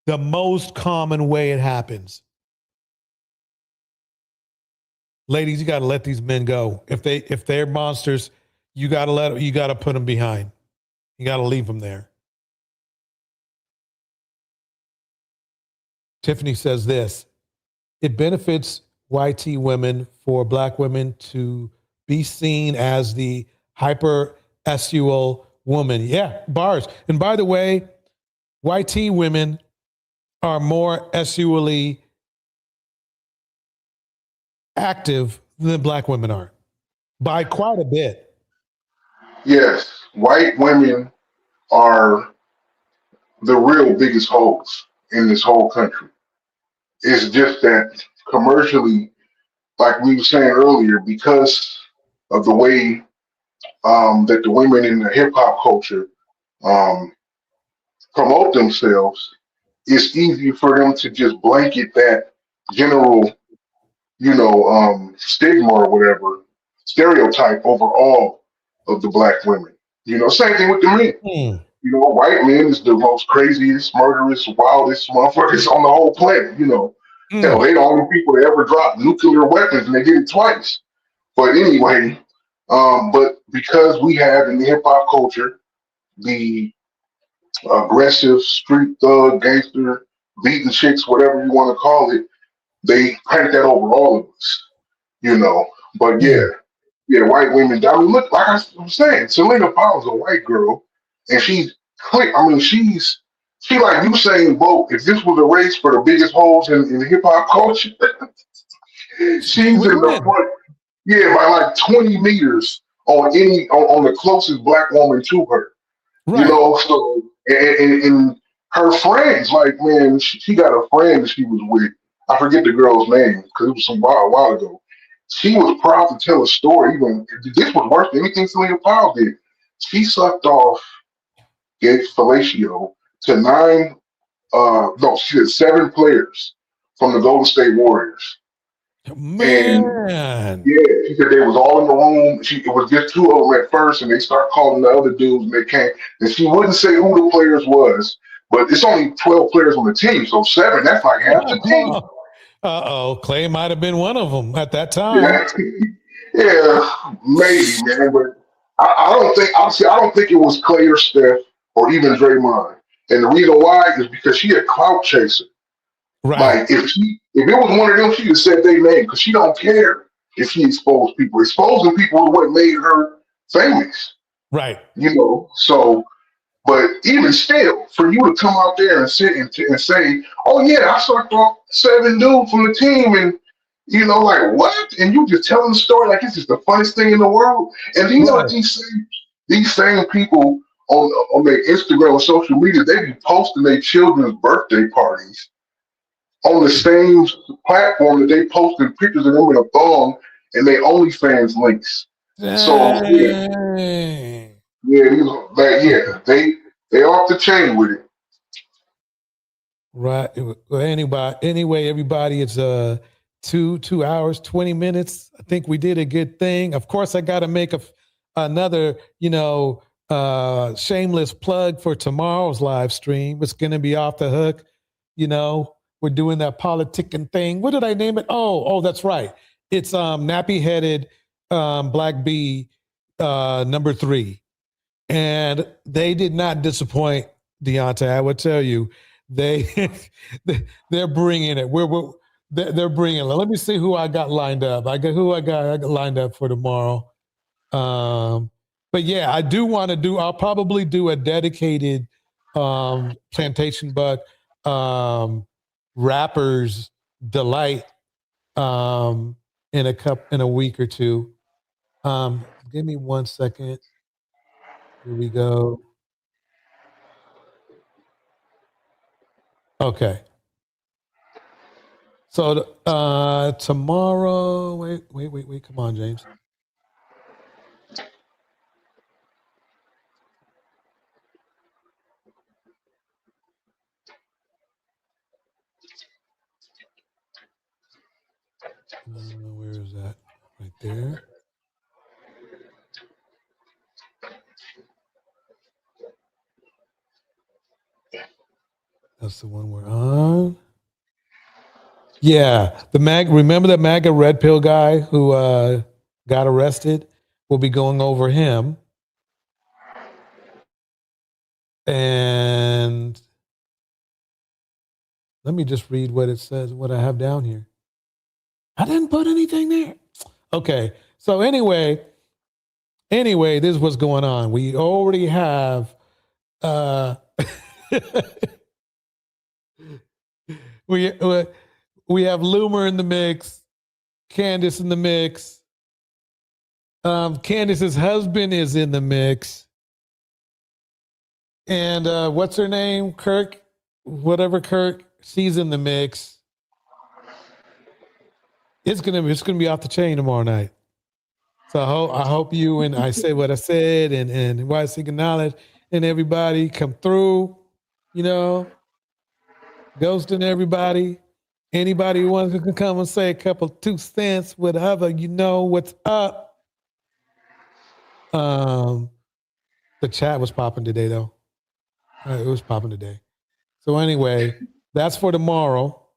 The most common way it happens. Ladies, you got to let these men go. If they're monsters, you got to put them behind. You got to leave them there. Tiffany says this: it benefits YT women for black women to be seen as the hyper-sexual woman. Yeah, bars. And by the way, YT women are more sexually active than black women are by quite a bit. Yes, white women are the real biggest hoes in this whole country. It's just that commercially, like we were saying earlier, because of the way that the women in the hip hop culture promote themselves, it's easy for them to just blanket that general, stigma or whatever, stereotype over all of the black women. Same thing with the men. White men is the most craziest, murderous, wildest motherfuckers on the whole planet. Hell, they the only people that ever drop nuclear weapons, and they did it twice. But anyway, but because we have in the hip hop culture the aggressive street thug, gangster, beating chicks, whatever you want to call it, they paint that over all of us. But yeah, white women. I mean, look, like I was saying, Selena Powell's a white girl, and she's quick. I mean, she like you saying, Bo, if this was a race for the biggest holes in hip hop culture, she's in the front. Yeah, by like 20 meters on the closest black woman to her. Right. So and her friends, like, man, she got a friend that she was with. I forget the girl's name because it was a while ago. She was proud to tell a story. Even this was worse than anything Selena Powell did. She sucked off, gave fellatio to she had 7 players from the Golden State Warriors. Man. And she said they was all in the room. It was just 2 of them at first, and they start calling the other dudes, and they came. And she wouldn't say who the players was, but it's only 12 players on the team, so 7, that's like half the team. Klay might have been one of them at that time. Yeah, maybe, man. But I don't think it was Klay or Steph or even Draymond. And the reason why is because she a clout chaser. Right. Like if it was one of them, she would have said their name because she don't care if she exposed people. Exposing people is what made her famous. Right. So. But even still, for you to come out there and sit and say, "Oh yeah, I sucked off 7 dudes from the team," and like what? And you just telling the story like this is the funniest thing in the world. And you know what these same people on their Instagram or social media, they be posting their children's birthday parties on the same platform that they posting pictures of them in a thong and they OnlyFans links. So they off the chain with it. Right. Well, anyway, everybody, it's 2 hours, 20 minutes. I think we did a good thing. Of course, I got to make another, shameless plug for tomorrow's live stream. It's going to be off the hook. We're doing that politicking thing. What did I name it? Oh, that's right. It's nappy-headed Black B number 3. And they did not disappoint, Deontay. I would tell you, they're bringing it. They're bringing it. Let me see who I got lined up. I got lined up for tomorrow. But yeah, I do want to do. I'll probably do a dedicated Plantation Buck rappers delight in a week or two. Give me 1 second. Here we go. Okay. So tomorrow, wait. Come on, James. Where is that? Right there. That's the one we're on. Yeah, remember the MAGA red pill guy who got arrested? We'll be going over him. And let me just read what it says, what I have down here. I didn't put anything there. Okay, so anyway, this is what's going on. We already have we have Loomer in the mix, Candace in the mix. Candace's husband is in the mix. And what's her name? Kirk, she's in the mix. It's gonna be off the chain tomorrow night. So I hope you and I say what I said and YC Knowledge and everybody come through, ghosting everybody. Anybody who wants to come and say a couple 2 cents, whatever, what's up. The chat was popping today though. It was popping today. So anyway, that's for tomorrow.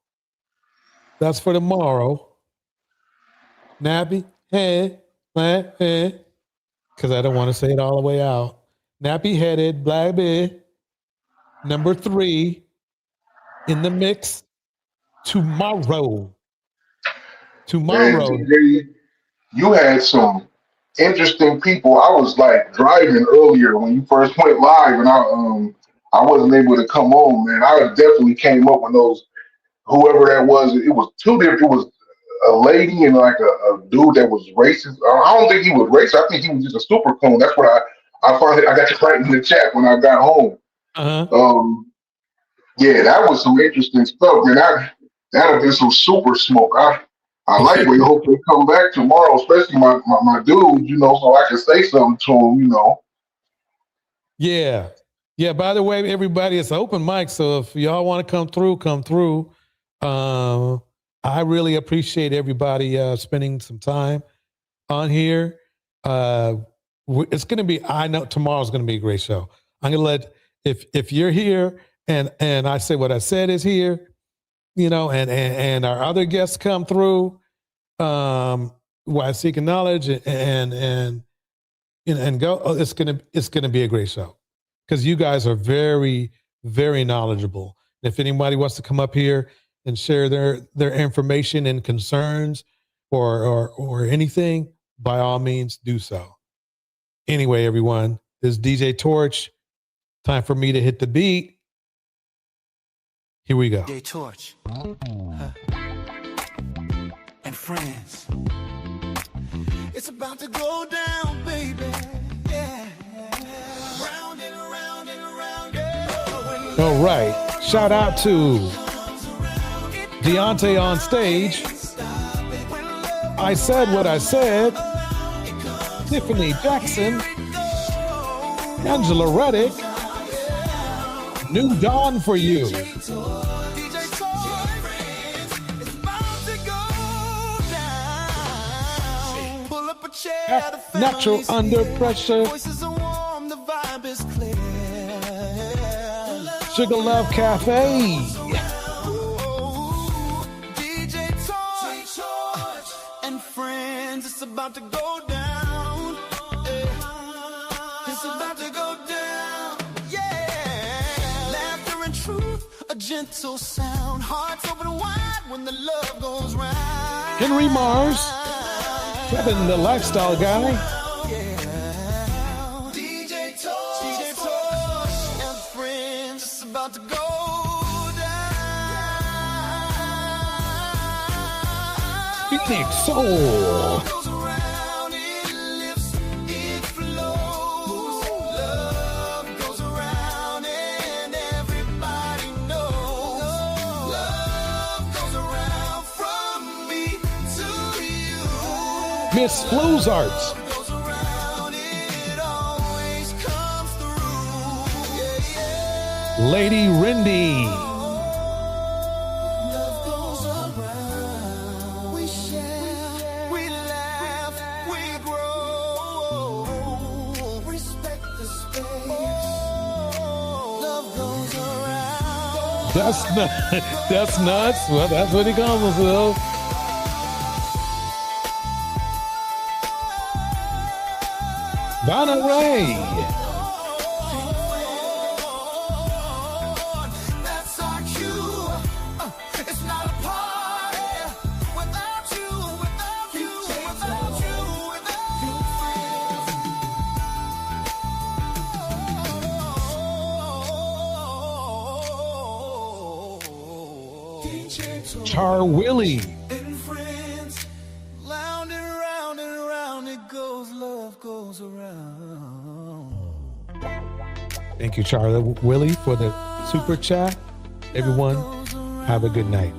Nappy, hey, because I don't want to say it all the way out. Nappy headed, black bear, number 3 in the mix tomorrow. Man, TJ, you had some interesting people. I was like driving earlier when you first went live, and I wasn't able to come on, man. I definitely came up with those, whoever that was. It was 2 different. It was a lady and like a dude that was racist. I don't think he was racist. I think he was just a super coon. That's what I finally I got to write in the chat when I got home. Yeah, that was some interesting stuff, man. That'd have been some super smoke. I like when hope they come back tomorrow, especially my dude, so I can say something to him, Yeah. Yeah, by the way, everybody, it's open mic, so if y'all want to come through. I really appreciate everybody spending some time on here. It's going to be, I know tomorrow's going to be a great show. I'm going to let, if you're here and I say what I said is here, and our other guests come through, while seeking knowledge and go, it's going to be a great show because you guys are very, very knowledgeable. If anybody wants to come up here and share their information and concerns or anything, by all means do so. Anyway, everyone, this is DJ Torch. Time for me to hit the beat. Here we go. DJ Torch and friends. It's about to go down, baby. Yeah. Round and around and around. Yeah. All right. Shout out to Deontay on stage. I said what I said. Tiffany Jackson. Angela Reddick. New Dawn for you. Natural Under Pressure. Sugar Love Cafe. And friends, it's about to go down. gentle sound. Hearts open wide when the love goes round. Henry Mars, Kevin, the lifestyle guy. DJ Tosh and friends, it's about to go down. Phoenix Soul. Goes around, it lifts, it flows. Love goes around and everybody knows. Love goes around from me to you. Miss Flows Arts. Goes around, it always comes through. Yeah, yeah. Lady Rindy. Love goes around. We share, we laugh, we grow. Respect the space. Love goes around. That's nuts. Well, that's what he calls himself. Donna Ray. That's our cue. It's not a party without you, without you, without you, without you. Char Willie. And friends, round and round it goes, love goes around. Thank you, Char Willie, for the super chat. Everyone, have a good night.